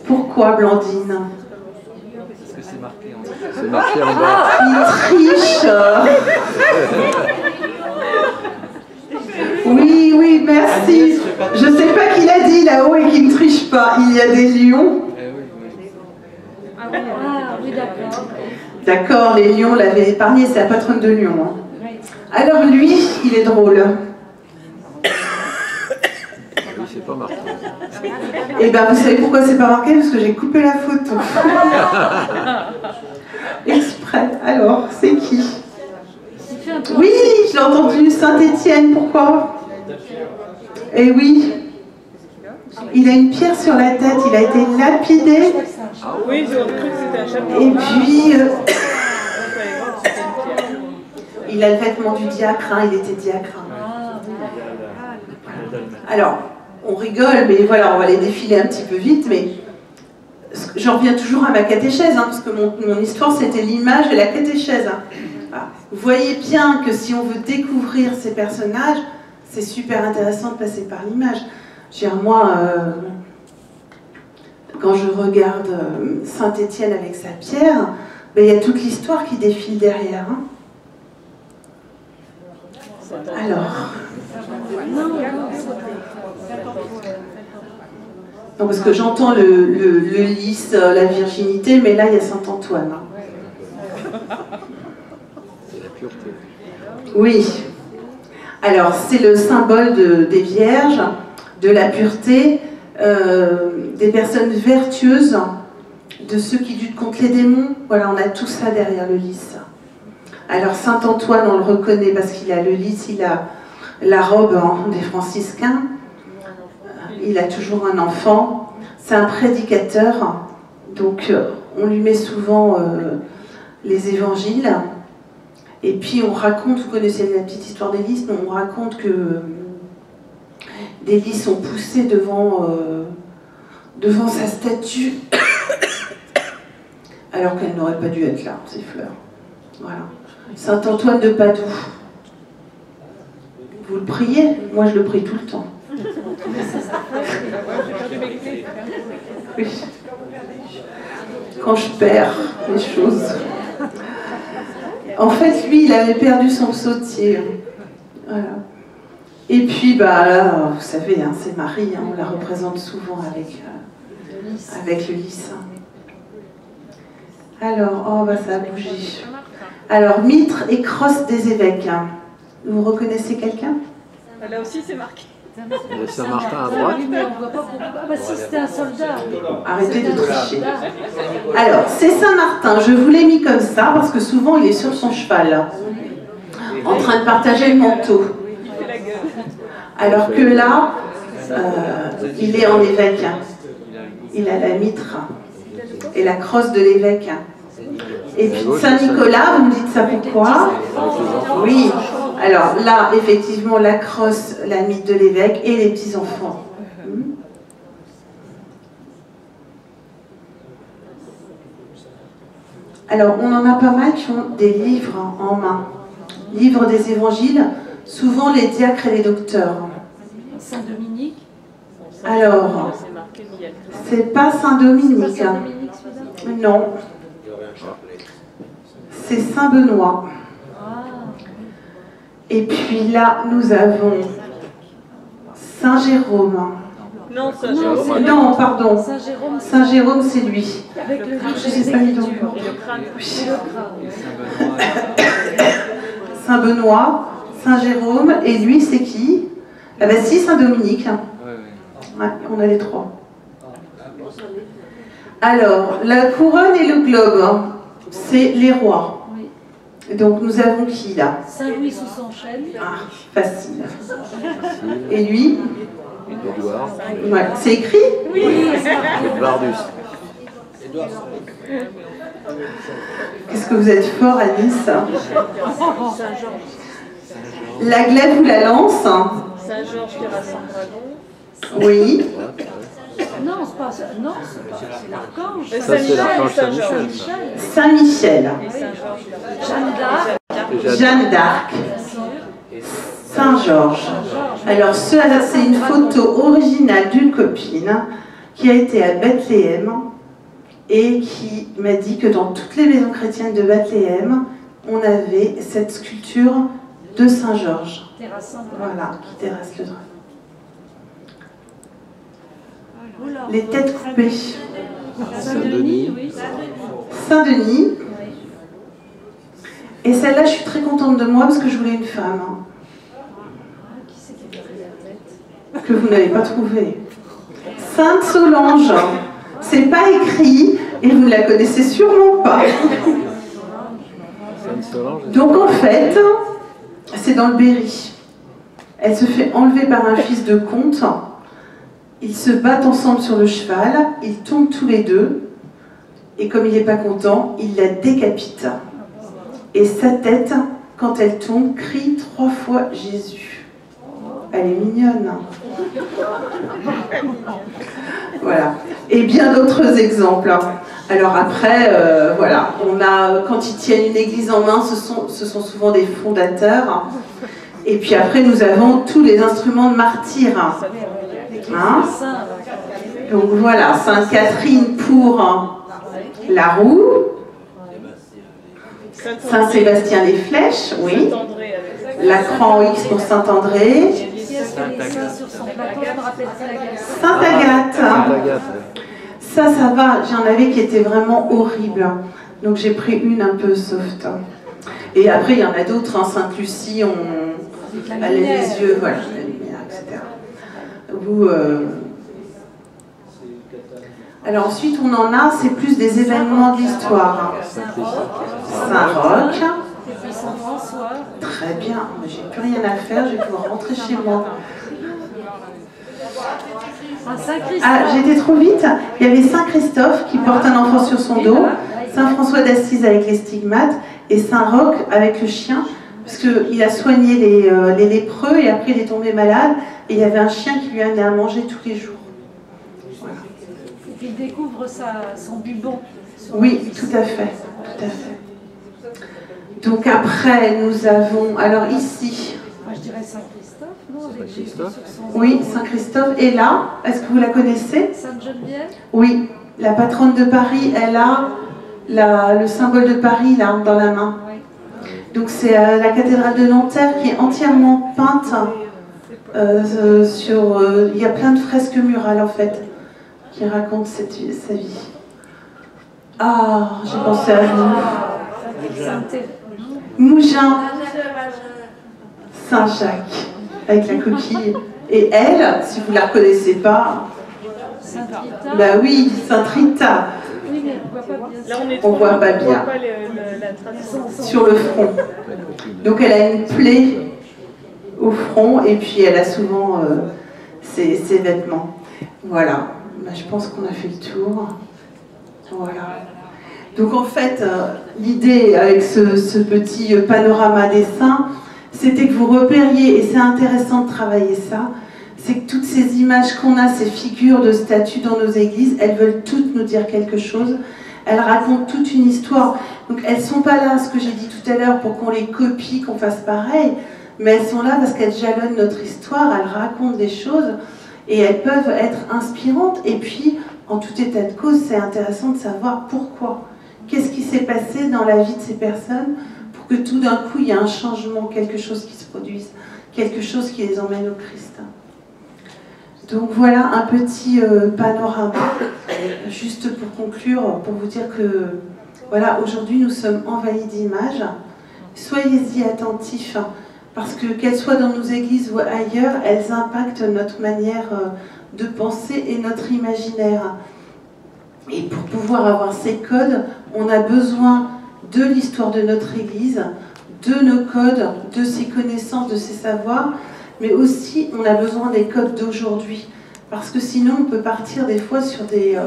Pourquoi Blandine? Parce que c'est marqué en bas. C'est marqué en bas. Il triche. Oui, oui, merci. Je ne sais pas qui l'a dit là-haut et qui ne triche pas. Il y a des lions. Ah oui, d'accord. D'accord, les lions l'avaient épargné, c'est la patronne de Lyon. Hein. Alors lui, il est drôle. Oui, c'est pas marqué. Et bien, vous savez pourquoi c'est pas marqué? Parce que j'ai coupé la photo. Exprès. Alors, c'est qui? Oui, je l'ai entendu, Saint-Étienne, pourquoi? Eh oui, il a une pierre sur la tête, il a été lapidé. Oui, j'ai cru que c'était un chapeau. Et puis, il a le vêtement du diacre, hein, il était diacre. Alors, on rigole, mais voilà, on va les défiler un petit peu vite, mais j'en reviens toujours à ma catéchèse, parce que mon histoire, c'était l'image et la catéchèse. Voilà. Vous voyez bien que si on veut découvrir ces personnages, c'est super intéressant de passer par l'image. Moi, quand je regarde Saint-Étienne avec sa pierre, il y a toute l'histoire qui défile derrière. Alors... Non, parce que j'entends le lys, la virginité, mais là, il y a Saint-Antoine. C'est la pureté. Oui. Alors, c'est le symbole des vierges, de la pureté, des personnes vertueuses, de ceux qui luttent contre les démons. Voilà, on a tout ça derrière le lys. Alors, Saint-Antoine, on le reconnaît parce qu'il a le lys, il a la robe des franciscains. Il a toujours un enfant. C'est un prédicateur. Donc, on lui met souvent les évangiles. Et puis, on raconte, vous connaissez la petite histoire des lys, on raconte que des lys sont poussés devant sa statue, alors qu'elle n'aurait pas dû être là, ces fleurs. Voilà. Saint-Antoine de Padoue. Vous le priez? Moi, je le prie tout le temps. Oui. Quand je perds les choses. En fait, lui, il avait perdu son psautier. Voilà. Et puis, là, vous savez, c'est Marie, on la représente souvent avec le lys. Alors, ça a bougé. Alors, mitre et crosse des évêques. Vous reconnaissez quelqu'un? Là aussi, c'est marqué. Et Saint-Martin à droite. Si c'était un soldat. Arrêtez de tricher. Alors, c'est Saint-Martin. Je vous l'ai mis comme ça parce que souvent il est sur son cheval, en train de partager le manteau. Alors que là, il est en évêque. Il a la mitre et la crosse de l'évêque. Et puis Saint-Nicolas, vous me dites ça pourquoi? Oui. Alors là, effectivement, la crosse, la mitre de l'évêque et les petits-enfants. Alors, on en a pas mal qui ont des livres en main. Livres des évangiles, souvent les diacres et les docteurs. Saint-Dominique. Alors, c'est pas Saint-Dominique. Non. C'est Saint-Benoît. Et puis là, nous avons Saint-Jérôme. Non, Saint-Jérôme. Non, pardon. Saint-Jérôme. Saint-Jérôme, c'est lui. Avec le Je ne sais pas mis donc. Oui. Saint-Benoît, Saint-Jérôme, et lui, c'est qui? Ah ben si, Saint-Dominique. Ouais, on a les trois. Alors, la couronne et le globe, c'est les rois. Donc nous avons qui là? Saint-Louis sous son chêne. Ah, facile. Et lui? Édouard. Ouais. C'est écrit? Oui. Edvardus. Qu'est-ce que vous êtes fort à Nice? La glaive ou la lance? Saint-Georges qui rassemble dragon. Oui. Non, c'est pas ça. Non, c'est l'archange. Ça, c'est l'archange Saint-Michel. Saint-Michel. Jeanne d'Arc. Jeanne d'Arc. Saint-Georges. Alors, c'est une photo originale d'une copine qui a été à Bethléem et qui m'a dit que dans toutes les maisons chrétiennes de Bethléem, on avait cette sculpture de Saint-Georges. Voilà, qui terrasse le dragon. Les têtes coupées. Saint-Denis. Saint-Denis. Et celle-là, je suis très contente de moi parce que je voulais une femme. Que vous n'avez pas trouvée. Sainte Solange. C'est pas écrit et vous ne la connaissez sûrement pas. Donc en fait, c'est dans le Berry. Elle se fait enlever par un fils de comte. Ils se battent ensemble sur le cheval, ils tombent tous les deux, et comme il n'est pas content, il la décapite. Et sa tête, quand elle tombe, crie 3 fois Jésus. Elle est mignonne. Voilà. Et bien d'autres exemples. Alors après, voilà, quand ils tiennent une église en main, ce sont souvent des fondateurs. Et puis après, nous avons tous les instruments de martyrs. Hein? Donc voilà, Sainte Catherine pour la roue, Saint Sébastien les flèches, oui, la croix en X pour Saint André, Sainte Agathe. Ça va, j'en avais qui étaient vraiment horribles. Donc j'ai pris une un peu soft. Et après, il y en a d'autres, hein, Sainte Lucie, elle a les yeux, voilà, la lumière, etc. Alors ensuite, on en a, c'est plus des événements de l'histoire. Saint-Roch. Très bien, j'ai plus rien à faire, je vais pouvoir rentrer chez moi. Ah, j'étais trop vite. Il y avait Saint Christophe qui porte un enfant sur son dos, Saint François d'Assise avec les stigmates et Saint Roch avec le chien, parce qu'il a soigné les lépreux et après il est tombé malade et il y avait un chien qui lui amenait à manger tous les jours. Voilà. Et puis il découvre son bubon. Oui, tout à fait, tout à fait. Donc après nous avons, alors ici. Moi je dirais Saint Christophe, non? Saint-Christophe ? Oui, Saint Christophe est là. Est-ce que vous la connaissez? Sainte Geneviève? Oui, la patronne de Paris, elle a le symbole de Paris là dans la main. Donc c'est la cathédrale de Nanterre qui est entièrement peinte il y a plein de fresques murales en fait qui racontent sa vie. Ah, j'ai pensé à vous. Mougin, Saint-Jacques avec la coquille. Et elle, si vous ne la reconnaissez pas, bah oui, Sainte Rita. Là, on voit pas bien. On voit pas la trace. Sur le front. Donc elle a une plaie au front et puis elle a souvent ses vêtements. Voilà. Bah, je pense qu'on a fait le tour. Voilà. Donc en fait, l'idée avec ce petit panorama des saints, c'était que vous repériez, et c'est intéressant de travailler ça, c'est que toutes ces images qu'on a, ces figures de statues dans nos églises, elles veulent toutes nous dire quelque chose. Elles racontent toute une histoire. Donc elles ne sont pas là, ce que j'ai dit tout à l'heure, pour qu'on les copie, qu'on fasse pareil, mais elles sont là parce qu'elles jalonnent notre histoire, elles racontent des choses, et elles peuvent être inspirantes. Et puis, en tout état de cause, c'est intéressant de savoir pourquoi. Qu'est-ce qui s'est passé dans la vie de ces personnes pour que tout d'un coup, il y ait un changement, quelque chose qui se produise, quelque chose qui les emmène au Christ. Donc voilà un petit panorama, juste pour conclure, pour vous dire que voilà, aujourd'hui nous sommes envahis d'images. Soyez-y attentifs, parce que qu'elles soient dans nos églises ou ailleurs, elles impactent notre manière de penser et notre imaginaire. Et pour pouvoir avoir ces codes, on a besoin de l'histoire de notre église, de nos codes, de ses connaissances, de ses savoirs, mais aussi on a besoin des codes d'aujourd'hui, parce que sinon on peut partir des fois sur des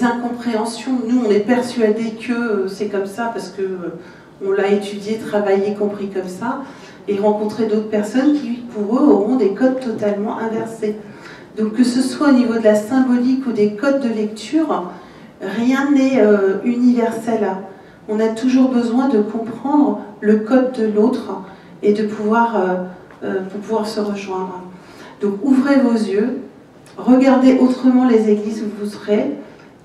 incompréhensions. Nous on est persuadés que c'est comme ça parce que on l'a étudié, travaillé, compris comme ça, et rencontrer d'autres personnes qui pour eux auront des codes totalement inversés. Donc que ce soit au niveau de la symbolique ou des codes de lecture, rien n'est universel. On a toujours besoin de comprendre le code de l'autre et de pouvoir se rejoindre. Donc ouvrez vos yeux, regardez autrement les églises où vous serez,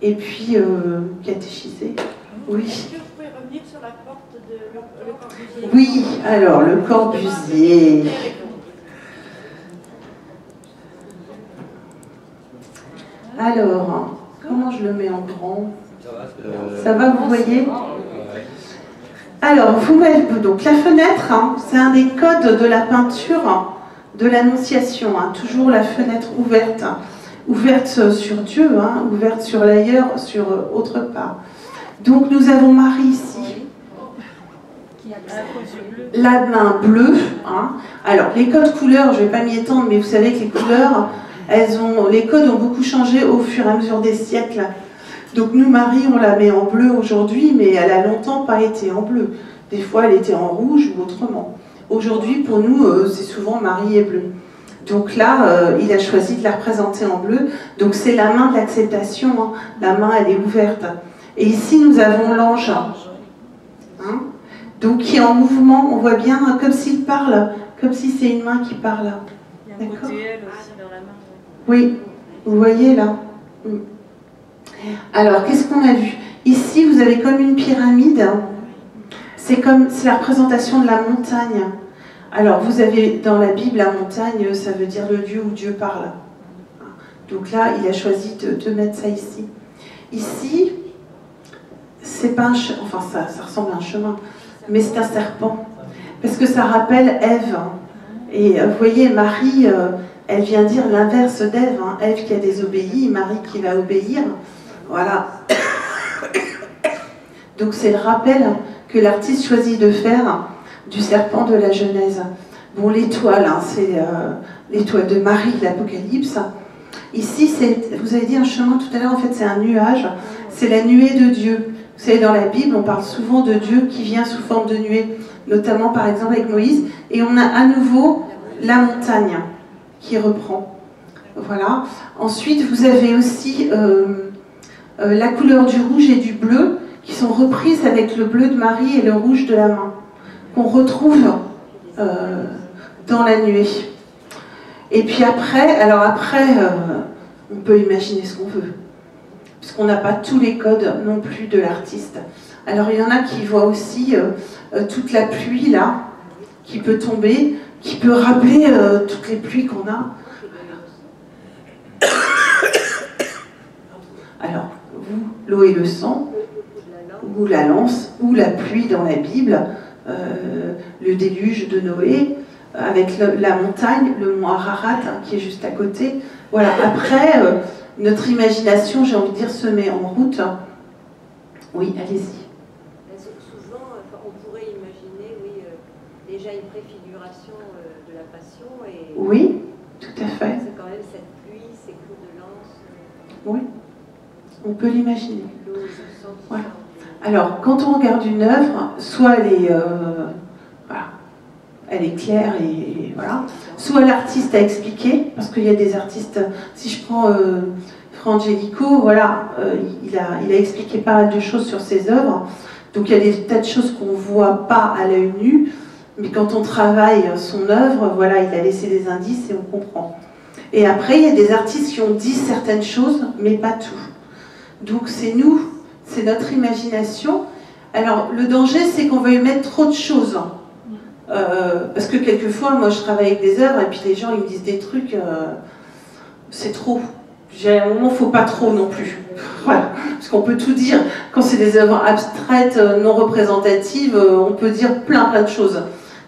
et puis catéchisez. Oui. Est-ce que vous pouvez revenir sur la porte de le Corbusier? Oui, alors le Corbusier. Alors, comment je le mets en grand? Ça va, vous voyez? Alors, vous voyez, donc la fenêtre, hein, c'est un des codes de la peinture de l'Annonciation, hein, toujours la fenêtre ouverte, ouverte sur Dieu, hein, ouverte sur l'ailleurs, sur autre part. Donc nous avons Marie ici, la main bleue. Hein. Alors les codes couleurs, je ne vais pas m'y étendre, mais vous savez que les couleurs, les codes ont beaucoup changé au fur et à mesure des siècles. Donc nous, Marie, on la met en bleu aujourd'hui, mais elle a longtemps pas été en bleu. Des fois, elle était en rouge ou autrement. Aujourd'hui, pour nous, c'est souvent Marie est bleue. Donc là, il a choisi de la représenter en bleu. Donc c'est la main de l'acceptation, hein. La main, elle est ouverte. Et ici, nous avons l'ange, hein, donc qui est en mouvement. On voit bien, hein, comme s'il parle, comme si c'est une main qui parle. Il y a un côté elle aussi dans la main. Oui, vous voyez là. Alors, qu'est-ce qu'on a vu? Ici, vous avez comme une pyramide. C'est la représentation de la montagne. Alors, vous avez dans la Bible, la montagne, ça veut dire le lieu où Dieu parle. Donc là, il a choisi de mettre ça ici. Ici, c'est pas un chemin, enfin ça ressemble à un chemin, mais c'est un serpent. Parce que ça rappelle Ève. Et vous voyez, Marie, elle vient dire l'inverse d'Ève. Hein. Ève qui a désobéi, Marie qui va obéir. Voilà. Donc c'est le rappel que l'artiste choisit de faire du serpent de la Genèse. Bon, l'étoile, hein, c'est l'étoile de Marie de l'Apocalypse. Ici, vous avez dit un chemin tout à l'heure, en fait c'est un nuage, c'est la nuée de Dieu. Vous savez, dans la Bible, on parle souvent de Dieu qui vient sous forme de nuée, notamment par exemple avec Moïse, et on a à nouveau la montagne qui reprend. Voilà. Ensuite, vous avez aussi la couleur du rouge et du bleu qui sont reprises avec le bleu de Marie et le rouge de la main, qu'on retrouve dans la nuée. Et puis après, on peut imaginer ce qu'on veut, puisqu'on n'a pas tous les codes non plus de l'artiste. Alors il y en a qui voient aussi toute la pluie là, qui peut tomber, qui peut rappeler toutes les pluies qu'on a. Alors, l'eau et le sang, ou la lance, ou la pluie dans la Bible, le déluge de Noé, avec la montagne, le mont Ararat, hein, qui est juste à côté. Voilà, après, notre imagination, j'ai envie de dire, se met en route. Oui, allez-y. Souvent, on pourrait imaginer, oui, déjà une préfiguration de la Passion. Et oui, tout à fait. C'est quand même cette pluie, ces coups de lance. Oui, on peut l'imaginer. L'eau, le sang qui voilà. Alors, quand on regarde une œuvre, soit elle est, voilà, elle est claire et voilà, soit l'artiste a expliqué, parce qu'il y a des artistes, si je prends Fra Angelico, voilà, il a expliqué pas mal de choses sur ses œuvres, donc il y a des tas de choses qu'on ne voit pas à l'œil nu, mais quand on travaille son œuvre, voilà, il a laissé des indices et on comprend. Et après, il y a des artistes qui ont dit certaines choses, mais pas tout. Donc c'est nous, c'est notre imagination. Alors le danger, c'est qu'on veuille mettre trop de choses. Parce que quelquefois, moi je travaille avec des œuvres et puis les gens ils me disent des trucs, c'est trop. J'ai un moment, il ne faut pas trop non plus. Voilà. Parce qu'on peut tout dire. Quand c'est des œuvres abstraites, non représentatives, on peut dire plein de choses.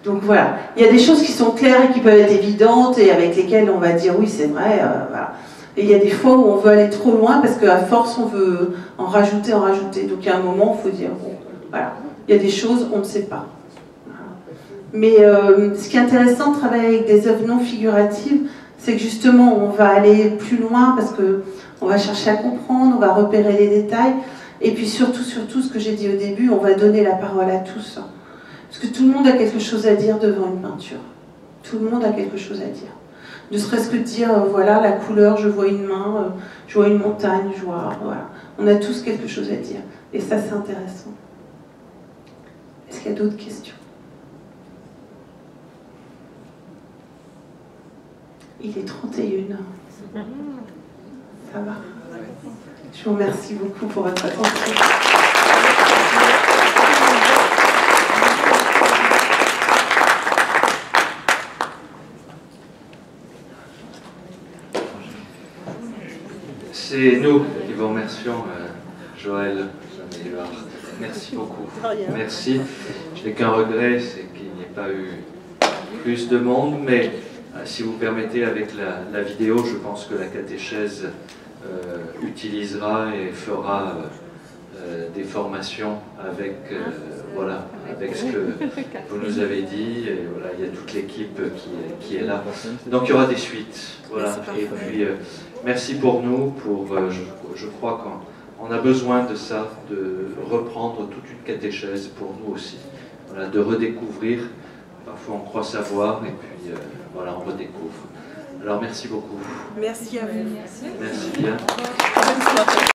Donc voilà, il y a des choses qui sont claires et qui peuvent être évidentes et avec lesquelles on va dire oui c'est vrai, voilà. Et il y a des fois où on veut aller trop loin parce qu'à force on veut en rajouter. Donc il y a un moment, il faut dire bon, voilà, il y a des choses on ne sait pas. Voilà. Mais ce qui est intéressant de travailler avec des œuvres non figuratives, c'est que justement on va aller plus loin parce qu'on va chercher à comprendre, on va repérer les détails et puis surtout ce que j'ai dit au début, on va donner la parole à tous. Parce que tout le monde a quelque chose à dire devant une peinture. Tout le monde a quelque chose à dire. Ne serait-ce que de dire, voilà, la couleur, je vois une main, je vois une montagne, je vois... Voilà. On a tous quelque chose à dire. Et ça, c'est intéressant. Est-ce qu'il y a d'autres questions? Il est 31. Ça va. Je vous remercie beaucoup pour votre attention. C'est nous qui vous remercions, Joël. Merci beaucoup. Merci. Je n'ai qu'un regret, c'est qu'il n'y ait pas eu plus de monde, mais si vous permettez, avec la vidéo, je pense que la catéchèse utilisera et fera des formations avec, voilà, avec ce que vous nous avez dit. Et voilà, il y a toute l'équipe qui est là. Donc il y aura des suites. Voilà. Et puis merci pour nous. Je crois qu'on a besoin de ça, de reprendre toute une catéchèse pour nous aussi. Voilà, de redécouvrir. Parfois on croit savoir et puis voilà, on redécouvre. Alors merci beaucoup. Merci à vous. Merci bien. Bonne soirée.